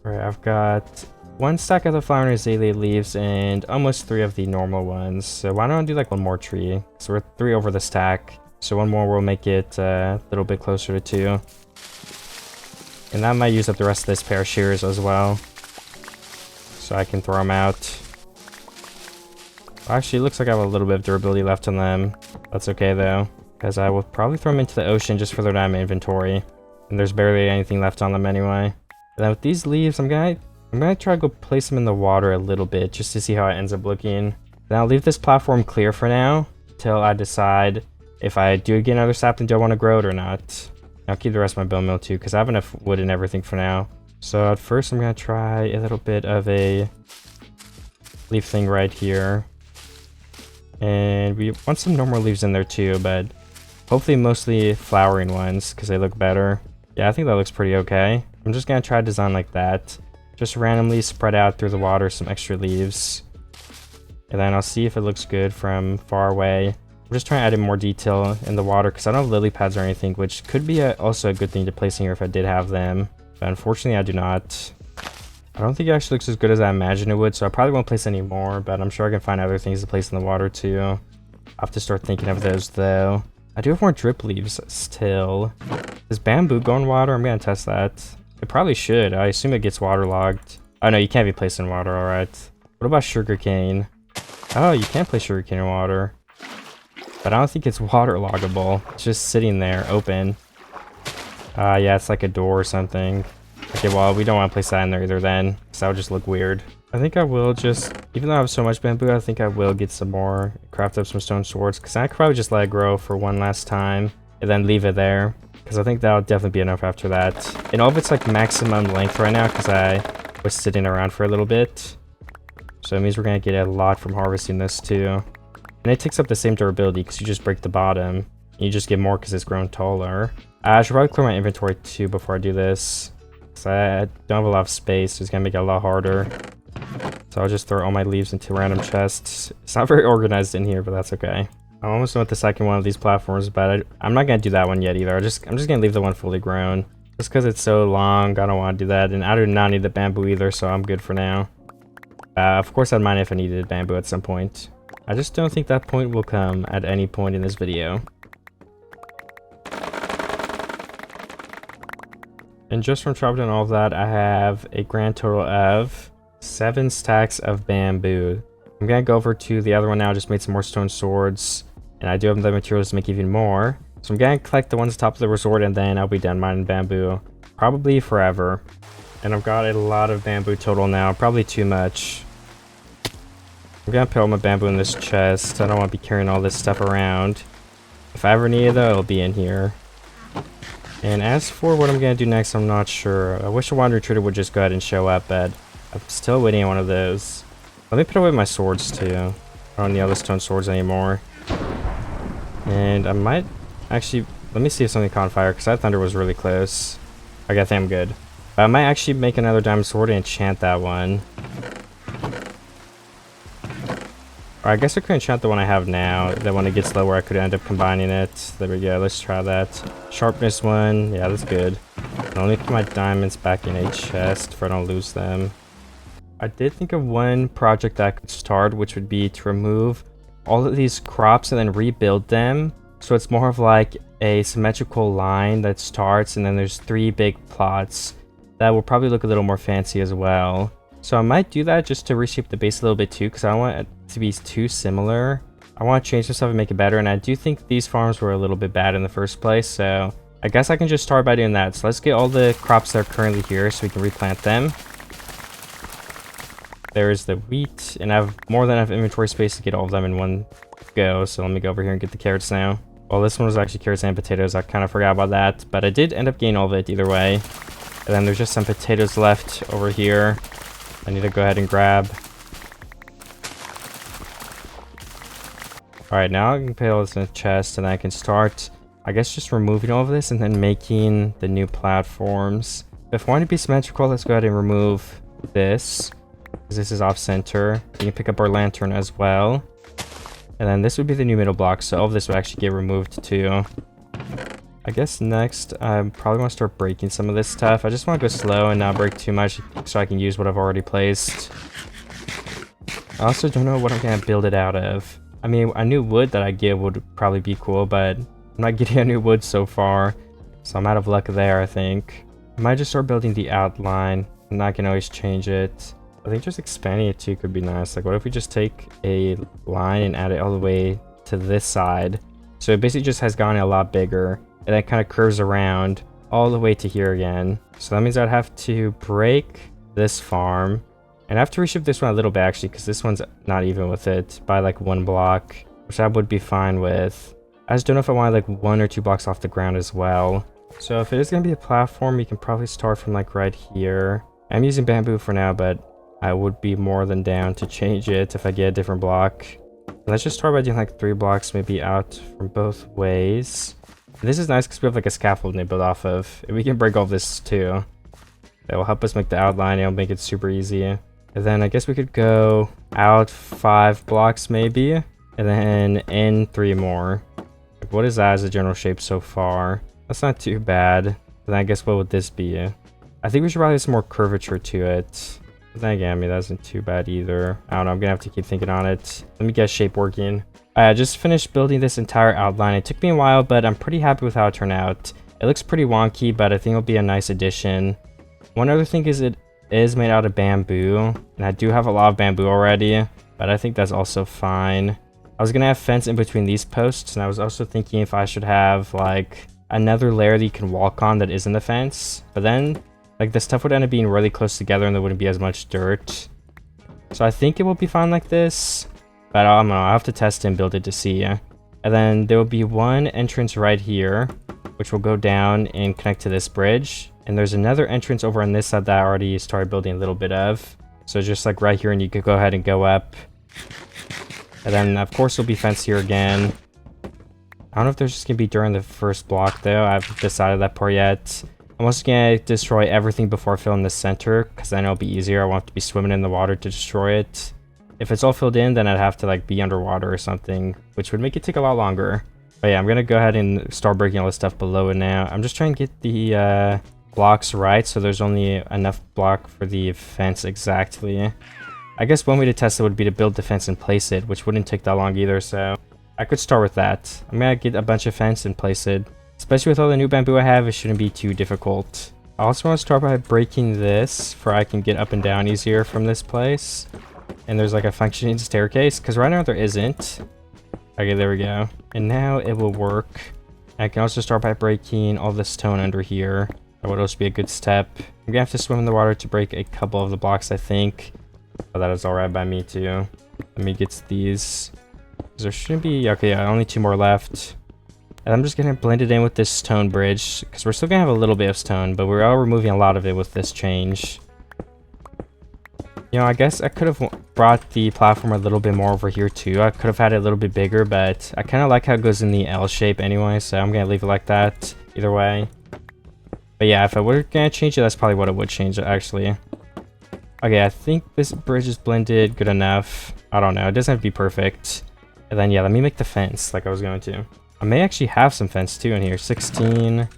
Alright, I've got 1 stack of the flowering azalea leaves and almost 3 of the normal ones. So why don't I do like 1 more tree? So we're 3 over the stack. So 1 more will make it a little bit closer to 2. And that might use up the rest of this pair of shears as well, so I can throw them out. Actually, it looks like I have a little bit of durability left on them. That's okay though, because I will probably throw them into the ocean just for their time inventory. And there's barely anything left on them anyway. And then with these leaves, I'm gonna try to go place them in the water a little bit just to see how it ends up looking. Then I'll leave this platform clear for now till I decide if I do get another sapling, do I want to grow it or not. I'll keep the rest of my bone meal too, because I have enough wood and everything for now. So at first I'm gonna try a little bit of a leaf thing right here. And we want some normal leaves in there too, but hopefully mostly flowering ones because they look better. Yeah, I think that looks pretty okay. I'm just gonna try to design like that. Just randomly spread out through the water some extra leaves. And then I'll see if it looks good from far away. I'm just trying to add in more detail in the water because I don't have lily pads or anything, which could be also a good thing to place in here if I did have them. But unfortunately I do not. I don't think it actually looks as good as I imagined it would, so I probably won't place any more, but I'm sure I can find other things to place in the water too. I'll have to start thinking of those though. I do have more drip leaves still. Does bamboo go in water? I'm gonna test that. It probably should. I assume it gets waterlogged. Oh no, you can't be placed in water, alright. What about sugarcane? Oh, you can place sugarcane in water. But I don't think it's waterloggable. It's just sitting there, open. Yeah, it's like a door or something. Okay, well, we don't want to place that in there either then, because that would just look weird. I think I will just, even though I have so much bamboo, I think I will get some more, craft up some stone swords, because I could probably just let it grow for one last time, and then leave it there, because I think that'll definitely be enough after that. And all of it's like maximum length right now, because I was sitting around for a little bit. So it means we're going to get a lot from harvesting this too. And it takes up the same durability, because you just break the bottom, and you just get more because it's grown taller. I should probably clear my inventory too before I do this. I don't have a lot of space, so it's gonna make it a lot harder. So I'll just throw all my leaves into random chests. It's not very organized in here, but that's okay. I'm almost done with the second one of these platforms, but I'm not gonna do that one yet either. I'm just gonna leave the one fully grown. Just because it's so long, I don't want to do that. And I do not need the bamboo either, so I'm good for now. Of course I'd mind if I needed bamboo at some point. I just don't think that point will come at any point in this video. And just from chopping down all of that, I have a grand total of 7 stacks of bamboo. I'm gonna go over to the other one now, just made some more stone swords. And I do have the materials to make even more. So I'm gonna collect the ones at the top of the resort and then I'll be done mining bamboo. Probably forever. And I've got a lot of bamboo total now, probably too much. I'm gonna put all my bamboo in this chest. I don't want to be carrying all this stuff around. If I ever need it though, it'll be in here. And as for what I'm going to do next, I'm not sure. I wish a wandering trader would just go ahead and show up, but I'm still waiting on one of those. Let me put away my swords too. I don't need all the stone swords anymore. And I might actually, let me see if something caught on fire, because that thunder was really close. Okay, I think I'm good. But I might actually make another diamond sword and enchant that one. Or I guess I could enchant the one I have now. That when it gets lower, I could end up combining it. There we go. Let's try that. Sharpness one. Yeah, that's good. I'll need to put my diamonds back in a chest if I don't lose them. I did think of one project that I could start, which would be to remove all of these crops and then rebuild them. So it's more of like a symmetrical line that starts, and then there's 3 big plots. That will probably look a little more fancy as well. So I might do that just to reshape the base a little bit too, because I don't want it to be too similar. I want to change some stuff and make it better, and I do think these farms were a little bit bad in the first place, so I guess I can just start by doing that. So let's get all the crops that are currently here so we can replant them. There's the wheat, and I have more than enough inventory space to get all of them in one go, so let me go over here and get the carrots now. Well, this one was actually carrots and potatoes. I kind of forgot about that, but I did end up getting all of it either way. And then there's just some potatoes left over here. I need to go ahead and grab. Alright, now I can put all this in a chest and I can start, I guess, just removing all of this and then making the new platforms. If I want to be symmetrical, let's go ahead and remove this, because this is off center. We can pick up our lantern as well. And then this would be the new middle block, so all of this would actually get removed too. I guess next, I probably want to start breaking some of this stuff. I just want to go slow and not break too much so I can use what I've already placed. I also don't know what I'm going to build it out of. I mean, a new wood that I get would probably be cool, but I'm not getting a new wood so far. So I'm out of luck there, I think. I might just start building the outline, and I can always change it. I think just expanding it too could be nice. Like, what if we just take a line and add it all the way to this side? So it basically just has gotten a lot bigger, and then kind of curves around all the way to here again. So that means I'd have to break this farm, and I have to reshift this one a little bit actually, because this one's not even with it by like 1 block, which I would be fine with. I just don't know if I want like 1 or 2 blocks off the ground as well. So if it is going to be a platform, we can probably start from like right here. I'm using bamboo for now, but I would be more than down to change it if I get a different block. Let's just start by doing like 3 blocks maybe out from both ways. This is nice because we have like a scaffolding to build off of. And we can break all this too. That will help us make the outline. It'll make it super easy. And then I guess we could go out 5 blocks maybe. And then in 3 more. Like, what is that as a general shape so far? That's not too bad. Then I guess what would this be? I think we should probably have some more curvature to it. But then again, I mean, that isn't too bad either. I don't know, I'm gonna have to keep thinking on it. Let me get shape working. I just finished building this entire outline. It took me a while, but I'm pretty happy with how it turned out. It looks pretty wonky, but I think it'll be a nice addition. One other thing is it is made out of bamboo, and I do have a lot of bamboo already, but I think that's also fine. I was gonna have fence in between these posts, and I was also thinking if I should have like another layer that you can walk on that isn't a fence, but then like the stuff would end up being really close together and there wouldn't be as much dirt. So I think it will be fine like this, but I don't know, I'll have to test it and build it to see. And then there will be one entrance right here, which will go down and connect to this bridge. And there's another entrance over on this side that I already started building a little bit of. So just like right here, and you could go ahead and go up. And then of course there'll be fence here again. I don't know if there's just gonna be during the first block though. I haven't decided that part yet. I'm also gonna destroy everything before I fill in the center, because then it'll be easier. I won't have to be swimming in the water to destroy it. If it's all filled in, then I'd have to like be underwater or something, which would make it take a lot longer. But yeah, I'm gonna go ahead and start breaking all this stuff below it now. I'm just trying to get the blocks right, so there's only enough block for the fence exactly. I guess one way to test it would be to build the fence and place it, which wouldn't take that long either, so I could start with that. I'm gonna get a bunch of fence and place it. Especially with all the new bamboo I have, it shouldn't be too difficult. I also want to start by breaking this, for I can get up and down easier from this place. And there's like a functioning staircase, because right now there isn't. Okay, there we go. And now it will work. I can also start by breaking all the stone under here. That would also be a good step. I'm gonna have to swim in the water to break a couple of the blocks, I think. But that is alright by me too. Let me get these. There shouldn't be... Okay, yeah, only 2 more left. And I'm just gonna blend it in with this stone bridge, because we're still gonna have a little bit of stone, but we're all removing a lot of it with this change. You know, I guess I could have brought the platform a little bit more over here too. I could have had it a little bit bigger, but I kind of like how it goes in the L shape anyway, so I'm gonna leave it like that either way. But yeah, if I were gonna change it, that's probably what I would change it actually. Okay, I think this bridge is blended good enough. I don't know, it doesn't have to be perfect. And then yeah, let me make the fence like I was going to. I may actually have some fence too in here. 16.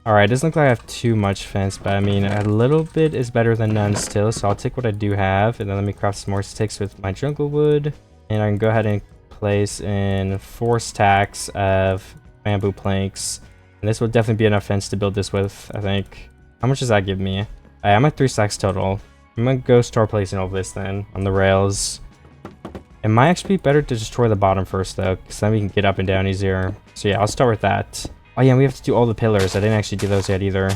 Alright, it doesn't look like I have too much fence, but I mean, a little bit is better than none still, so I'll take what I do have, and then let me craft some more sticks with my jungle wood. And I can go ahead and place in 4 stacks of bamboo planks. And this will definitely be enough fence to build this with, I think. How much does that give me? I'm at 3 stacks total. I'm gonna go start placing all this then on the rails. It might actually be better to destroy the bottom first though, because then we can get up and down easier. So yeah, I'll start with that. Oh yeah, we have to do all the pillars. I didn't actually do those yet either.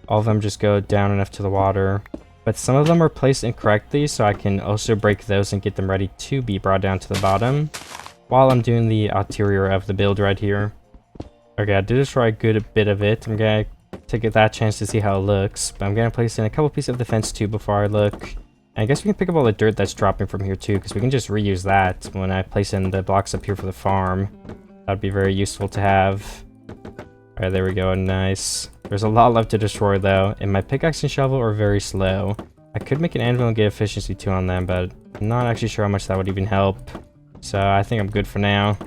All of them just go down enough to the water. But some of them are placed incorrectly, so I can also break those and get them ready to be brought down to the bottom while I'm doing the interior of the build right here. Okay, I did destroy a good bit of it. I'm gonna take that chance to see how it looks, but I'm gonna place in a couple pieces of the fence too before I look. And I guess we can pick up all the dirt that's dropping from here too, because we can just reuse that when I place in the blocks up here for the farm. That would be very useful to have. Alright, there we go, nice. There's a lot left to destroy though, and my pickaxe and shovel are very slow. I could make an anvil and get efficiency 2 on them, but I'm not actually sure how much that would even help. So I think I'm good for now.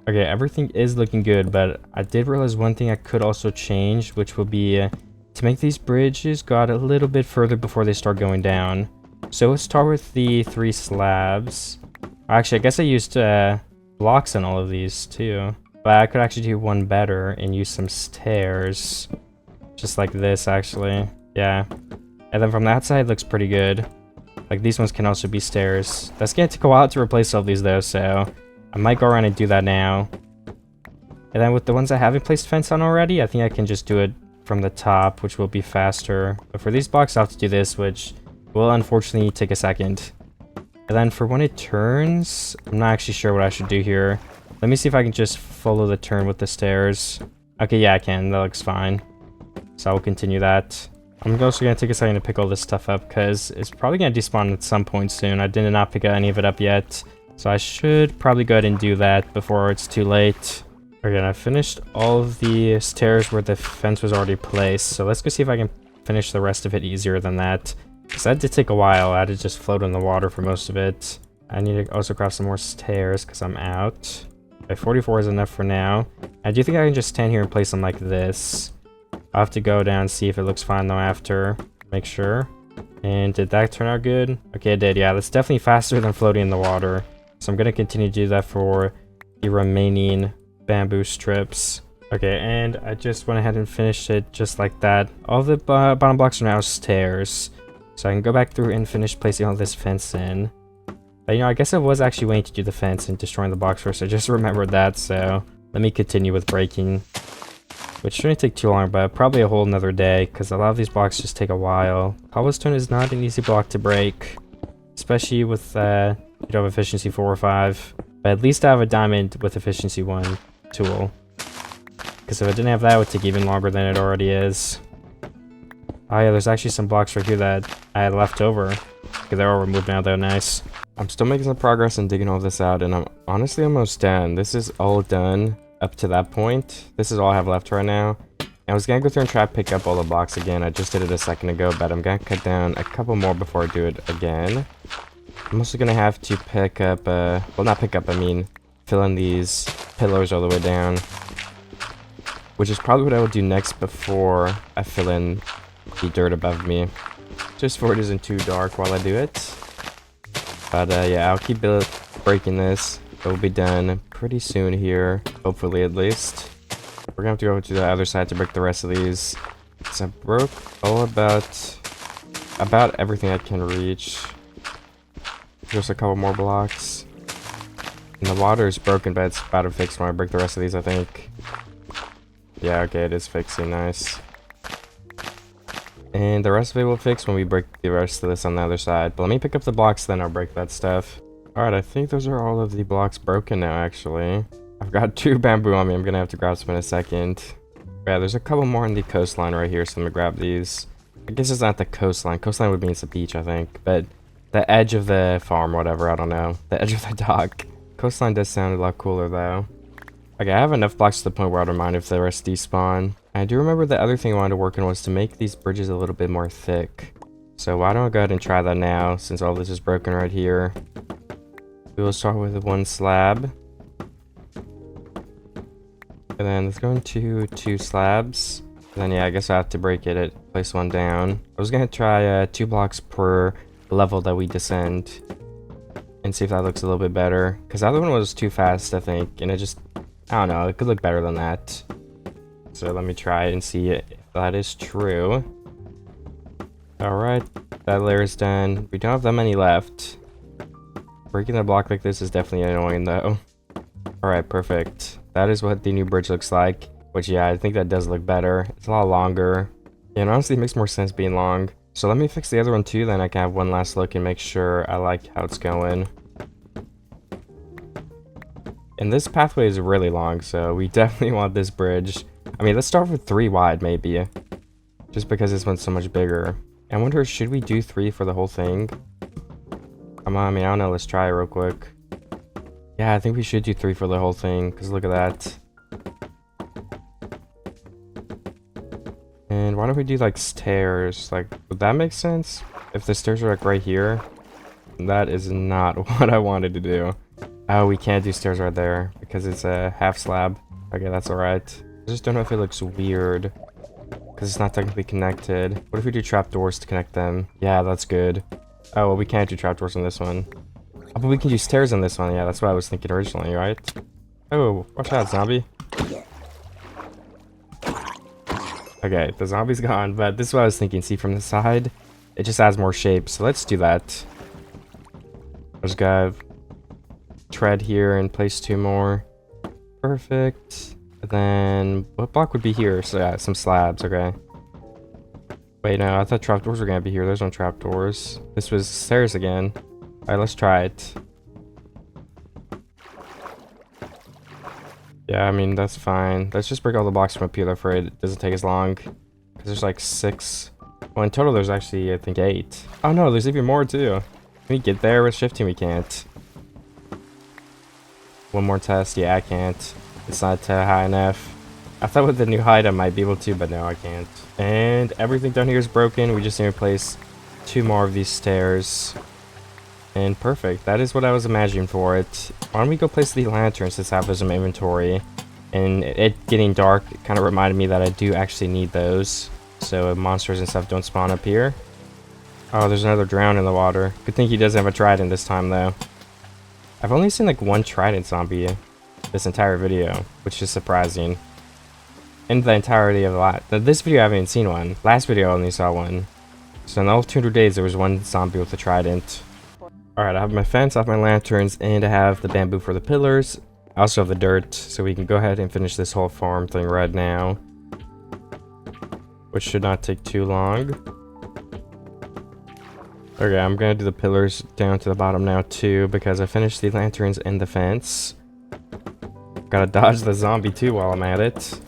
Okay, everything is looking good, but I did realize one thing I could also change, which will be to make these bridges go out a little bit further before they start going down. So let's start with the 3 slabs. Actually, I guess I used blocks in all of these too. But I could actually do one better and use some stairs. Just like this, actually. Yeah. And then from that side, it looks pretty good. Like these ones can also be stairs. That's gonna take a while to replace all these though, so I might go around and do that now. And then with the ones I haven't placed fence on already, I think I can just do it from the top, which will be faster. But for these blocks, I'll have to do this, which will unfortunately take a second. And then for when it turns, I'm not actually sure what I should do here. Let me see if I can just follow the turn with the stairs. Okay, yeah, I can. That looks fine. So I will continue that. I'm also going to take a second to pick all this stuff up because it's probably going to despawn at some point soon. I did not pick any of it up yet. So I should probably go ahead and do that before it's too late. Again, I finished all of the stairs where the fence was already placed. So let's go see if I can finish the rest of it easier than that. Because that did take a while. I had to just float in the water for most of it. I need to also craft some more stairs because I'm out. Okay, 44 is enough for now. I do think I can just stand here and place them like this. I'll have to go down and see if it looks fine though after. Make sure. And did that turn out good? Okay, it did. Yeah, that's definitely faster than floating in the water. So I'm going to continue to do that for the remaining bamboo strips. Okay, and I just went ahead and finished it just like that. All the bottom blocks are now stairs. So I can go back through and finish placing all this fence in. But you know, I guess I was actually waiting to do the fence and destroying the blocks first. I just remembered that, so let me continue with breaking. Which shouldn't take too long, but probably a whole nother day, because a lot of these blocks just take a while. Cobblestone is not an easy block to break, especially with you don't have efficiency 4 or 5. But at least I have a diamond with efficiency 1 tool. Because if I didn't have that, it would take even longer than it already is. Oh yeah, there's actually some blocks right here that I had left over. Okay, they're all removed now though, nice. I'm still making some progress in digging all this out, and I'm honestly almost done. This is all done up to that point. This is all I have left right now. I was gonna go through and try to pick up all the blocks again. I just did it a second ago, but I'm gonna cut down a couple more before I do it again. I'm also gonna have to pick up, well not pick up, I mean fill in these pillars all the way down. Which is probably what I will do next before I fill in the dirt above me, just so it isn't too dark while I do it. But yeah, I'll keep breaking this. It will be done pretty soon here, hopefully at least. We're gonna have to go to the other side to break the rest of these. So I broke all about everything I can reach. Just a couple more blocks. And the water is broken, but it's about to fix when I break the rest of these, I think. Yeah, okay, it is fixing, nice. And the rest of it will fix when we break the rest of this on the other side. But let me pick up the blocks, then I'll break that stuff. Alright, I think those are all of the blocks broken now, actually. I've got 2 bamboo on me. I'm gonna have to grab some in a second. Yeah, there's a couple more on the coastline right here, so let me grab these. I guess it's not the coastline. Coastline would mean it's a beach, I think. But the edge of the farm, whatever, I don't know. The edge of the dock. Coastline does sound a lot cooler, though. Okay, I have enough blocks to the point where I don't mind if the rest despawn. I do remember the other thing I wanted to work on was to make these bridges a little bit more thick. So why don't I go ahead and try that now, since all this is broken right here. We will start with 1 slab. And then let's go into 2 slabs. And then yeah, I guess I have to break it, place 1 down. I was gonna try 2 blocks per level that we descend. And see if that looks a little bit better. Because the other one was too fast, I think. And it just, I don't know, it could look better than that. So let me try it and see if that is true. Alright, that layer is done. We don't have that many left. Breaking the block like this is definitely annoying though. Alright, perfect. That is what the new bridge looks like. Which yeah, I think that does look better. It's a lot longer. Yeah, and honestly it makes more sense being long. So let me fix the other one too, then I can have one last look and make sure I like how it's going. And this pathway is really long, so we definitely want this bridge. I mean, let's start with 3 wide, maybe. Just because this one's so much bigger. I wonder, should we do 3 for the whole thing? Come on, I mean, I don't know. Let's try it real quick. Yeah, I think we should do 3 for the whole thing, because look at that. And why don't we do, like, stairs? Like, would that make sense? If the stairs are, like, right here? That is not what I wanted to do. Oh, we can't do stairs right there, because it's a half slab. Okay, that's alright. I just don't know if it looks weird because it's not technically connected. What if we do trapdoors to connect them? Yeah, that's good. Oh, well, we can't do trapdoors on this one. Oh, but we can do stairs on this one. Yeah, that's what I was thinking originally, right? Oh, watch out, zombie. Okay, the zombie's gone, but this is what I was thinking. See, from the side, it just adds more shape. So let's do that. I just gotta tread here and place 2 more. Perfect. And then what block would be here? So yeah, some slabs. Okay. Wait, no, I thought trapdoors were gonna be here. There's no trapdoors. This was stairs again. Alright, let's try it. Yeah, I mean, that's fine. Let's just break all the blocks from up here, for it doesn't take as long. Because there's like 6. Well, in total, there's actually, I think, 8. Oh no, there's even more too. Can we get there with shifting? We can't. One more test. Yeah, I can't. It's not high enough. I thought with the new height I might be able to, but no, I can't. And everything down here is broken. We just need to place 2 more of these stairs. And perfect. That is what I was imagining for it. Why don't we go place the lanterns to have some inventory? And it getting dark kind of reminded me that I do actually need those. So monsters and stuff don't spawn up here. Oh, there's another drown in the water. Good thing he doesn't have a trident this time, though. I've only seen like 1 trident zombie this entire video, which is surprising. In the entirety of this video, I haven't even seen one. Last video, I only saw 1. So in all 200 days, there was 1 zombie with a trident. Alright, I have my fence, I have my lanterns, and I have the bamboo for the pillars. I also have the dirt, so we can go ahead and finish this whole farm thing right now. Which should not take too long. Okay, I'm gonna do the pillars down to the bottom now too, because I finished the lanterns and the fence. Gotta dodge the zombie too while I'm at it.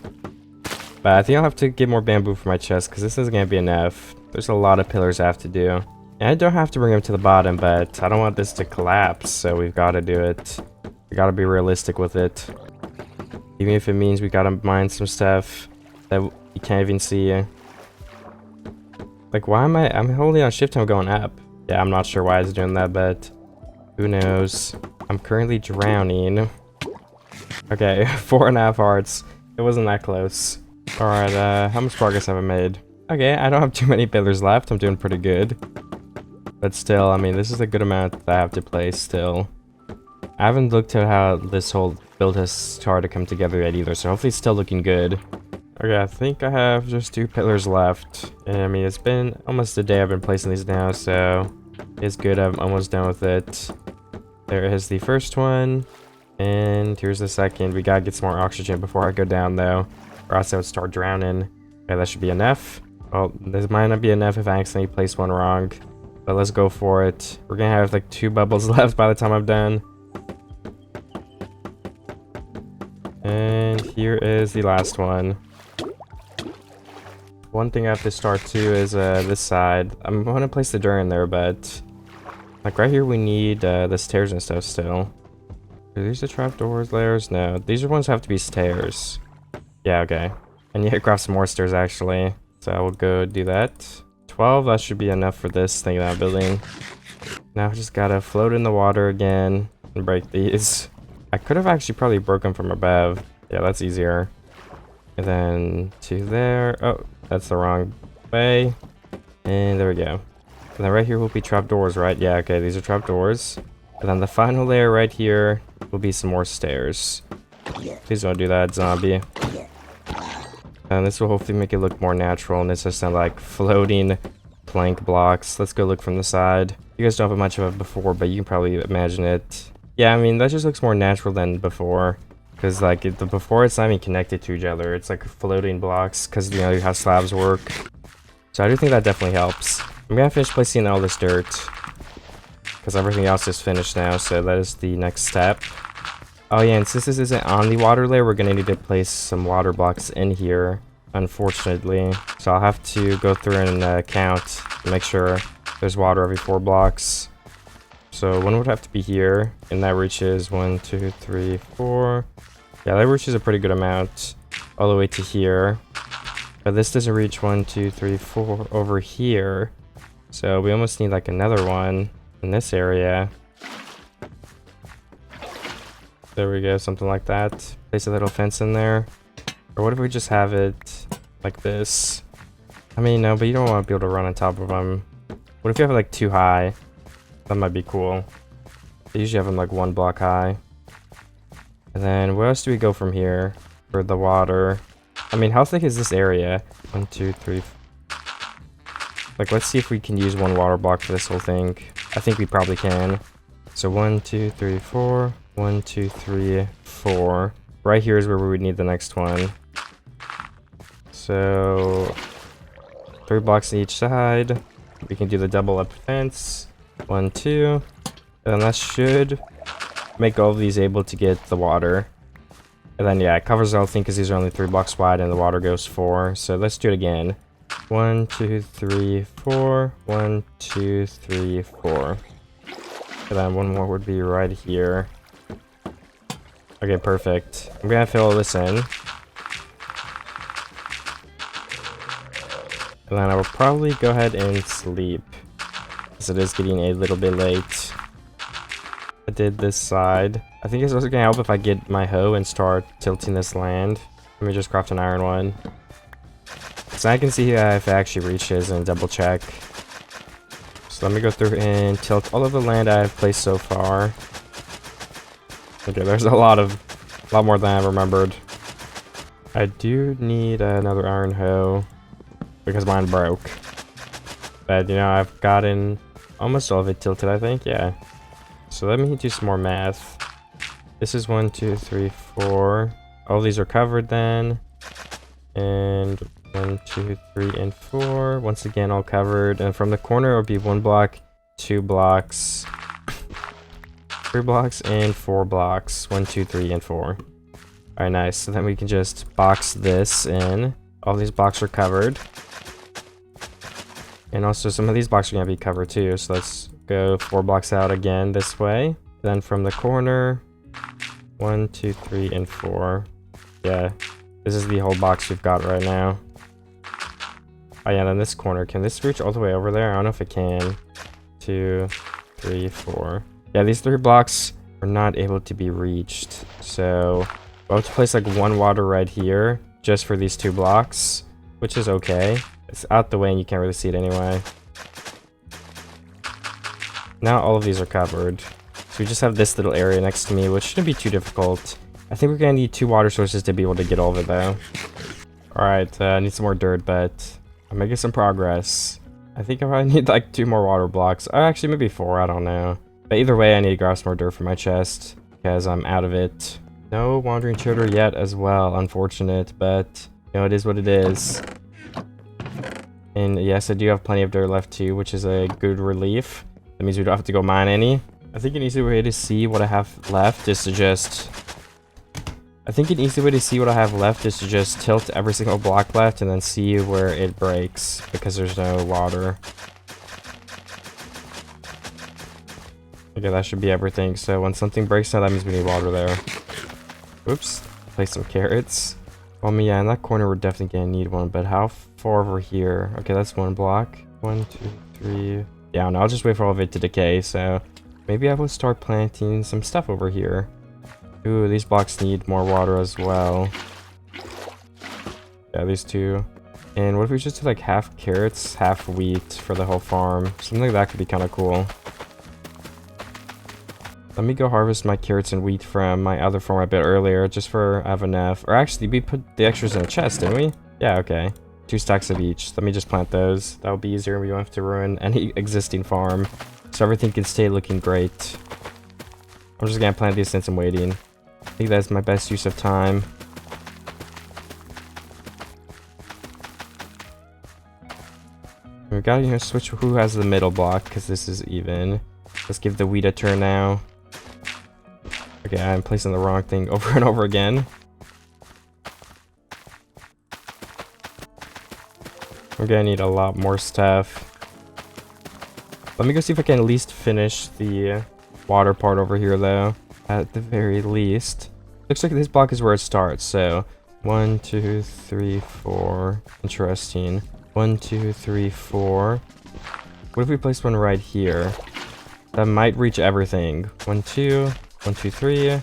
But I think I'll have to get more bamboo for my chest, because this isn't gonna be enough. There's a lot of pillars I have to do. And I don't have to bring them to the bottom, but I don't want this to collapse, so we've got to do it. We got to be realistic with it. Even if it means we got to mine some stuff that you can't even see. Like, why am I'm holding on shift, I'm going up. Yeah, I'm not sure why it's doing that, but who knows. I'm currently drowning. Okay, 4.5 hearts. It wasn't that close. Alright, how much progress have I made? Okay, I don't have too many pillars left. I'm doing pretty good. But still, I mean, this is a good amount that I have to place still. I haven't looked at how this whole build has started to come together yet either, so hopefully it's still looking good. Okay, I think I have just 2 pillars left. And I mean, it's been almost a day I've been placing these now, so it's good. I'm almost done with it. There is the first one. And here's the second. We gotta get some more oxygen before I go down, though, or else I would start drowning. Okay, that should be enough. Well, this might not be enough if I accidentally place one wrong. But let's go for it. We're gonna have like 2 bubbles left by the time I'm done. And here is the last one. One thing I have to start too is this side. I'm gonna place the dirt in there, but like right here we need the stairs and stuff still. Are these the trapdoors layers? No, these are ones that have to be stairs. Yeah, okay. And yeah, grab some more stairs actually. So I will go do that. 12, that should be enough for this thing that I'm building. Now I just gotta float in the water again and break these. I could have actually probably broken from above. Yeah, that's easier. And then to there. Oh, that's the wrong way. And there we go. And then right here will be trapdoors, right? Yeah, okay, these are trapdoors. And then the final layer right here will be some more stairs. Please don't do that, zombie. And this will hopefully make it look more natural, and it's just not like floating plank blocks. Let's go look from the side. You guys don't have much of it before, but you can probably imagine it. Yeah, I mean, that just looks more natural than before. Because, like, the before it's not even connected to each other. It's like floating blocks, because, you know, how slabs work. So I do think that definitely helps. I'm gonna finish placing all this dirt, because everything else is finished now, so that is the next step. Oh yeah, and since this isn't on the water layer, we're gonna need to place some water blocks in here, unfortunately. So I'll have to go through and count to make sure there's water every 4 blocks. So one would have to be here, and that reaches 1, 2, 3, 4. Yeah, that reaches a pretty good amount all the way to here. But this doesn't reach 1, 2, 3, 4 over here. So we almost need like another one in this area. There we go, something like that. Place a little fence in there. Or what if we just have it like this? I mean, no, but you don't want to be able to run on top of them. What if you have it like too high? That might be cool. They usually have them like 1 block high. And then where else do we go from here for the water? I mean, how thick is this area? 1, 2, 3. Like, let's see if we can use 1 water block for this whole thing. I think we probably can. So 1, 2, 3, 4. 1, 2, 3, 4. Right here is where we would need the next one. So 3 blocks on each side. We can do the double up fence. 1, 2. And that should make all of these able to get the water. And then yeah, it covers the whole thing because these are only 3 blocks wide and the water goes 4. So let's do it again. 1, 2, 3, 4. 1, 2, 3, 4. And then one more would be right here. Okay, perfect. I'm gonna fill all this in. And then I will probably go ahead and sleep, because it is getting a little bit late. I did this side. I think it's also gonna help if I get my hoe and start tilting this land. Let me just craft an iron one. So I can see if it actually reaches and double check. So let me go through and tilt all of the land I've placed so far. Okay, there's a lot more than I remembered. I do need another iron hoe because mine broke. But you know, I've gotten almost all of it tilted, I think. Yeah. So let me do some more math. This is 1, 2, 3, 4. All these are covered then. And 1, 2, 3, and 4. Once again, all covered. And from the corner, it would be 1 block, 2 blocks, 3 blocks, and 4 blocks. 1, 2, 3, and 4. Alright, nice. So then we can just box this in. All these blocks are covered. And also some of these blocks are going to be covered too. So let's go 4 blocks out again this way. Then from the corner, 1, 2, 3, and 4. Yeah, this is the whole box we've got right now. Oh yeah, then this corner. Can this reach all the way over there? I don't know if it can. 2, 3, 4. Yeah, these 3 blocks are not able to be reached. So I'll have to place like 1 water right here just for these 2 blocks, which is okay. It's out the way and you can't really see it anyway. Now all of these are covered. So we just have this little area next to me, which shouldn't be too difficult. I think we're gonna need 2 water sources to be able to get all of it though. Alright, I need some more dirt, but I'm making some progress. I think I probably need like 2 more water blocks. Or actually maybe 4, I don't know. But either way, I need to grab some more dirt for my chest because I'm out of it. No wandering children yet as well, unfortunate, but you know, it is what it is. And yes, I do have plenty of dirt left too, which is a good relief. That means we don't have to go mine any. I think an easy way to see what I have left is to just... tilt every single block left and then see where it breaks, because there's no water. Okay, that should be everything. So when something breaks now, that means we need water there. Oops. Place some carrots. Well, yeah, in that corner we're definitely gonna need one, but how far over here? Okay, that's 1 block. 1, 2, 3. Yeah, no, I'll just wait for all of it to decay, so maybe I will start planting some stuff over here. Ooh, these blocks need more water as well. Yeah, these 2. And what if we just do like half carrots, half wheat for the whole farm? Something like that could be kind of cool. Let me go harvest my carrots and wheat from my other farm a bit earlier, just for I have enough. Or actually, we put the extras in a chest, didn't we? Yeah, okay. 2 stacks of each. Let me just plant those. That'll be easier. We won't have to ruin any existing farm. So everything can stay looking great. I'm just gonna plant these since I'm waiting. I think that's my best use of time. We gotta, you know, switch who has the middle block, because this is even. Let's give the wheat a turn now. Okay, I'm placing the wrong thing over and over again. We're gonna need a lot more stuff. Let me go see if I can at least finish the water part over here though. At the very least. Looks like this block is where it starts, so 1, 2, 3, 4. Interesting. 1, 2, 3, 4. What if we place one right here? That might reach everything. 1, 2, 1, 2, 3.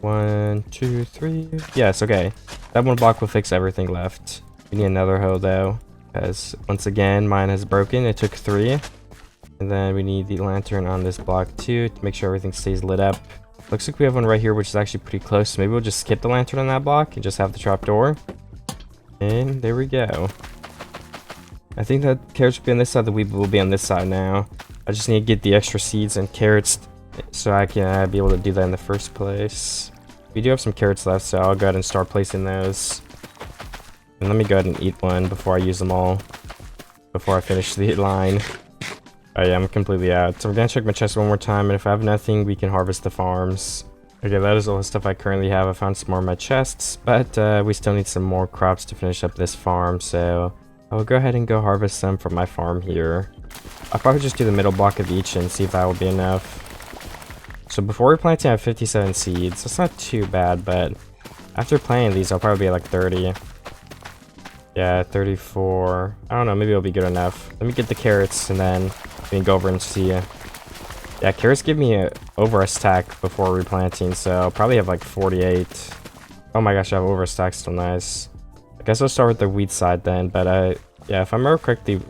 1, 2, 3. Yes, okay. That 1 block will fix everything left. We need another hoe though, because once again mine has broken. It took 3. And then we need the lantern on this block too to make sure everything stays lit up. Looks like we have one right here, which is actually pretty close. So maybe we'll just skip the lantern on that block and just have the trapdoor. And there we go. I think that carrots will be on this side, the wheat will be on this side now. I just need to get the extra seeds and carrots so I can be able to do that in the first place. We do have some carrots left, so I'll go ahead and start placing those. And let me go ahead and eat one before I use them all. Before I finish the line. Oh yeah, I'm completely out. So I'm gonna check my chest one more time, and if I have nothing, we can harvest the farms. Okay, that is all the stuff I currently have. I found some more in my chests, but we still need some more crops to finish up this farm, so I will go ahead and go harvest some from my farm here. I'll probably just do the middle block of each and see if that will be enough. So before replanting, I have 57 seeds. That's not too bad, but after planting these, I'll probably be at like 30. Yeah, 34. I don't know, maybe it'll be good enough. Let me get the carrots and then we can go over and see. Yeah, carrots give me over a stack before replanting, so I'll probably have like 48. Oh my gosh, I have over a stack, still nice. I guess I'll start with the wheat side then, but yeah, if I remember correctly,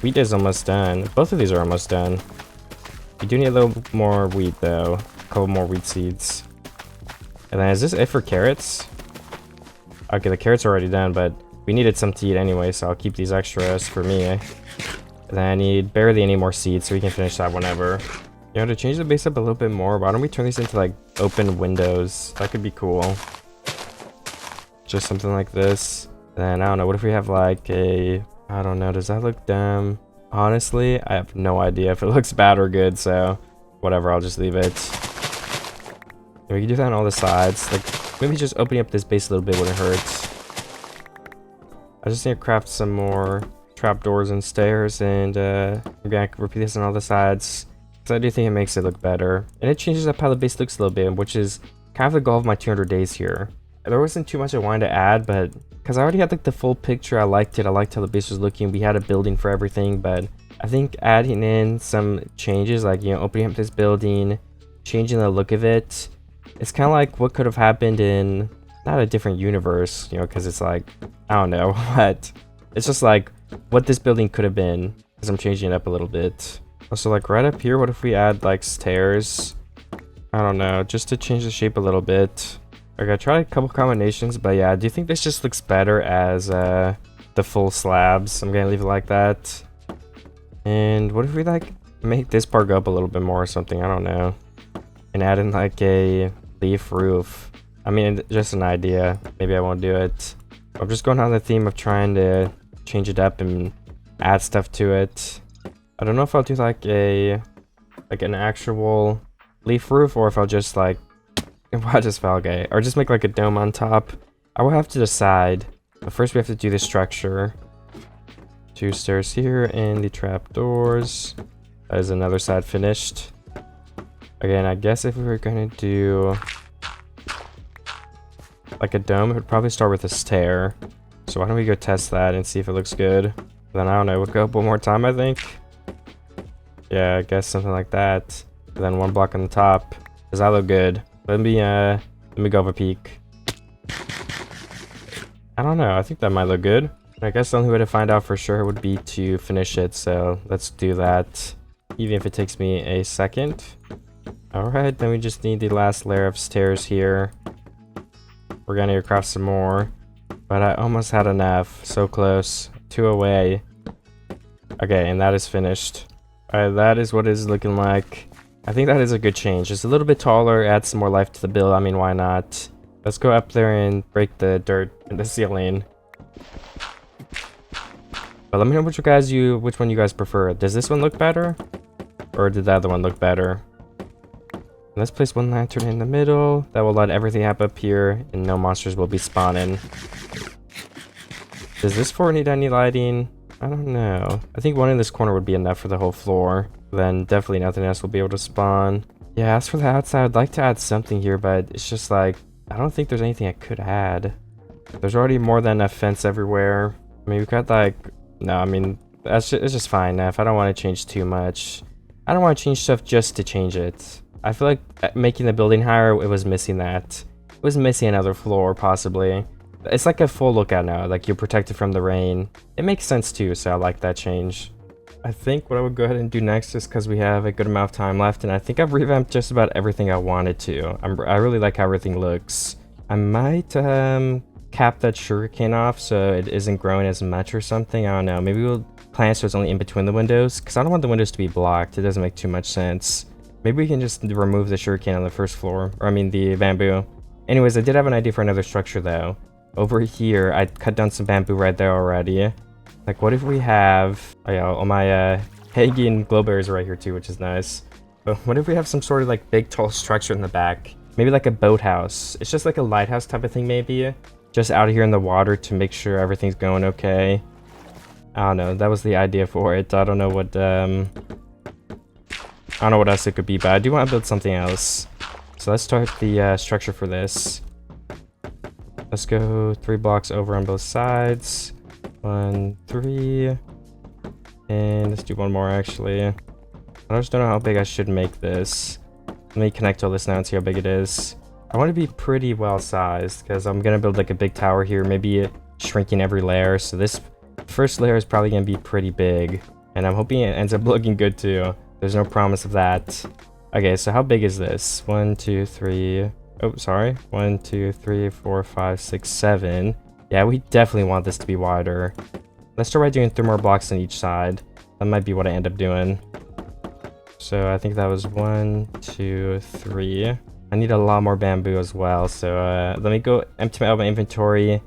wheat is almost done. Both of these are almost done. We do need a little more wheat though. A couple more wheat seeds. And then is this it for carrots? Okay, the carrots are already done, but we needed some to eat anyway, so I'll keep these extras for me. And then I need barely any more seeds, so we can finish that whenever. You know, to change the base up a little bit more, why don't we turn these into like open windows? That could be cool. Just something like this. Then I don't know, what if we have like a, I don't know, does that look dumb? Honestly, I have no idea if it looks bad or good, so whatever, I'll just leave it. We can do that on all the sides. Like, maybe just opening up this base a little bit wouldn't hurt. I just need to craft some more trapdoors and stairs, and I'm gonna repeat this on all the sides, because I do think it makes it look better. And it changes up how the base looks a little bit, which is kind of the goal of my 200 days here. There wasn't too much I wanted to add, but because I already had like the full picture, I liked it. I liked how the base was looking. We had a building for everything, but I think adding in some changes, like, you know, opening up this building, changing the look of it, it's kind of like what could have happened in not a different universe, you know, because it's like, I don't know, but it's just like what this building could have been, because I'm changing it up a little bit. Also, like right up here, what if we add like stairs? I don't know, just to change the shape a little bit. Okay, I tried a couple combinations, but yeah, I do think this just looks better as the full slabs. I'm gonna leave it like that. And what if we like make this part go up a little bit more or something? I don't know. And add in like a leaf roof. I mean, just an idea. Maybe I won't do it. I'm just going on the theme of trying to change it up and add stuff to it. I don't know if I'll do like an actual leaf roof, or if I'll just like, I just fell, okay, or just make like a dome on top. I will have to decide, but first we have to do the structure. 2 stairs here and the trapdoors. That is another side finished. Again, I guess if we were gonna do like a dome, it would probably start with a stair. So why don't we go test that and see if it looks good. Then I don't know, we'll go up one more time, I think. Yeah, I guess something like that. And then 1 block on the top. Does that look good? Let me go over peek. I don't know, I think that might look good. I guess the only way to find out for sure would be to finish it, so let's do that. Even if it takes me a second. Alright, then we just need the last layer of stairs here. We're gonna craft some more. But I almost had enough. So close. 2 away. Okay, and that is finished. Alright, that is what it is looking like. I think that is a good change. It's a little bit taller, adds some more life to the build. I mean, why not? Let's go up there and break the dirt in the ceiling. But let me know which one you guys prefer. Does this one look better? Or did the other one look better? Let's place 1 lantern in the middle. That will let everything happen up here, and no monsters will be spawning. Does this floor need any lighting? I don't know. I think one in this corner would be enough for the whole floor. Then definitely nothing else will be able to spawn. Yeah, as for the outside, I'd like to add something here, but it's just like, I don't think there's anything I could add. There's already more than enough fence everywhere. I mean, we've got like, no, I mean, it's just fine enough. I don't want to change too much. I don't want to change stuff just to change it. I feel like making the building higher, it was missing that. It was missing another floor, possibly. It's like a full lookout now, like you're protected from the rain. It makes sense too, so I like that change. I think what I would go ahead and do next is, because we have a good amount of time left, and I think I've revamped just about everything I wanted to. I really like how everything looks. I might cap that sugarcane off so it isn't growing as much or something. I don't know. Maybe we'll plant so it's only in between the windows, because I don't want the windows to be blocked. It doesn't make too much sense. Maybe we can just remove the sugarcane on the first floor, or I mean the bamboo. Anyways, I did have an idea for another structure though. Over here, I cut down some bamboo right there already. Like, what if we have... Oh yeah, all my hanging glowberries are right here too, which is nice. But what if we have some sort of like big tall structure in the back? Maybe like a boathouse. It's just like a lighthouse type of thing maybe. Just out here in the water to make sure everything's going okay. I don't know, that was the idea for it. I don't know what else it could be, but I do want to build something else. So let's start the structure for this. Let's go 3 blocks over on both sides. 1, 3. And let's do one more actually. I just don't know how big I should make this. Let me connect all this now and see how big it is. I want to be pretty well sized because I'm going to build like a big tower here, maybe shrinking every layer. So this first layer is probably going to be pretty big. And I'm hoping it ends up looking good too. There's no promise of that. Okay, so how big is this? 1, 2, 3. Oh, sorry. 1, 2, 3, 4, 5, 6, 7. Yeah, we definitely want this to be wider. Let's start by doing 3 more blocks on each side. That might be what I end up doing. So I think that was 1, 2, 3. I need a lot more bamboo as well. So let me go empty out my inventory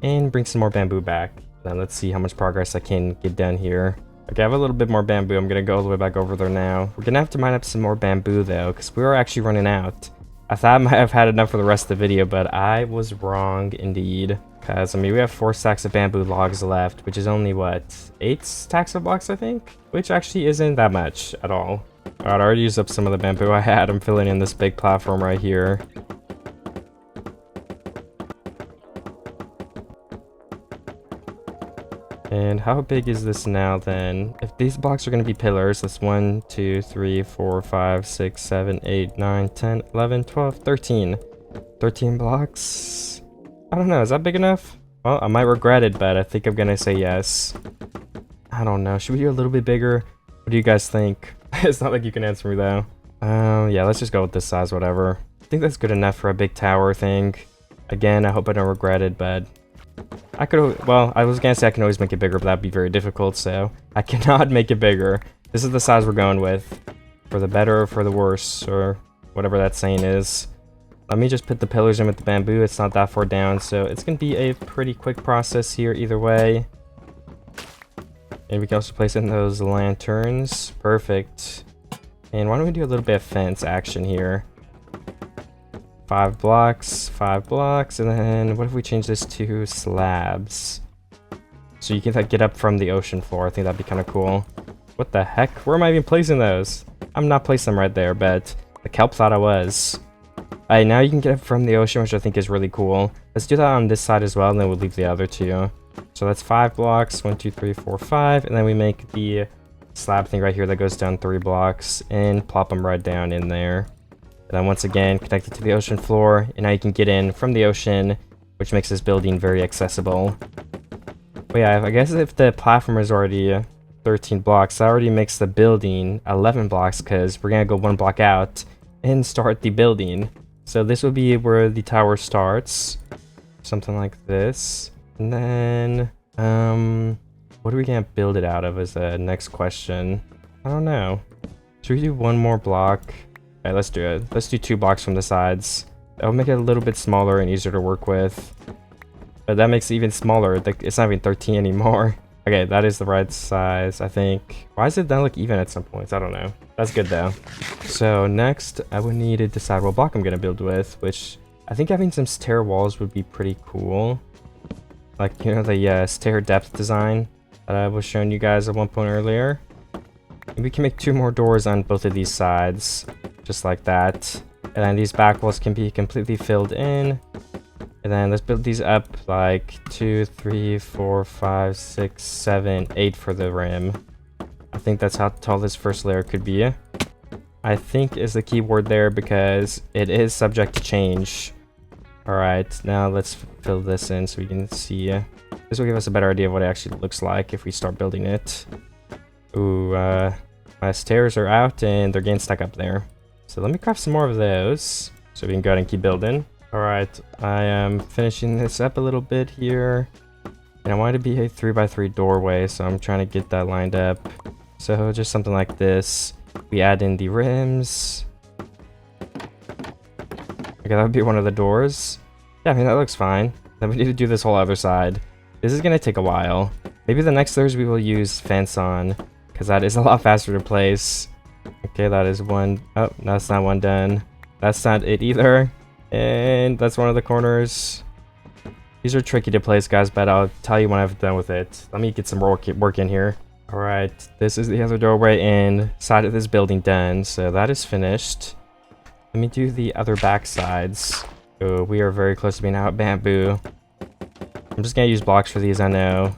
and bring some more bamboo back. Then let's see how much progress I can get done here. Okay, I have a little bit more bamboo. I'm gonna go all the way back over there now. We're gonna have to mine up some more bamboo though, because we are actually running out. I thought I might have had enough for the rest of the video, but I was wrong indeed. Because, I mean, we have 4 stacks of bamboo logs left, which is only, what, 8 stacks of blocks, I think? Which actually isn't that much at all. Alright, I already used up some of the bamboo I had. I'm filling in this big platform right here. And how big is this now then? If these blocks are going to be pillars, that's 1, 2, 3, 4, 5, 6, 7, 8, 9, 10, 11, 12, 13. 13 blocks? I don't know, is that big enough? Well, I might regret it, but I think I'm going to say yes. I don't know, should we do a little bit bigger? What do you guys think? It's not like you can answer me though. Yeah, let's just go with this size, whatever. I think that's good enough for a big tower thing. Again, I hope I don't regret it, but... I could, well, I was gonna say I can always make it bigger, but that'd be very difficult, so I cannot make it bigger. This is the size we're going with. For the better or for the worse, or whatever that saying is. Let me just put the pillars in with the bamboo. It's not that far down, so it's gonna be a pretty quick process here either way. And we can also place in those lanterns. Perfect. And why don't we do a little bit of fence action here? 5 blocks, 5 blocks, and then what if we change this to slabs? So you can like, get up from the ocean floor. I think that'd be kind of cool. What the heck? Where am I even placing those? I'm not placing them right there, but the kelp thought I was. Alright, now you can get up from the ocean, which I think is really cool. Let's do that on this side as well, and then we'll leave the other 2. So that's 5 blocks, 1, 2, 3, 4, 5, and then we make the slab thing right here that goes down 3 blocks, and plop them right down in there. And then once again, connect it to the ocean floor, and now you can get in from the ocean, which makes this building very accessible. But yeah, I guess if the platform is already 13 blocks, that already makes the building 11 blocks, because we're going to go 1 block out and start the building. So this will be where the tower starts, something like this. And then, what are we going to build it out of is the next question. I don't know. Should we do 1 more block? Alright, let's do it. Let's do 2 blocks from the sides. That'll make it a little bit smaller and easier to work with. But that makes it even smaller. It's not even 13 anymore. Okay, that is the right size, I think. Why does it not look even at some points? I don't know. That's good though. So next, I would need to decide what block I'm going to build with, which I think having some stair walls would be pretty cool. Like, you know, the stair depth design that I was showing you guys at one point earlier. And we can make 2 more doors on both of these sides. Just like that. And then these back walls can be completely filled in. And then let's build these up like 2, 3, 4, 5, 6, 7, 8 for the rim. I think that's how tall this first layer could be. I think is the key word there because it is subject to change. Alright, now let's fill this in so we can see. This will give us a better idea of what it actually looks like if we start building it. Ooh, my stairs are out and they're getting stuck up there. So let me craft some more of those so we can go ahead and keep building. Alright, I am finishing this up a little bit here. And I want it to be a 3x3 doorway, so I'm trying to get that lined up. So just something like this. We add in the rims. Okay, that would be one of the doors. Yeah, I mean, that looks fine. Then we need to do this whole other side. This is gonna take a while. Maybe the next layers we will use fence on, because that is a lot faster to place. Okay, that is one. Oh, that's not one done. That's not it either. And that's one of the corners. These are tricky to place, guys, but I'll tell you when I've done with it. Let me get some work in here. Alright, this is the other doorway inside of this building done, so that is finished. Let me do the other back sides. Oh, we are very close to being out of bamboo. I'm just gonna use blocks for these, I know.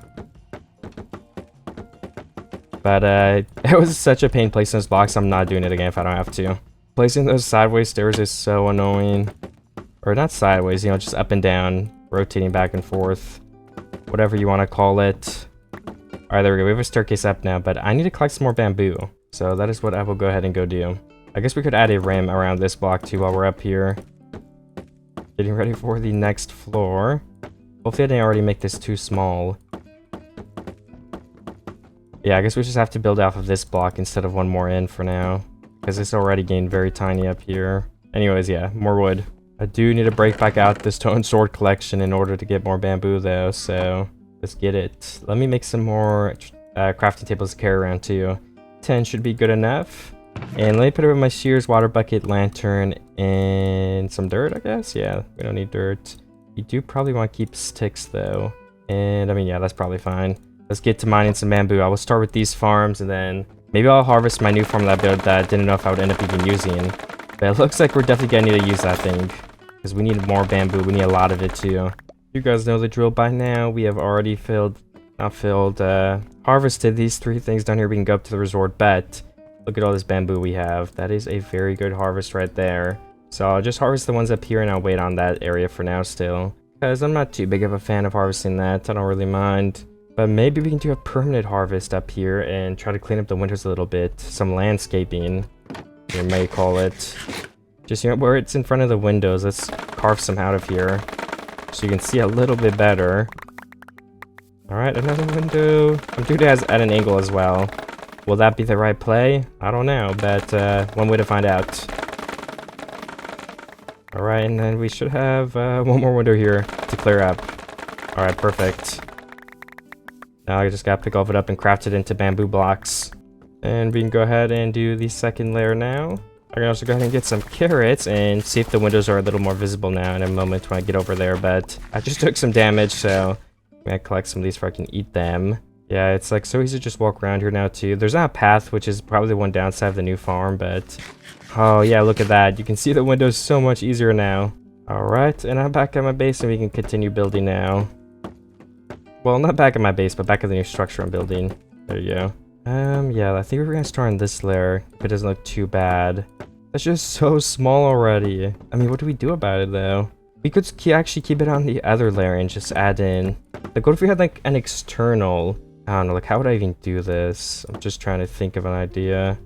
But it was such a pain placing those blocks, I'm not doing it again if I don't have to. Placing those sideways stairs is so annoying. Or not sideways, you know, just up and down, rotating back and forth. Whatever you want to call it. Alright, there we go. We have a staircase up now, but I need to collect some more bamboo. So that is what I will go ahead and go do. I guess we could add a rim around this block too while we're up here. Getting ready for the next floor. Hopefully I didn't already make this too small. Yeah, I guess we just have to build off of this block instead of one more in for now. Because it's already getting very tiny up here. Anyways, yeah, more wood. I do need to break back out the stone sword collection in order to get more bamboo though, so let's get it. Let me make some more crafting tables to carry around too. 10 should be good enough. And let me put it with my shears, water bucket, lantern, and some dirt, I guess. Yeah, we don't need dirt. You do probably want to keep sticks though. And I mean, yeah, that's probably fine. Let's get to mining some bamboo. I will start with these farms and then maybe I'll harvest my new farm that I built that I didn't know if I would end up even using. But it looks like we're definitely gonna need to use that thing. Because we need more bamboo. We need a lot of it too. You guys know the drill by now. We have already harvested these 3 things down here. We can go up to the resort, but look at all this bamboo we have. That is a very good harvest right there. So I'll just harvest the ones up here and I'll wait on that area for now still. Because I'm not too big of a fan of harvesting that. I don't really mind. But maybe we can do a permanent harvest up here and try to clean up the winters a little bit. Some landscaping, you may call it. Just, you know, where it's in front of the windows, let's carve some out of here. So you can see a little bit better. Alright, another window. I'm doing it at an angle as well. Will that be the right play? I don't know, but one way to find out. Alright, and then we should have one more window here to clear up. Alright, perfect. Now I just gotta pick all of it up and craft it into bamboo blocks. And we can go ahead and do the second layer now. I can also go ahead and get some carrots and see if the windows are a little more visible now in a moment when I get over there. But I just took some damage, so I'm gonna collect some of these so I can eat them. Yeah, it's like so easy to just walk around here now too. There's not a path, which is probably the one downside of the new farm, but oh yeah, look at that. You can see the windows so much easier now. Alright, and I'm back at my base and we can continue building now. Well, not back at my base, but back at the new structure I'm building. There you go. Yeah, I think we're gonna start on this layer if it doesn't look too bad. That's just so small already. I mean, what do we do about it though? We could actually keep it on the other layer and just add in. Like, what if we had like an external? I don't know, like how would I even do this? I'm just trying to think of an idea.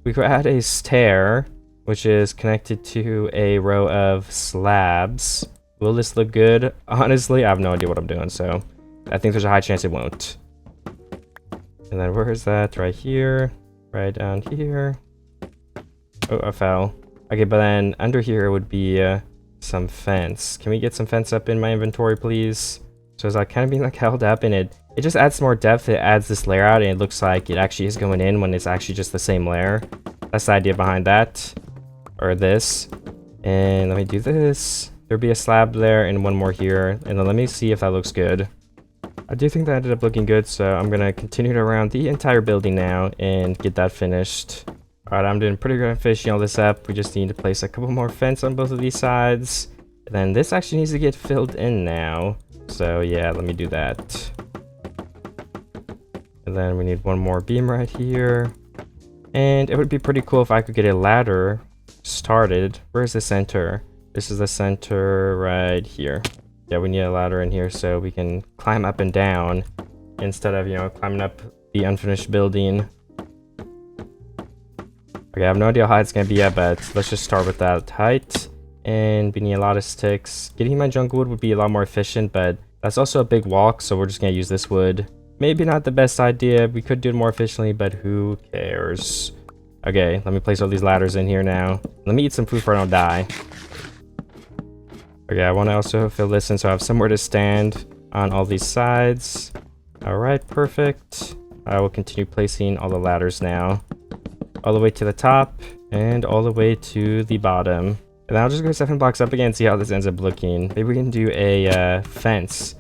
We could add a stair, which is connected to a row of slabs. Will this look good? Honestly, I have no idea what I'm doing, so I think there's a high chance it won't. And then where is that? Right here. Right down here. Oh, I fell. Okay, but then under here would be some fence. Can we get some fence up in my inventory, please? So is that kind of being like held up, and it just adds more depth. It adds this layer out and it looks like it actually is going in when it's actually just the same layer. That's the idea behind that. Or this. And let me do this. There'll be a slab there and one more here. And then let me see if that looks good. I do think that ended up looking good, so I'm gonna continue to round the entire building now and get that finished. Alright, I'm doing pretty good at finishing all this up. We just need to place a couple more fence on both of these sides. And then this actually needs to get filled in now. So yeah, let me do that. And then we need one more beam right here. And it would be pretty cool if I could get a ladder started. Where's the center? This is the center right here. Yeah, we need a ladder in here so we can climb up and down instead of, you know, climbing up the unfinished building. Okay, I have no idea how high it's gonna be yet, but let's just start with that height. And we need a lot of sticks. Getting my jungle wood would be a lot more efficient, but that's also a big walk, so we're just gonna use this wood. Maybe not the best idea. We could do it more efficiently, but who cares? Okay, let me place all these ladders in here now. Let me eat some food before I don't die. Okay, I want to also fill this in so I have somewhere to stand on all these sides. Alright, perfect. I will continue placing all the ladders now. All the way to the top and all the way to the bottom. And I'll just go 7 blocks up again and see how this ends up looking. Maybe we can do a fence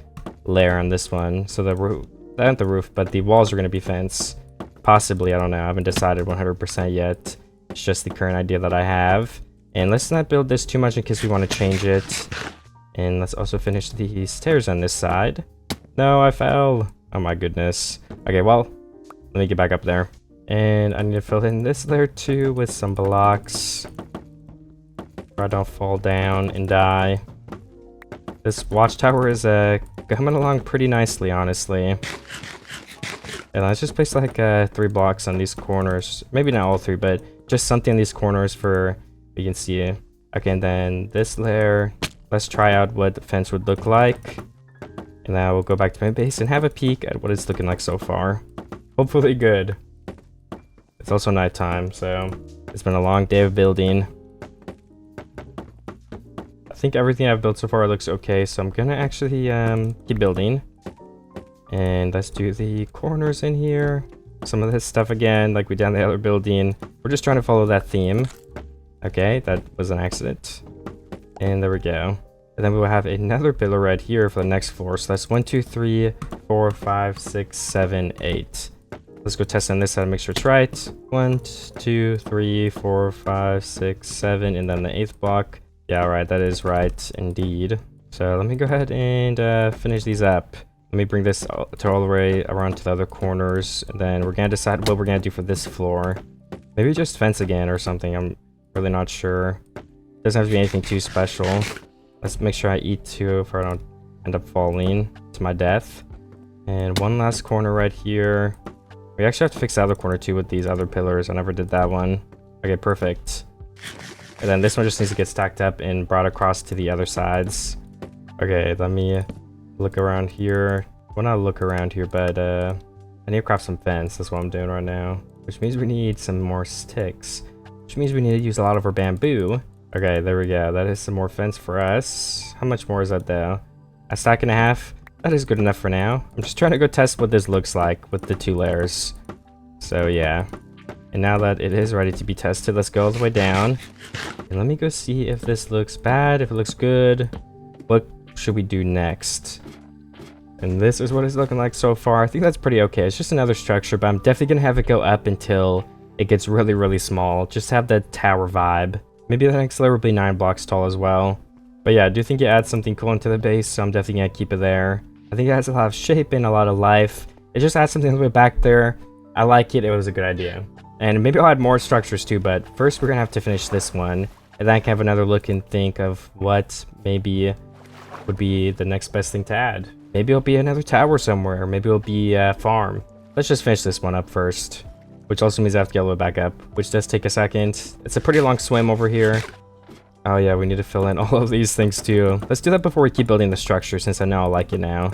layer on this one. So the roof, not the roof, but the walls are going to be fence. Possibly, I don't know. I haven't decided 100% yet. It's just the current idea that I have. And let's not build this too much in case we want to change it. And let's also finish these stairs on this side. No, I fell. Oh my goodness. Okay, well, let me get back up there. And I need to fill in this layer too with some blocks. So I don't fall down and die. This watchtower is coming along pretty nicely, honestly. And let's just place like 3 blocks on these corners. Maybe not all 3, but just something in these corners for you can see it. Okay, and then this layer. Let's try out what the fence would look like. And then I will go back to my base and have a peek at what it's looking like so far. Hopefully good. It's also nighttime, so it's been a long day of building. I think everything I've built so far looks okay, so I'm gonna actually keep building. And let's do the corners in here. Some of this stuff again, like we did in the other building. We're just trying to follow that theme. Okay, that was an accident. And there we go. And then we will have another pillar right here for the next floor. So that's 1, 2, 3, 4, 5, 6, 7, 8. Let's go test on this side and make sure it's right. 1, 2, 3, 4, 5, 6, 7, and then the 8th block. Yeah, right, that is right indeed. So let me go ahead and finish these up. Let me bring this all the way around to the other corners. And then we're gonna decide what we're gonna do for this floor. Maybe just fence again or something. I'm really not sure. Doesn't have to be anything too special. Let's make sure I eat too if I don't end up falling to my death. And one last corner right here. We actually have to fix the other corner too with these other pillars. I never did that one. Okay, perfect. And then this one just needs to get stacked up and brought across to the other sides. Okay, let me look around here. Well, not look around here, but I need to craft some fence. That's what I'm doing right now. Which means we need some more sticks. Which means we need to use a lot of our bamboo. Okay, there we go. That is some more fence for us. How much more is that though? A stack and a half? That is good enough for now. I'm just trying to go test what this looks like with the 2 layers. So yeah. And now that it is ready to be tested, let's go all the way down. And let me go see if this looks bad, if it looks good. What should we do next? And this is what it's looking like so far. I think that's pretty okay. It's just another structure, but I'm definitely gonna have it go up until it gets really, really small. Just have that tower vibe. Maybe the next layer will be 9 blocks tall as well. But yeah, I do think it adds something cool into the base, so I'm definitely gonna keep it there. I think it has a lot of shape and a lot of life. It just adds something a little bit back there. I like it. It was a good idea. And maybe I'll add more structures too, but first we're gonna have to finish this one. And then I can have another look and think of what maybe would be the next best thing to add. Maybe it'll be another tower somewhere. Maybe it'll be a farm. Let's just finish this one up first. Which also means I have to get a little back up, which does take a second. It's a pretty long swim over here. Oh yeah, we need to fill in all of these things too. Let's do that before we keep building the structure, since I know I like it now.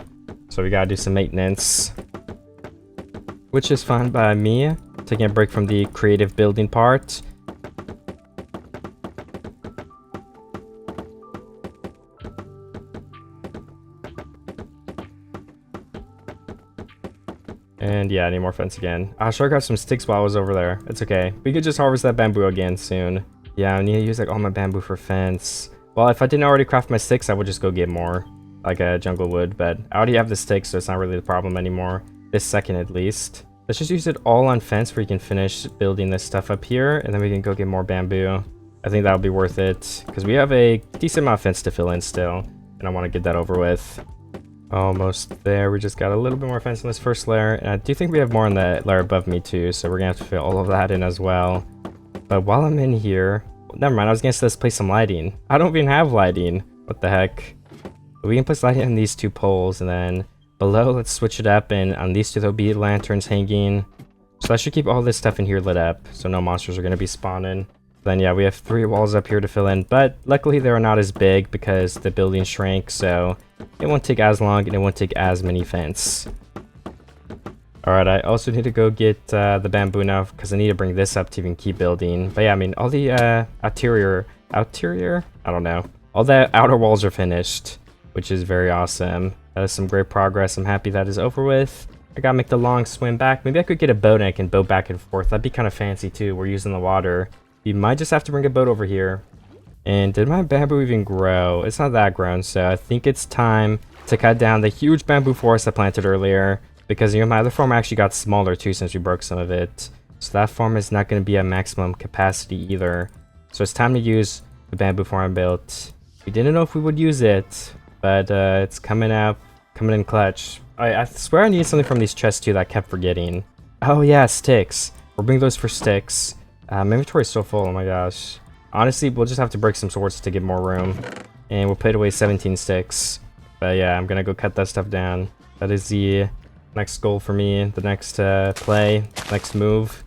So we gotta do some maintenance. Which is fine by me. Taking a break from the creative building part. And yeah, I need more fence again. I should have got some sticks while I was over there. It's okay. We could just harvest that bamboo again soon. Yeah, I need to use like all my bamboo for fence. Well, if I didn't already craft my sticks, I would just go get more. Like a jungle wood, but I already have the sticks, so it's not really the problem anymore. This second at least. Let's just use it all on fence where you can finish building this stuff up here, and then we can go get more bamboo. I think that'll be worth it, because we have a decent amount of fence to fill in still, and I want to get that over with. Almost there. We just got a little bit more fence in this first layer, and I do think we have more on the layer above me too, so we're gonna have to fill all of that in as well. But while I'm in here, never mind, I was gonna say let's place some lighting. I don't even have lighting. What the heck? We can place lighting on these 2 poles, and then below, let's switch it up, and on these 2 there'll be lanterns hanging. So I should keep all this stuff in here lit up, so no monsters are gonna be spawning. Then yeah, we have 3 walls up here to fill in, but luckily they're not as big because the building shrank, so it won't take as long and it won't take as many fence. Alright, I also need to go get the bamboo now because I need to bring this up to even keep building. But yeah, I mean, all the outer, I don't know. All the outer walls are finished, which is very awesome. That is some great progress. I'm happy that is over with. I gotta make the long swim back. Maybe I could get a boat and I can boat back and forth. That'd be kind of fancy too. We're using the water. You might just have to bring a boat over here. And did my bamboo even grow? It's not that grown, so I think it's time to cut down the huge bamboo forest I planted earlier. Because, you know, my other farm actually got smaller too since we broke some of it. So that farm is not going to be at maximum capacity either. So it's time to use the bamboo farm I built. We didn't know if we would use it, but it's coming in clutch. I swear I need something from these chests too that I kept forgetting. Oh yeah, sticks. We'll bring those for sticks. My inventory is so full, oh my gosh. Honestly, we'll just have to break some swords to get more room. And we'll put away 17 sticks. But yeah, I'm gonna go cut that stuff down. That is the next goal for me, the next play, next move.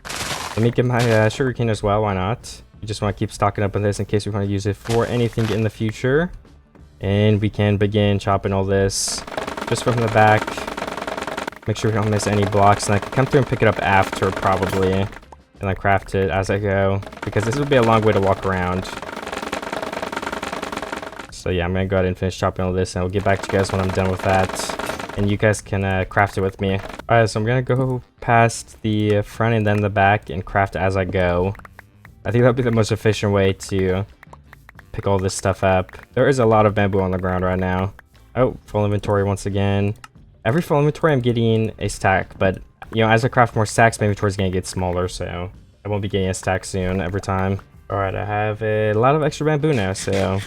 Let me get my sugarcane as well, why not? We just want to keep stocking up on this in case we want to use it for anything in the future. And we can begin chopping all this just from the back. Make sure we don't miss any blocks, and I can come through and pick it up after probably. And then craft it as I go, because this would be a long way to walk around. So yeah, I'm gonna go ahead and finish chopping all this, and I'll get back to you guys when I'm done with that. And you guys can craft it with me. Alright, so I'm gonna go past the front and then the back and craft as I go. I think that'll be the most efficient way to pick all this stuff up. There is a lot of bamboo on the ground right now. Oh, full inventory once again. Every full inventory I'm getting a stack, but you know, as I craft more stacks, my inventory is gonna get smaller, so I won't be getting a stack soon every time. Alright, I have a lot of extra bamboo now, so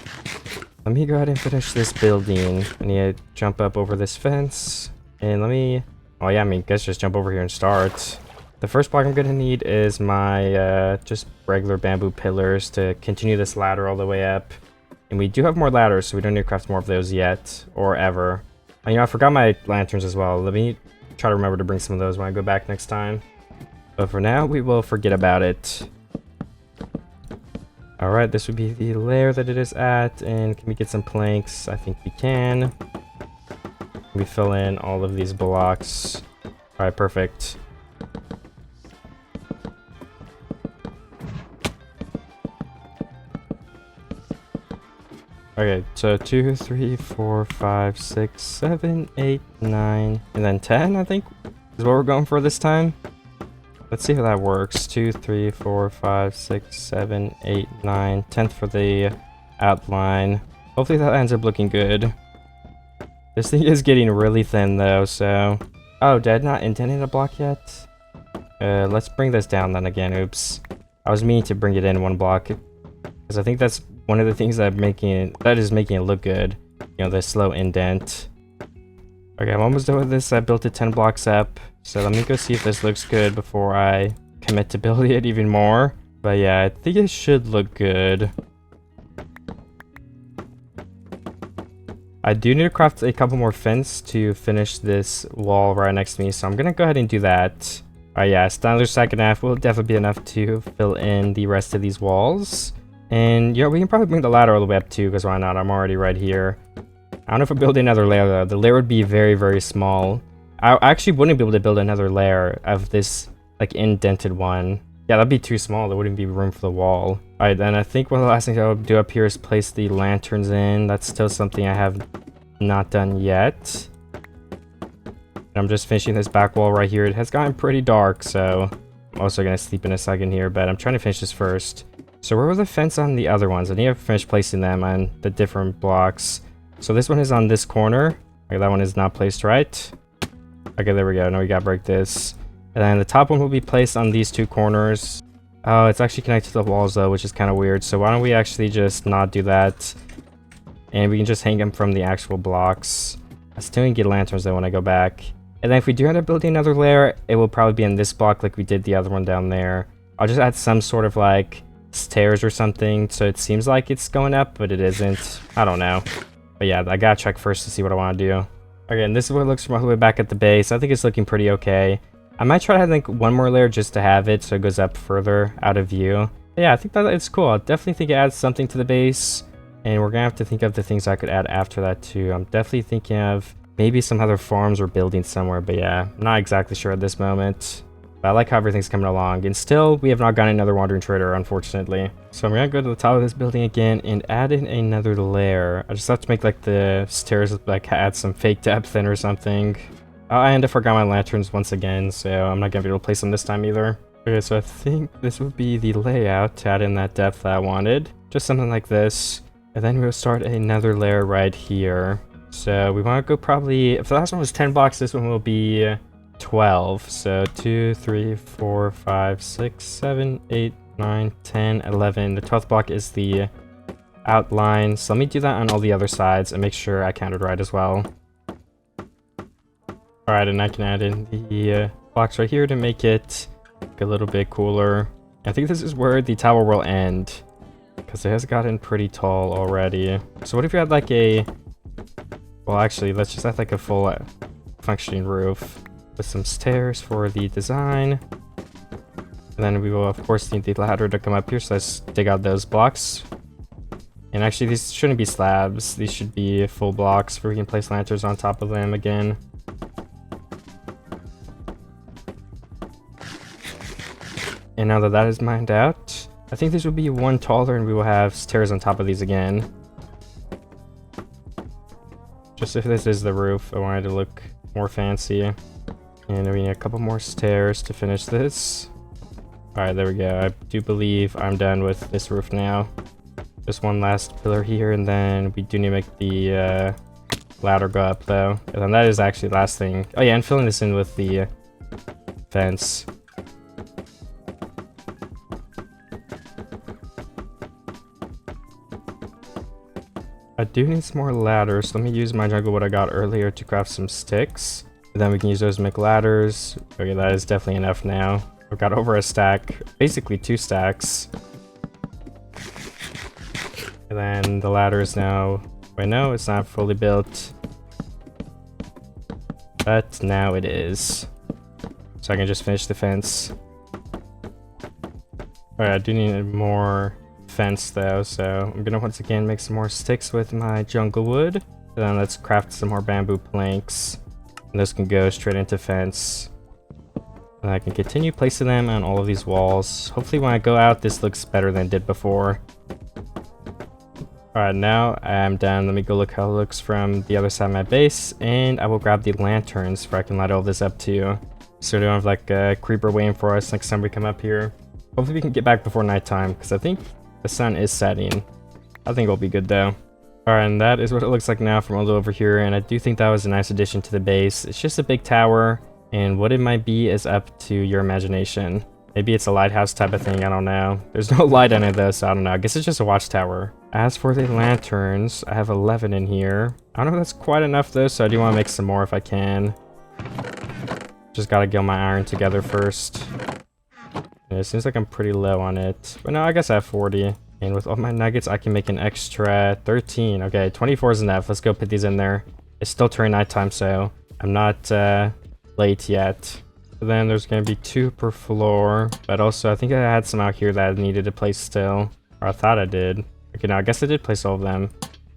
let me go ahead and finish this building. I need to jump up over this fence. And let me... Oh yeah, I mean, guess just jump over here and start. The first block I'm going to need is my just regular bamboo pillars to continue this ladder all the way up. And we do have more ladders, so we don't need to craft more of those yet. Or ever. And, you know, I forgot my lanterns as well. Let me try to remember to bring some of those when I go back next time. But for now, we will forget about it. Alright, this would be the layer that it is at, and can we get some planks? I think we can. We fill in all of these blocks. Alright, perfect. Okay, so 2, 3, 4, 5, 6, 7, 8, 9, and then 10, I think, is what we're going for this time. Let's see how that works. 2, 3, 4, 5, 6, 7, 8, 9, 10th for the outline. Hopefully that ends up looking good. This thing is getting really thin though, so... Oh, did I not intend a block yet? Let's bring this down then again, oops. I was meaning to bring it in one block, because I think that's one of the things that is making it look good. You know, the slow indent. Okay, I'm almost done with this. I built it 10 blocks up. So let me go see if this looks good before I commit to building it even more. But yeah, I think it should look good. I do need to craft a couple more fence to finish this wall right next to me. So I'm going to go ahead and do that. Alright, yeah, standard second half will definitely be enough to fill in the rest of these walls. And yeah, we can probably bring the ladder all the way up too, because why not? I'm already right here. I don't know if I build another layer though. The layer would be very, very small. I actually wouldn't be able to build another layer of this, like, indented one. Yeah, that'd be too small. There wouldn't be room for the wall. Alright, then I think one of the last things I'll do up here is place the lanterns in. That's still something I have not done yet. And I'm just finishing this back wall right here. It has gotten pretty dark, so I'm also going to sleep in a second here, but I'm trying to finish this first. So where were the fence on the other ones? I need to finish placing them on the different blocks. So this one is on this corner. Okay, that one is not placed right. Okay, there we go. Now we gotta break this. And then the top one will be placed on these two corners. Oh, it's actually connected to the walls though, which is kind of weird. So why don't we actually just not do that? And we can just hang them from the actual blocks. I still need to get lanterns though when I go back. And then if we do end up building another layer, it will probably be in this block like we did the other one down there. I'll just add some sort of like stairs or something so it seems like it's going up, but it isn't. I don't know. But yeah, I gotta check first to see what I want to do. Okay, and this is what it looks from all the way back at the base. I think it's looking pretty okay. I might try to have like one more layer just to have it so it goes up further out of view. But yeah, I think that it's cool. I definitely think it adds something to the base. And we're gonna have to think of the things I could add after that too. I'm definitely thinking of maybe some other farms or buildings somewhere, but yeah, I'm not exactly sure at this moment. But I like how everything's coming along, and still we have not gotten another wandering trader, unfortunately. So I'm gonna go to the top of this building again and add in another layer. I just have to make like the stairs like add some fake depth in or something. I end up forgot my lanterns once again, so I'm not gonna be able to place them this time either. Okay, so I think this would be the layout to add in that depth that I wanted. Just something like this. And then we'll start another layer right here. So we want to go probably, if the last one was 10 blocks, this one will be 12. So 2, 3, 4, 5, 6, 7, 8, 9, 10, 11. The 12th block is the outline. So let me do that on all the other sides and make sure I counted right as well. Alright, and I can add in the blocks right here to make it a little bit cooler. I think this is where the tower will end, because it has gotten pretty tall already. So what if you had like a... Well, actually, let's just have like a full functioning roof with some stairs for the design. And then we will, of course, need the ladder to come up here, so let's dig out those blocks. And actually, these shouldn't be slabs. These should be full blocks where we can place lanterns on top of them again. And now that that is mined out, I think this will be one taller and we will have stairs on top of these again. Just if this is the roof, I wanted to look more fancy. And we need a couple more stairs to finish this. Alright, there we go. I do believe I'm done with this roof now. Just one last pillar here, and then we do need to make the ladder go up though. And then that is actually the last thing. Oh yeah, and filling this in with the fence. I do need some more ladders, so let me use my jungle wood I got earlier to craft some sticks. And then we can use those to make ladders. Okay, that is definitely enough now. I've got over a stack, basically 2 stacks. And then the ladder is now... Wait, no, it's not fully built. But now it is. So I can just finish the fence. Alright, I do need more fence though, so I'm gonna once again make some more sticks with my jungle wood. And then let's craft some more bamboo planks. And those can go straight into fence. And I can continue placing them on all of these walls. Hopefully when I go out, this looks better than it did before. Alright, now I'm done. Let me go look how it looks from the other side of my base. And I will grab the lanterns where I can light all this up too. So we don't have like a creeper waiting for us next time we come up here. Hopefully we can get back before nighttime, because I think the sun is setting. I think it'll be good though. Alright, and that is what it looks like now from all over here, and I do think that was a nice addition to the base. It's just a big tower, and what it might be is up to your imagination. Maybe it's a lighthouse type of thing, I don't know. There's no light on it though, so I don't know. I guess it's just a watchtower. As for the lanterns, I have 11 in here. I don't know if that's quite enough though, so I do want to make some more if I can. Just gotta get my iron together first. Yeah, it seems like I'm pretty low on it. But no, I guess I have 40. And with all my nuggets, I can make an extra 13. Okay, 24 is enough. Let's go put these in there. It's still turning nighttime, so I'm not late yet. So then there's going to be 2 per floor. But also, I think I had some out here that I needed to place still. Or I thought I did. Okay, now I guess I did place all of them.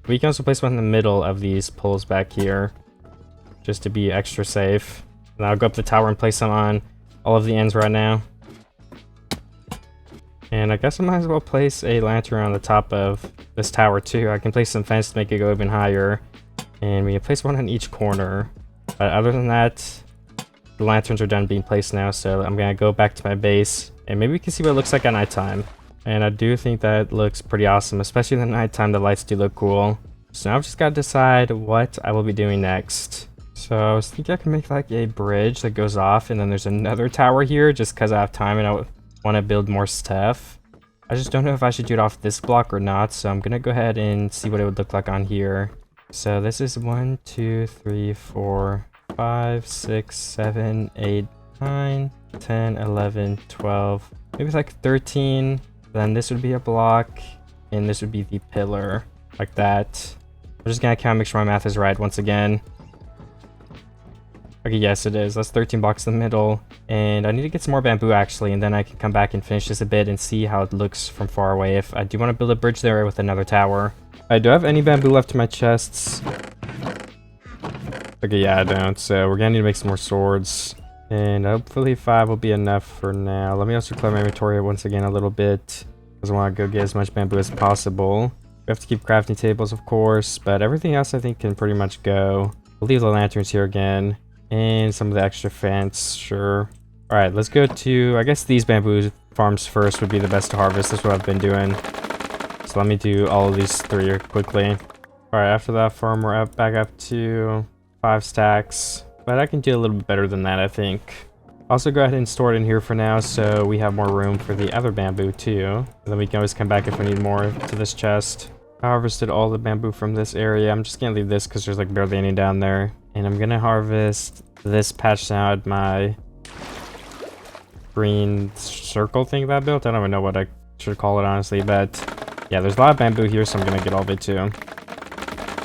We can also place one in the middle of these poles back here. Just to be extra safe. And I'll go up the tower and place them on all of the ends right now. And I guess I might as well place a lantern on the top of this tower too. I can place some fence to make it go even higher. And we can place one on each corner. But other than that, the lanterns are done being placed now. So I'm going to go back to my base. And maybe we can see what it looks like at nighttime. And I do think that looks pretty awesome. Especially in the nighttime, the lights do look cool. So now I've just got to decide what I will be doing next. So I was thinking I can make like a bridge that goes off. And then there's another tower here just because I have time and I want to build more stuff. I just don't know if I should do it off this block or not, so I'm gonna go ahead and see what it would look like on here. So this is 1, 2, 3, 4, 5, 6, 7, 8, 9, 10, 11, 12, maybe like 13. Then this would be a block, and this would be the pillar, like that. I'm just gonna count, make sure my math is right once again. Okay, yes it is. That's 13 blocks in the middle. And I need to get some more bamboo actually, and then I can come back and finish this a bit and see how it looks from far away. If I do want to build a bridge there with another tower. Do I have any bamboo left in my chests? Okay, yeah, I don't. So we're gonna need to make some more swords. And hopefully 5 will be enough for now. Let me also clear my inventory once again a little bit, because I want to go get as much bamboo as possible. We have to keep crafting tables, of course, but everything else I think can pretty much go. We'll leave the lanterns here again, and some of the extra fence, sure. Alright, let's go to, I guess these bamboo farms first would be the best to harvest. That's what I've been doing. So let me do all of these 3 quickly. Alright, after that farm, we're back up to 5 stacks. But I can do a little bit better than that, I think. Also, go ahead and store it in here for now, so we have more room for the other bamboo, too. And then we can always come back if we need more to this chest. I harvested all the bamboo from this area. I'm just gonna leave this because there's like barely any down there. And I'm gonna harvest this patch now at my green circle thing that I built. I don't even know what I should call it, honestly, but yeah, there's a lot of bamboo here, so I'm gonna get all of it, too.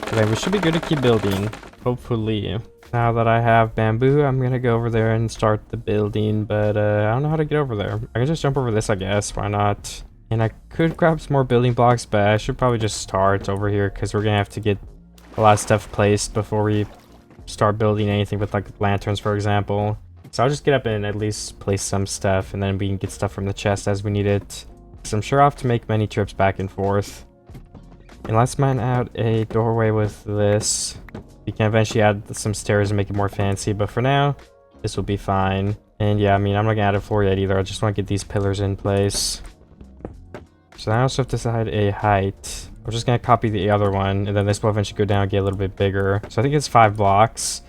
Okay, we should be good to keep building, hopefully. Now that I have bamboo, I'm gonna go over there and start the building, but I don't know how to get over there. I can just jump over this, I guess. Why not? And I could grab some more building blocks, but I should probably just start over here because we're gonna have to get a lot of stuff placed before we start building anything with like lanterns, for example. So I'll just get up and at least place some stuff, and then we can get stuff from the chest as we need it. So I'm sure I'll have to make many trips back and forth. And let's mine out a doorway with this. We can eventually add some stairs and make it more fancy, but for now, this will be fine. And yeah, I mean, I'm not gonna add a floor yet either. I just want to get these pillars in place. So now I also have to decide a height. I'm just gonna copy the other one, and then this will eventually go down and get a little bit bigger. So I think it's 5 blocks.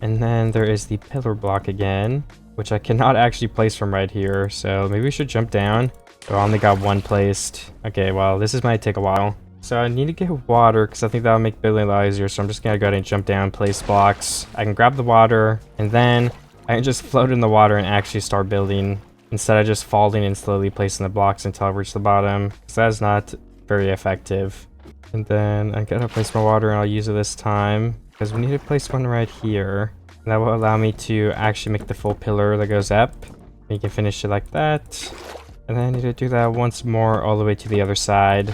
And then there is the pillar block again, which I cannot actually place from right here. So maybe we should jump down. Oh, I only got 1 placed. Okay, well, this might take a while. So I need to get water because I think that'll make building a lot easier. So I'm just gonna go ahead and jump down, place blocks. I can grab the water, and then I can just float in the water and actually start building instead of just falling and slowly placing the blocks until I reach the bottom, because that is not very effective. And then I gotta place my water, and I'll use it this time because we need to place one right here. And that will allow me to actually make the full pillar that goes up. And you can finish it like that. And then I need to do that once more all the way to the other side.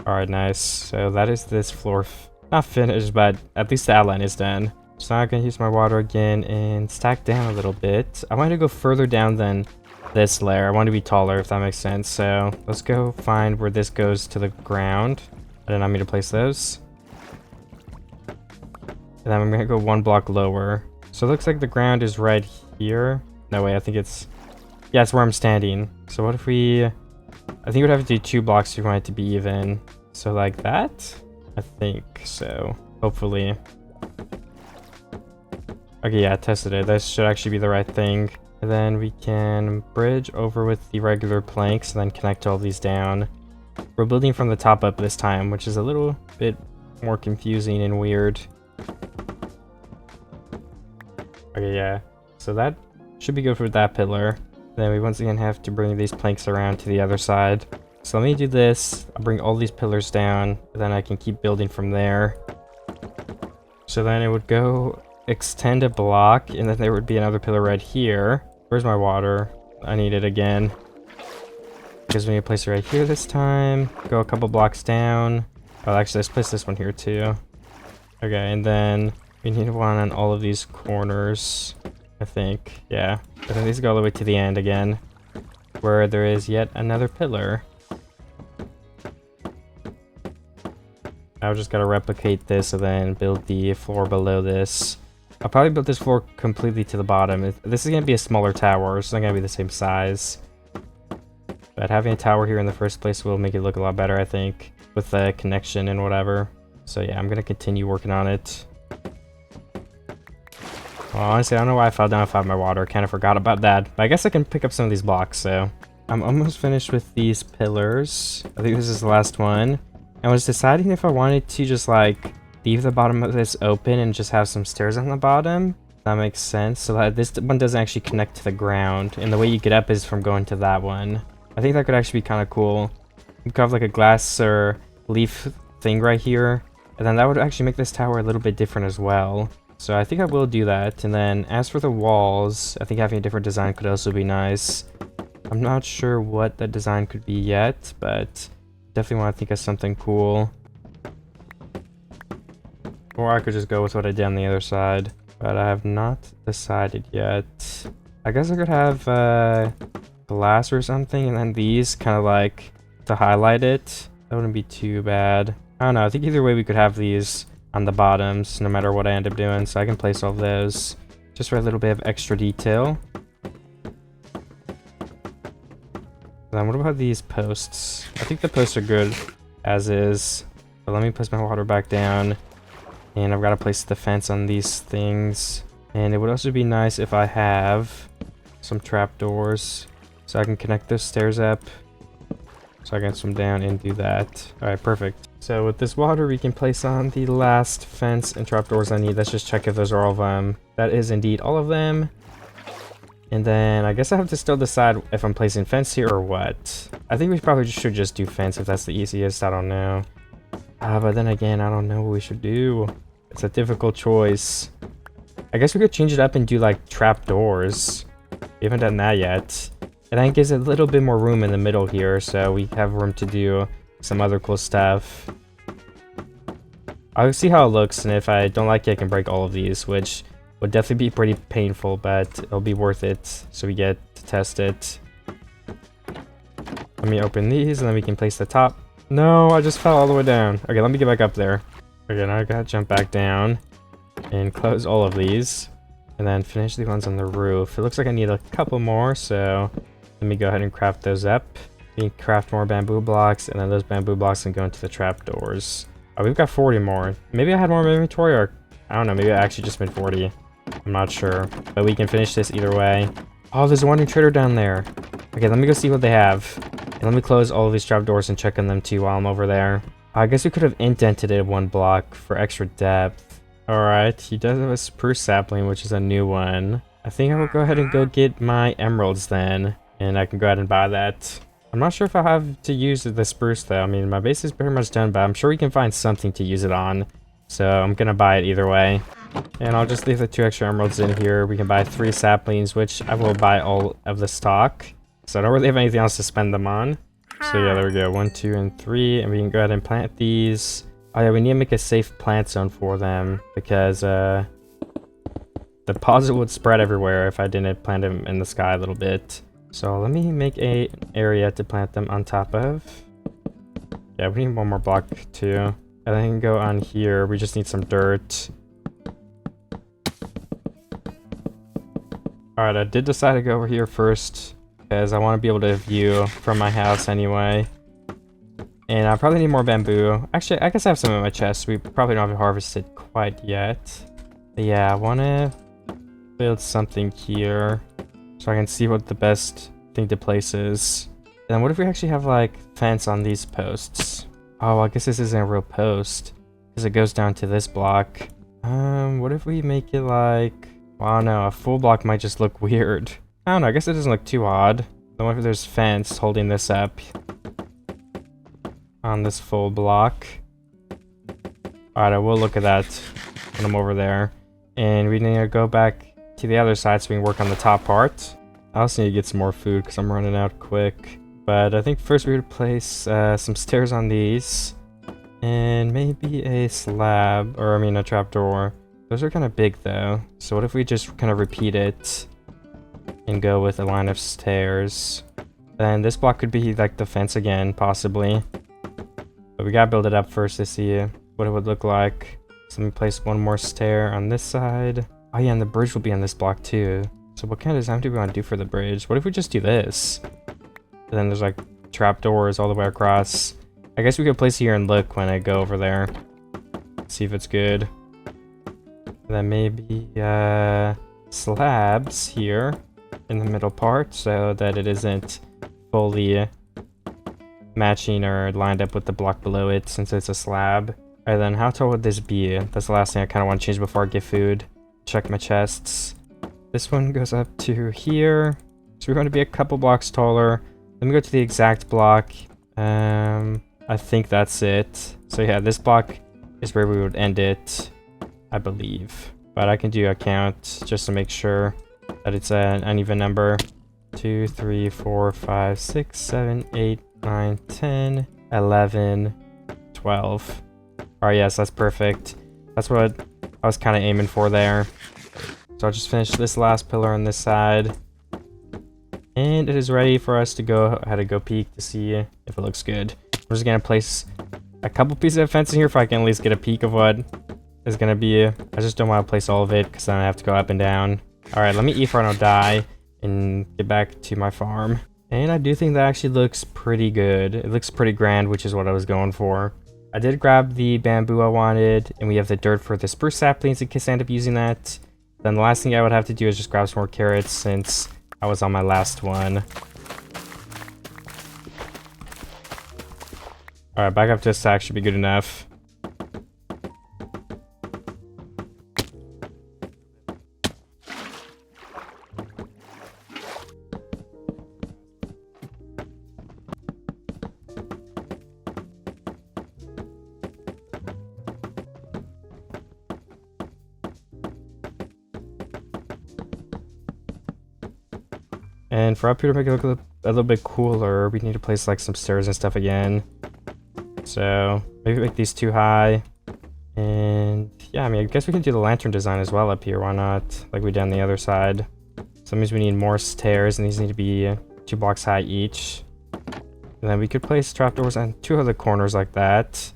Alright, nice. So that is this floor. Not finished, but at least the outline is done. So now I'm going to use my water again and stack down a little bit. I want to go further down than this layer. I want to be taller, if that makes sense. So let's go find where this goes to the ground. I didn't want me to place those. And then I'm going to go 1 block lower. So it looks like the ground is right here. No way, I think it's... Yeah, it's where I'm standing. So what if we... I think we'd have to do 2 blocks if we want it to be even. So like that? I think so. Hopefully. Okay, yeah, I tested it. This should actually be the right thing. And then we can bridge over with the regular planks and then connect all these down. We're building from the top up this time, which is a little bit more confusing and weird. Okay, yeah. So that should be good for that pillar. Then we once again have to bring these planks around to the other side. So let me do this. I'll bring all these pillars down, and then I can keep building from there. So then it would go extend a block, and then there would be another pillar right here. Where's my water? I need it again. Because we need to place it right here this time. Go a couple blocks down. Oh, actually, let's place this one here too. Okay, and then we need one on all of these corners, I think. Yeah. But then these go all the way to the end again, where there is yet another pillar. Now we just gotta replicate this and then build the floor below this. I'll probably build this floor completely to the bottom. This is gonna be a smaller tower. It's not gonna be the same size. But having a tower here in the first place will make it look a lot better, I think, with the connection and whatever. So yeah, I'm gonna continue working on it. Well, honestly, I don't know why I fell down without my water. Kind of forgot about that. But I guess I can pick up some of these blocks, so... I'm almost finished with these pillars. I think this is the last one. I was deciding if I wanted to just, like, leave the bottom of this open and just have some stairs on the bottom. That makes sense. So that this one doesn't actually connect to the ground. And the way you get up is from going to that one. I think that could actually be kind of cool. You could have, like, a glass or leaf thing right here. And then that would actually make this tower a little bit different as well. So I think I will do that. And then as for the walls, I think having a different design could also be nice. I'm not sure what the design could be yet, but Definitely want to think of something cool. Or I could just go with what I did on the other side. But I have not decided yet. I guess I could have glass or something, and then these kind of like to highlight it. That wouldn't be too bad. I don't know. I think either way we could have these on the bottoms, no matter what I end up doing. So I can place all of those just for a little bit of extra detail. Then what about these posts? I think the posts are good as is. But let me place my water back down. And I've got to place the fence on these things. And it would also be nice if I have some trapdoors. So I can connect those stairs up. So I can swim down and do that. Alright, perfect. So with this water, we can place on the last fence and trapdoors I need. Let's just check if those are all of them. That is indeed all of them. And then I guess I have to still decide if I'm placing fence here or what. I think we probably should just do fence if that's the easiest. I don't know. But then again, I don't know what we should do. It's a difficult choice. I guess we could change it up and do like trapdoors. We haven't done that yet. And then it gives it a little bit more room in the middle here, so we have room to do some other cool stuff. I'll see how it looks, and if I don't like it, I can break all of these, which would definitely be pretty painful, but it'll be worth it, so we get to test it. Let me open these, and then we can place the top. No, I just fell all the way down. Okay, let me get back up there. Okay, now I gotta jump back down and close all of these, and then finish the ones on the roof. It looks like I need a couple more, so let me go ahead and craft those up. We can craft more bamboo blocks, and then those bamboo blocks can go into the trapdoors. Oh, we've got 40 more. Maybe I had more in my inventory, or I don't know, maybe I actually just made 40. I'm not sure, but we can finish this either way. Oh, there's one new trader down there. Okay, let me go see what they have. And let me close all of these trapdoors and check on them too while I'm over there. I guess we could have indented it one block for extra depth. Alright, he does have a spruce sapling, which is a new one. I think I will go ahead and go get my emeralds then. And I can go ahead and buy that. I'm not sure if I have to use the spruce though. I mean, my base is pretty much done, but I'm sure we can find something to use it on. So I'm gonna buy it either way. And I'll just leave the 2 extra emeralds in here. We can buy 3 saplings, which I will buy all of the stock. So I don't really have anything else to spend them on. So yeah, there we go. 1, 2, and 3. And we can go ahead and plant these. Oh yeah, we need to make a safe plant zone for them. Because the deposit would spread everywhere if I didn't plant them in the sky a little bit. So let me make an area to plant them on top of. Yeah, we need one more block too. And then go on here. We just need some dirt. Alright, I did decide to go over here first, because I want to be able to view from my house anyway. And I probably need more bamboo. Actually, I guess I have some in my chest. We probably don't have it harvested quite yet. But yeah, I want to build something here so I can see what the best thing to place is. And then what if we actually have like fence on these posts? Oh, I guess this isn't a real post because it goes down to this block. What if we make it like... Well, I don't know, a full block might just look weird. I don't know, I guess it doesn't look too odd. Then what if there's fence holding this up on this full block? Alright, I will look at that when I'm over there. And we need to go back to the other side so we can work on the top part. I also need to get some more food because I'm running out quick. But I think first we would place some stairs on these. And maybe a slab, or I mean a trapdoor. Those are kind of big though, so what if we just kind of repeat it and go with a line of stairs? Then this block could be like the fence again, possibly. But we gotta build it up first to see what it would look like. So let me place one more stair on this side. Oh yeah, and the bridge will be on this block too. So what kind of design do we want to do for the bridge? What if we just do this? And then there's like trapdoors all the way across. I guess we could place it here and look when I go over there. See if it's good. And then maybe slabs here in the middle part so that it isn't fully matching or lined up with the block below it since it's a slab. Alright then, how tall would this be? That's the last thing I kind of want to change before I get food. Check my chests. This one goes up to here. So we're going to be a couple blocks taller. Let me go to the exact block. I think that's it. So yeah, this block is where we would end it, I believe. But I can do a count just to make sure that it's an uneven number. 2, 3, 4, 5, 6, 7, 8, 9, 10, 11, 12. Alright, yes, that's perfect. That's what I was kind of aiming for there. So I'll just finish this last pillar on this side. And it is ready for us to go ahead and go peek to see if it looks good. I'm just gonna place a couple pieces of fence in here if I can at least get a peek of what is gonna be. I just don't want to place all of it because then I have to go up and down. Alright, let me eat for I don't die and get back to my farm. And I do think that actually looks pretty good. It looks pretty grand, which is what I was going for. I did grab the bamboo I wanted, and we have the dirt for the spruce saplings in case I end up using that. Then the last thing I would have to do is just grab some more carrots since I was on my last one. Alright, back up to a stack should be good enough. And for up here to make it look a little bit cooler, we need to place like some stairs and stuff again. So maybe make these too high. And yeah, I mean, I guess we can do the lantern design as well up here. Why not? Like we did on the other side. So that means we need more stairs, and these need to be 2 blocks high each. And then we could place trapdoors on 2 other corners like that.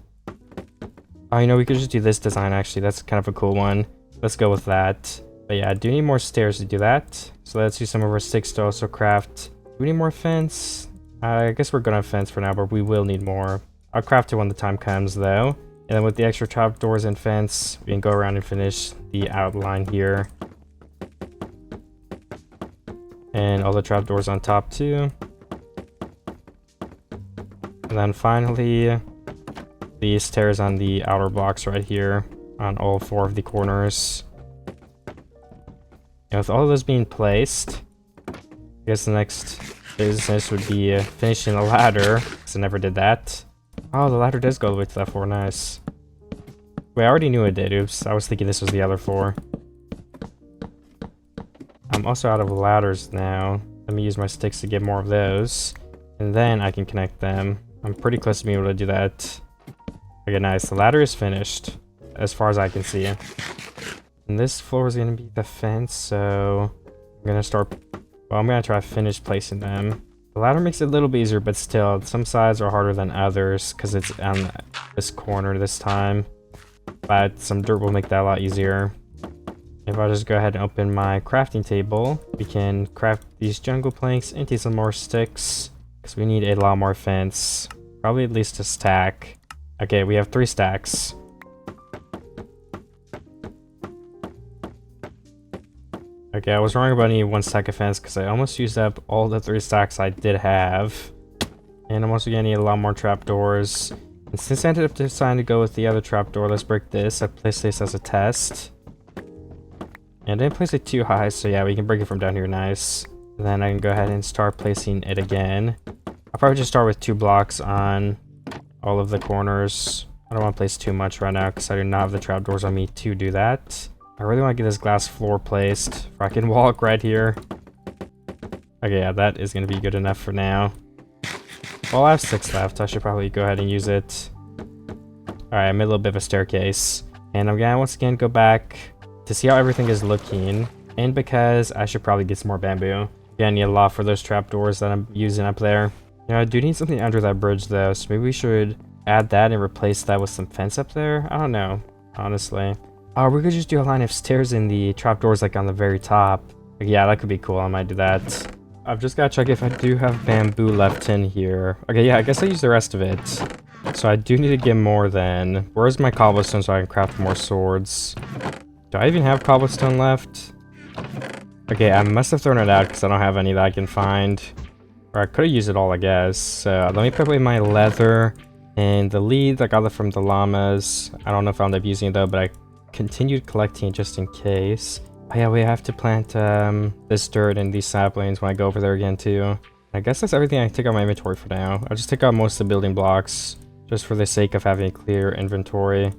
Oh, you know, we could just do this design actually. That's kind of a cool one. Let's go with that. But yeah, I do need more stairs to do that. So let's use some of our sticks to also craft. Do we need more fence? I guess we're gonna have fence for now, but we will need more. I'll craft it when the time comes though. And then with the extra trapdoors and fence, we can go around and finish the outline here. And all the trapdoors on top too. And then finally, these stairs on the outer blocks right here on all 4 of the corners. And with all of those being placed, I guess the next business would be finishing the ladder, because I never did that. Oh, the ladder does go all the way to that 4, nice. Wait, I already knew it did, oops. I was thinking this was the other 4. I'm also out of ladders now. Let me use my sticks to get more of those. And then I can connect them. I'm pretty close to being able to do that. Okay, nice. The ladder is finished, as far as I can see. And this floor is going to be the fence, so I'm going to start... Well, I'm going to try to finish placing them. The ladder makes it a little bit easier, but still, some sides are harder than others because it's on this corner this time. But some dirt will make that a lot easier. If I just go ahead and open my crafting table, we can craft these jungle planks into some more sticks because we need a lot more fence. Probably at least a stack. Okay, we have 3 stacks. Okay, I was wrong about needing 1 stack of fence because I almost used up all the 3 stacks I did have. And I'm also gonna need a lot more trapdoors. And since I ended up deciding to go with the other trapdoor, let's break this. I placed this as a test. And I didn't place it too high, so yeah, we can break it from down here, nice. And then I can go ahead and start placing it again. I'll probably just start with 2 blocks on all of the corners. I don't want to place too much right now because I do not have the trapdoors on me to do that. I really want to get this glass floor placed where I can walk right here. Okay, yeah, that is going to be good enough for now. Well, I have 6 left. I should probably go ahead and use it. Alright, I made a little bit of a staircase. And I'm going to once again go back to see how everything is looking. And because I should probably get some more bamboo. Yeah, I need a lot for those trapdoors that I'm using up there. You know, I do need something under that bridge though, so maybe we should add that and replace that with some fence up there? I don't know, honestly. Oh, we could just do a line of stairs in the trapdoors like on the very top. Like, yeah, that could be cool. I might do that. I've just got to check if I do have bamboo left in here. Okay, yeah, I guess I use the rest of it. So I do need to get more then. Where's my cobblestone so I can craft more swords? Do I even have cobblestone left? Okay, I must have thrown it out because I don't have any that I can find. Or I could have used it all, I guess. So let me put away my leather and the leads. I got it from the llamas. I don't know if I'll end up using it though, but I continued collecting it just in case. Oh yeah, we have to plant this dirt and these saplings when I go over there again too. I guess that's everything I take out my inventory for now. I'll just take out most of the building blocks just for the sake of having a clear inventory.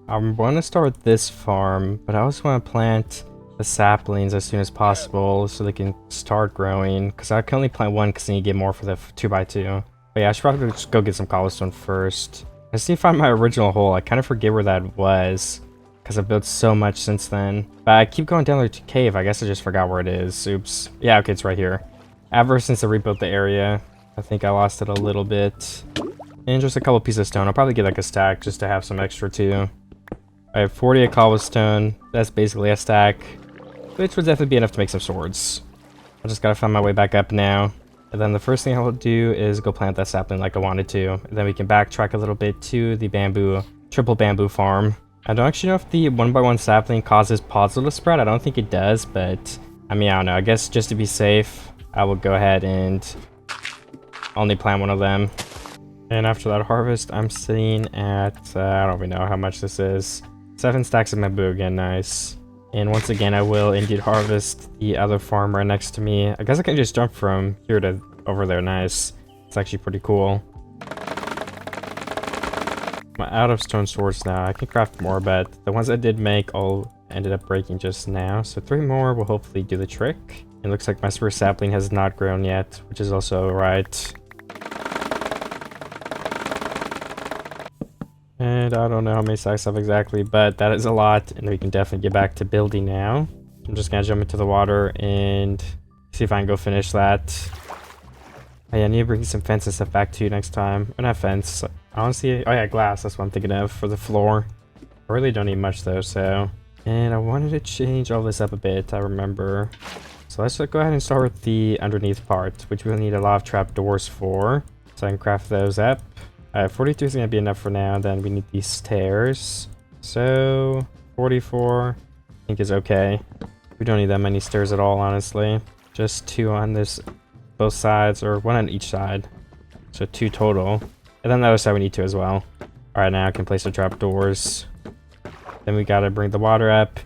I'm going to start this farm, but I also want to plant the saplings as soon as possible so they can start growing, because I can only plant 1 because I need to get more for the 2x2. But yeah, I should probably just go get some cobblestone first. I just need to find my original hole. I kind of forget where that was because I've built so much since then. But I keep going down there to cave. I guess I just forgot where it is. Oops. Yeah, okay, it's right here. Ever since I rebuilt the area, I think I lost it a little bit. And just a couple pieces of stone. I'll probably get like a stack just to have some extra too. I have 40 of cobblestone. That's basically a stack, which would definitely be enough to make some swords. I just gotta find my way back up now. And then the first thing I will do is go plant that sapling like I wanted to. And then we can backtrack a little bit to the triple bamboo farm. I don't actually know if the 1x1 sapling causes pods to spread. I don't think it does, but I mean, I don't know. I guess just to be safe, I will go ahead and only plant one of them. And after that harvest, I'm sitting at, I don't even know how much this is. 7 stacks of bamboo again, nice. And once again, I will indeed harvest the other farm right next to me. I guess I can just jump from here to over there, nice. It's actually pretty cool. I'm out of stone swords now. I can craft more, but the ones I did make all ended up breaking just now. So 3 more will hopefully do the trick. It looks like my spruce sapling has not grown yet, which is also right. And I don't know how many stacks I have exactly, but that is a lot, and we can definitely get back to building now. I'm just gonna jump into the water and see if I can go finish that. Oh, yeah, I need to bring some fence and stuff back to you next time. Or not fence, honestly, oh yeah, glass, that's what I'm thinking of for the floor. I really don't need much though, so. And I wanted to change all this up a bit, I remember. So let's go ahead and start with the underneath part, which we'll need a lot of trapdoors for. So I can craft those up. 42 is going to be enough for now. Then we need these stairs. So 44 I think is okay. We don't need that many stairs at all, honestly. Just 2 on this, both sides, or 1 on each side. So 2 total. And then the other side we need 2 as well. Alright, now I can place the trapdoors. Then we gotta bring the water up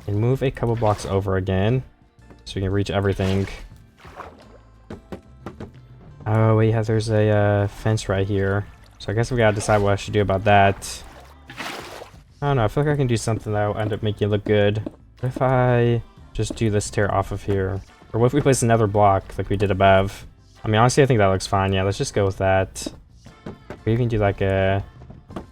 and move a couple blocks over again so we can reach everything. Oh yeah, there's a fence right here. So I guess we gotta decide what I should do about that. I don't know, I feel like I can do something that will end up making it look good. What if I just do this stair off of here? Or what if we place another block like we did above? I mean, honestly, I think that looks fine. Yeah, let's just go with that. We even do like a...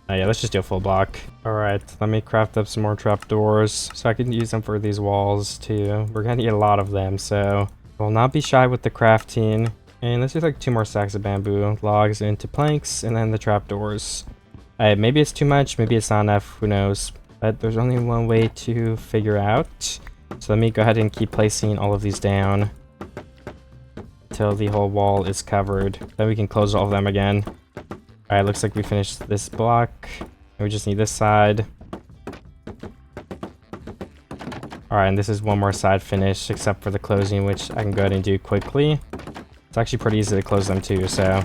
Oh yeah, let's just do a full block. Alright, let me craft up some more trapdoors so I can use them for these walls too. We're gonna need a lot of them, so we'll not be shy with the crafting. And let's do like 2 more stacks of bamboo logs into planks and then the trapdoors. Maybe it's too much, maybe it's not enough, who knows. But there's only one way to figure out. So let me go ahead and keep placing all of these down until the whole wall is covered. Then we can close all of them again. Alright, looks like we finished this block. We just need this side. Alright, and this is one more side finished except for the closing, which I can go ahead and do quickly. It's actually pretty easy to close them too, so.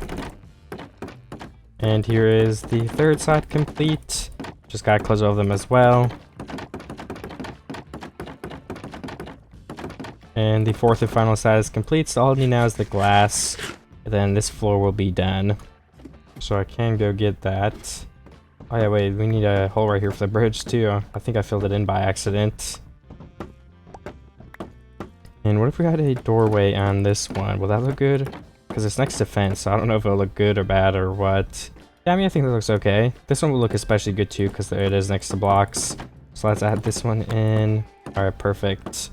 And here is the 3rd side complete. Just gotta close all of them as well. And the 4th and final side is complete, so all I need now is the glass. And then this floor will be done. So I can go get that. Oh yeah, wait, we need a hole right here for the bridge too. I think I filled it in by accident. And what if we had a doorway on this one? Will that look good? Because it's next to fence, so I don't know if it'll look good or bad or what. Yeah, I mean, I think that looks okay. This one will look especially good too, because it is next to blocks. So let's add this one in. Alright, perfect.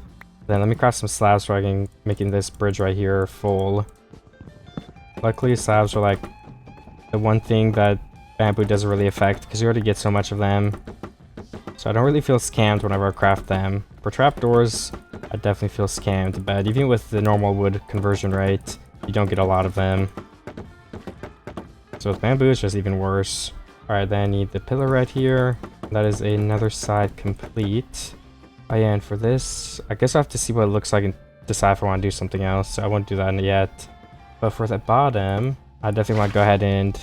Then let me craft some slabs so I can making this bridge right here full. Luckily, slabs are like the one thing that bamboo doesn't really affect, because you already get so much of them. So I don't really feel scammed whenever I craft them. For trapdoors, I definitely feel scammed, but even with the normal wood conversion rate, you don't get a lot of them. So with bamboo, it's just even worse. Alright, then I need the pillar right here. That is another side complete. Oh yeah, and for this, I guess I have to see what it looks like and decide if I want to do something else, so I won't do that yet. But for the bottom, I definitely want to go ahead and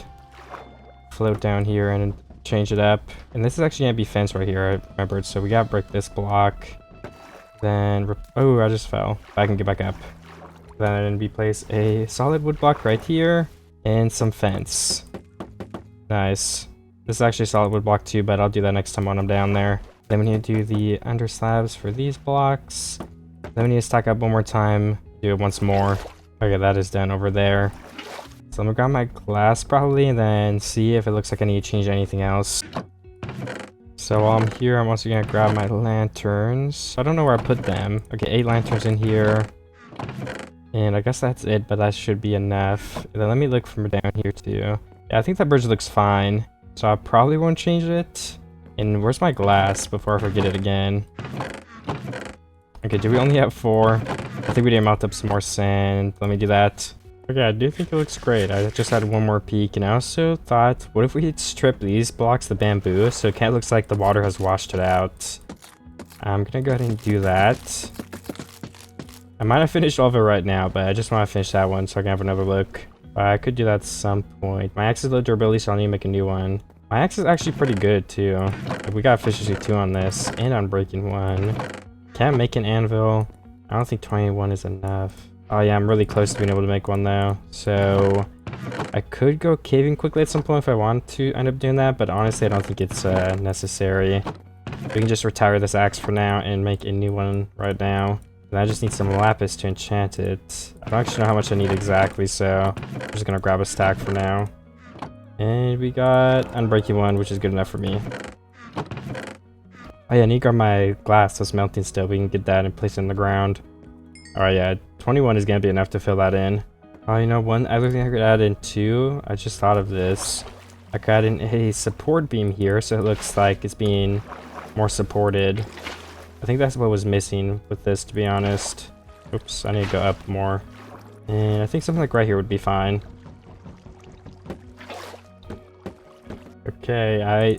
float down here and change it up. And this is actually going to be fence right here, I remembered, so we got to break this block. Then, oh, I just fell. I can get back up. Then we place a solid wood block right here and some fence. Nice. This is actually a solid wood block too, but I'll do that next time when I'm down there. Then we need to do the under slabs for these blocks. Then we need to stack up one more time, do it once more. Okay, that is done over there. So I'm gonna grab my glass probably and then see if it looks like I need to change anything else. So while I'm here, I'm also gonna grab my lanterns. I don't know where I put them. Okay, 8 lanterns in here. And I guess that's it, but that should be enough. And then let me look from down here too. Yeah, I think that bridge looks fine. So I probably won't change it. And where's my glass before I forget it again? Okay, do we only have 4? I think we need to melt up some more sand. Let me do that. Okay, I do think it looks great. I just had one more peek, and I also thought, what if we strip these blocks, the bamboo, so it kind of looks like the water has washed it out. I'm gonna go ahead and do that. I might have finished all of it right now, but I just want to finish that one so I can have another look. I could do that at some point. My axe is low durability, so I'll need to make a new one. My axe is actually pretty good, too. We got efficiency 2 on this, and on breaking 1. Can't make an anvil. I don't think 21 is enough. Oh yeah, I'm really close to being able to make one though. So I could go caving quickly at some point if I want to end up doing that, but honestly I don't think it's necessary. We can just retire this axe for now and make a new one right now. And I just need some lapis to enchant it. I don't actually know how much I need exactly, so I'm just gonna grab a stack for now. And we got unbreaking 1, which is good enough for me. Oh yeah, I need to grab my glass that's melting still. We can get that and place it in the ground. Alright, yeah, 21 is going to be enough to fill that in. Oh, you know, one other thing I could add in too, I just thought of this. I could add in a support beam here so it looks like it's being more supported. I think that's what was missing with this, to be honest. Oops, I need to go up more. And I think something like right here would be fine. Okay, I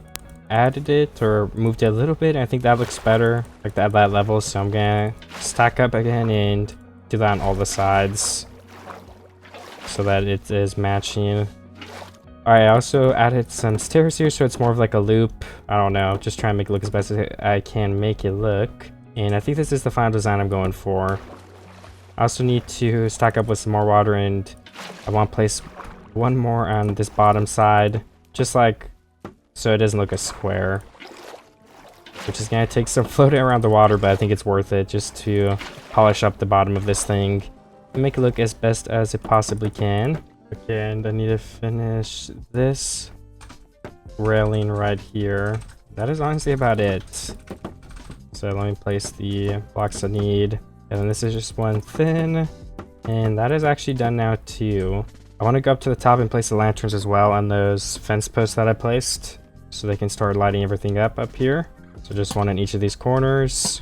added it or moved it a little bit. I think that looks better, like that level. So I'm gonna stack up again and do that on all the sides so that it is matching. Alright, I also added some stairs here so it's more of like a loop. I don't know, just trying to make it look as best as I can make it look. And I think this is the final design I'm going for. I also need to stack up with some more water, and I want to place one more on this bottom side, just like so it doesn't look a square, which is gonna take some floating around the water, but I think it's worth it just to polish up the bottom of this thing and make it look as best as it possibly can. Okay, and I need to finish this railing right here. That is honestly about it. So let me place the blocks I need, and then this is just one thin, and that is actually done now too. I want to go up to the top and place the lanterns as well on those fence posts that I placed, so they can start lighting everything up here. So just one in each of these corners.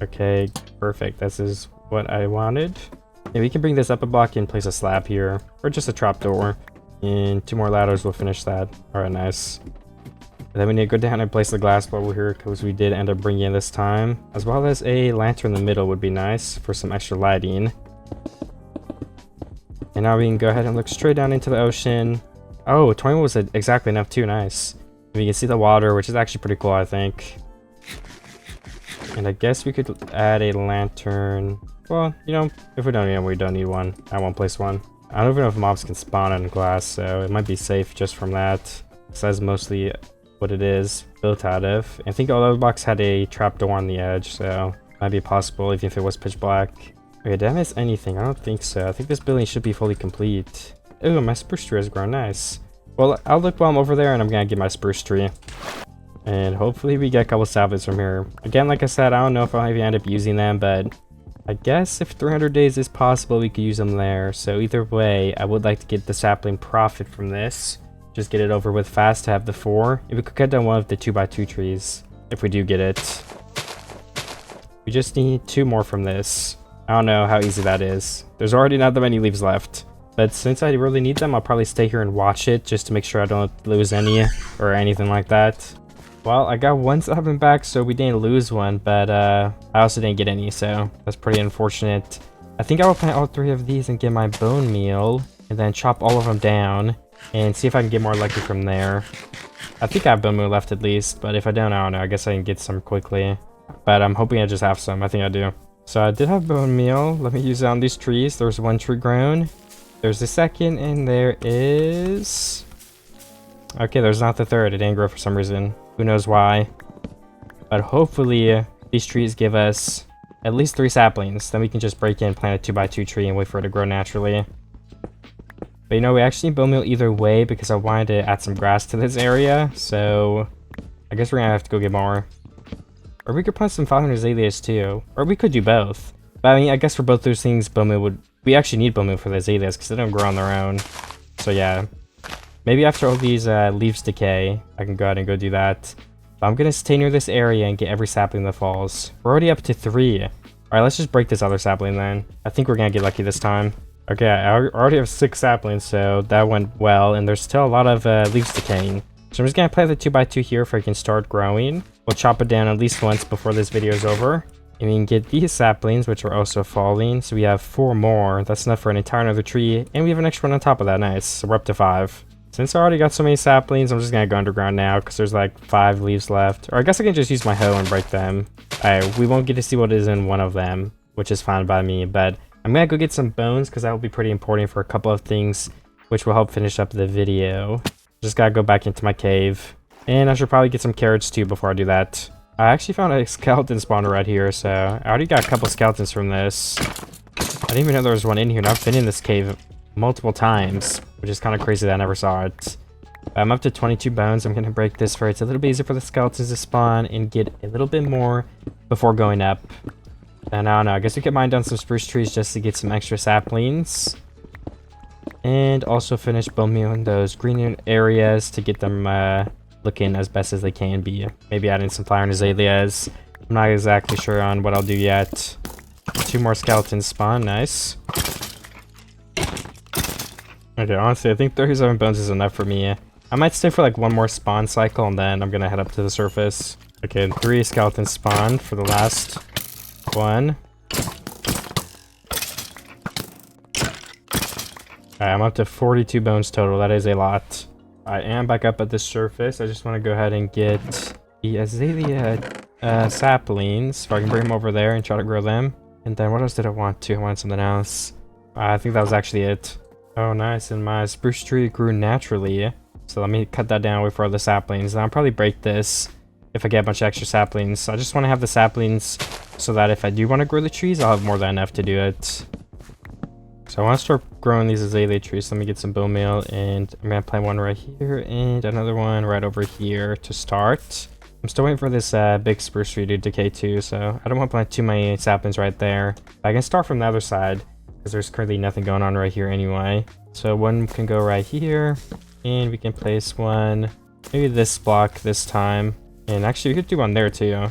Okay, perfect. This is what I wanted. And we can bring this up a block and place a slab here, or just a trapdoor. And 2 more ladders will finish that. Alright, nice. And then we need to go down and place the glass bubble here, because we did end up bringing it this time. As well as a lantern in the middle would be nice for some extra lighting. And now we can go ahead and look straight down into the ocean. Oh, 21 was exactly enough too, nice. And we can see the water, which is actually pretty cool, I think. And I guess we could add a lantern. Well, you know, if we don't need one, we don't need one. I won't place one. I don't even know if mobs can spawn on glass, so it might be safe just from that. So that's mostly what it is built out of. I think all those blocks had a trapdoor on the edge, so it might be possible even if it was pitch black. Okay, did I miss anything? I don't think so. I think this building should be fully complete. Ooh, my spruce tree has grown, nice. Well, I'll look while I'm over there, and I'm gonna get my spruce tree. And hopefully we get a couple salvage from here. Again, like I said, I don't know if I'll even end up using them, but I guess if 300 days is possible, we could use them there. So either way, I would like to get the sapling profit from this. Just get it over with fast to have the 4. If we could cut down one of the 2x2 trees, if we do get it. We just need 2 more from this. I don't know how easy that is. There's already not that many leaves left. But since I really need them, I'll probably stay here and watch it just to make sure I don't lose any or anything like that. Well, I got 1 sapling back, so we didn't lose one, but I also didn't get any, so that's pretty unfortunate. I think I will plant all 3 of these and get my bone meal, and then chop all of them down, and see if I can get more lucky from there. I think I have bone meal left at least, but if I don't know. I guess I can get some quickly. But I'm hoping I just have some. I think I do. So I did have bone meal. Let me use it on these trees. There's 1 tree grown. There's the 2nd, and there is... Okay, there's not the 3rd. It didn't grow for some reason. Who knows why. But hopefully these trees give us at least 3 saplings. Then we can just break in, plant a 2x2 tree, and wait for it to grow naturally. But you know, we actually need bone meal either way because I wanted to add some grass to this area. So I guess we're gonna have to go get more. Or we could plant some 500 azaleas too. Or we could do both. But I mean, I guess for both those things, bone meal would... We actually need bone meal for the azaleas because they don't grow on their own. So yeah. Maybe after all these leaves decay, I can go ahead and go do that. But I'm gonna stay near this area and get every sapling that falls. We're already up to 3. Alright, let's just break this other sapling then. I think we're gonna get lucky this time. Okay, I already have 6 saplings, so that went well. And there's still a lot of leaves decaying. So I'm just gonna plant the 2x2 here if I can start growing. We'll chop it down at least once before this video is over. And we can get these saplings, which are also falling. So we have 4 more. That's enough for an entire another tree. And we have an extra one on top of that. Nice. So we're up to 5. Since I already got so many saplings, I'm just gonna go underground now because there's like 5 leaves left. Or I guess I can just use my hoe and break them. Alright, we won't get to see what is in one of them, which is fine by me. But I'm gonna go get some bones because that will be pretty important for a couple of things, which will help finish up the video. Just gotta go back into my cave. And I should probably get some carrots too before I do that. I actually found a skeleton spawner right here, so I already got a couple skeletons from this. I didn't even know there was one in here, and I've been in this cave multiple times, which is kind of crazy that I never saw it. I'm up to 22 bones. I'm going to break this for it's a little bit easier for the skeletons to spawn and get a little bit more before going up. And I don't know, I guess we could mine down some spruce trees just to get some extra saplings. And also finish bone meal in those green areas to get them looking as best as they can be. Maybe adding some flower and azaleas. I'm not exactly sure on what I'll do yet. 2 more skeletons spawn, nice. Okay, honestly, I think 37 bones is enough for me. I might stay for like 1 more spawn cycle and then I'm gonna head up to the surface. Okay, 3 skeletons spawned for the last one. Alright, I'm up to 42 bones total. That is a lot. I am back up at the surface. I just want to go ahead and get the azalea saplings so I can bring them over there and try to grow them. And then what else did I want to? I wanted something else. I think that was actually it. Oh, nice. And my spruce tree grew naturally. So let me cut that down, wait for all the saplings. And I'll probably break this if I get a bunch of extra saplings. So I just want to have the saplings so that if I do want to grow the trees, I'll have more than enough to do it. So I want to start growing these azalea trees. Let me get some bone meal, and I'm going to plant one right here and another one right over here to start. I'm still waiting for this big spruce tree to decay too, so I don't want to plant too many saplings right there. But I can start from the other side because there's currently nothing going on right here anyway. So one can go right here, and we can place one, maybe this block this time. And actually we could do one there too.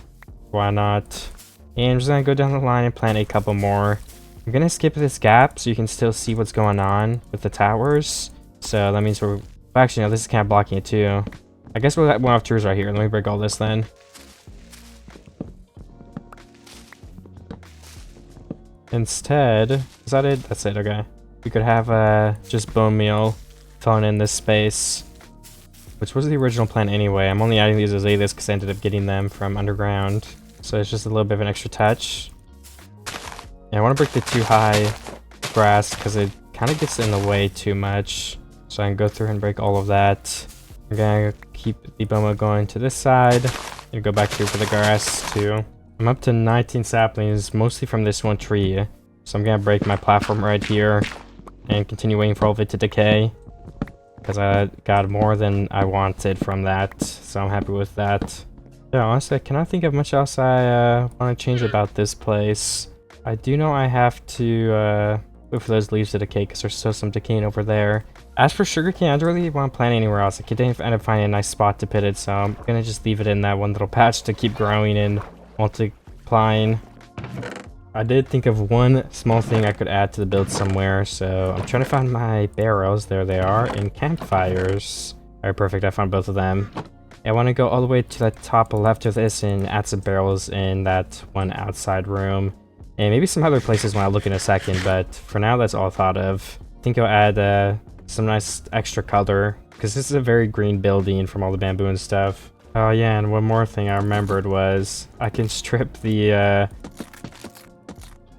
Why not? And I'm just going to go down the line and plant a couple more. I'm gonna skip this gap so you can still see what's going on with the towers. So that means we're... Actually, no, this is kind of blocking it too. I guess we'll have trees right here. Let me break all this then. Instead... Is that it? That's it, okay. We could have just bone meal filling in this space. Which was the original plan anyway. I'm only adding these azaleas because I ended up getting them from underground. So it's just a little bit of an extra touch. I want to break the too high grass because it kind of gets in the way too much. So I can go through and break all of that. I'm going to keep the bone meal going to this side and go back through for the grass too. I'm up to 19 saplings, mostly from this one tree. So I'm going to break my platform right here and continue waiting for all of it to decay. Because I got more than I wanted from that. So I'm happy with that. Yeah, honestly, I cannot think of much else I want to change about this place. I do know I have to wait for those leaves to decay because there's still some decaying over there. As for sugarcane, I don't really want to plant anywhere else. I could end up finding a nice spot to put it, so I'm going to just leave it in that one little patch to keep growing and multiplying. I did think of one small thing I could add to the build somewhere, so I'm trying to find my barrels. There they are, and campfires. Alright, perfect. I found both of them. I want to go all the way to the top left of this and add some barrels in that one outside room. And maybe some other places when I look in a second, but for now that's all I thought of. I think I'll add some nice extra color, because this is a very green building from all the bamboo and stuff. Oh yeah, and one more thing I remembered was I can strip the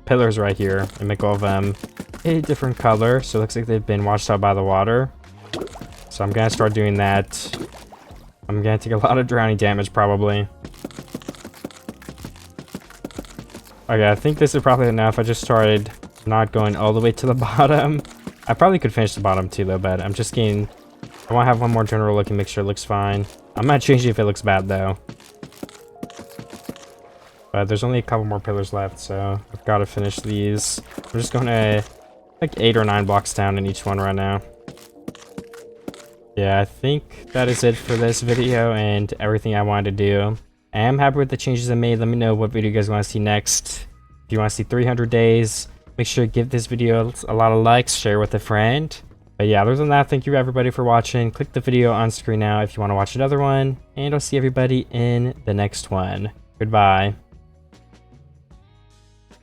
pillars right here and make all of them a different color, so it looks like they've been washed out by the water. So I'm gonna start doing that. I'm gonna take a lot of drowning damage probably. Okay, I think this is probably enough. I just started not going all the way to the bottom. I probably could finish the bottom too though, but I'm just getting... I want to have one more general look and make sure it looks fine. I'm not changing if it looks bad though. But there's only a couple more pillars left, so I've got to finish these. I'm just going to like 8 or 9 blocks down in each one right now. Yeah, I think that is it for this video and everything I wanted to do. I am happy with the changes I made. Let me know what video you guys want to see next. If you want to see 300 days, make sure to give this video a lot of likes, share with a friend. But yeah, other than that, thank you everybody for watching. Click the video on screen now if you want to watch another one. And I'll see everybody in the next one. Goodbye.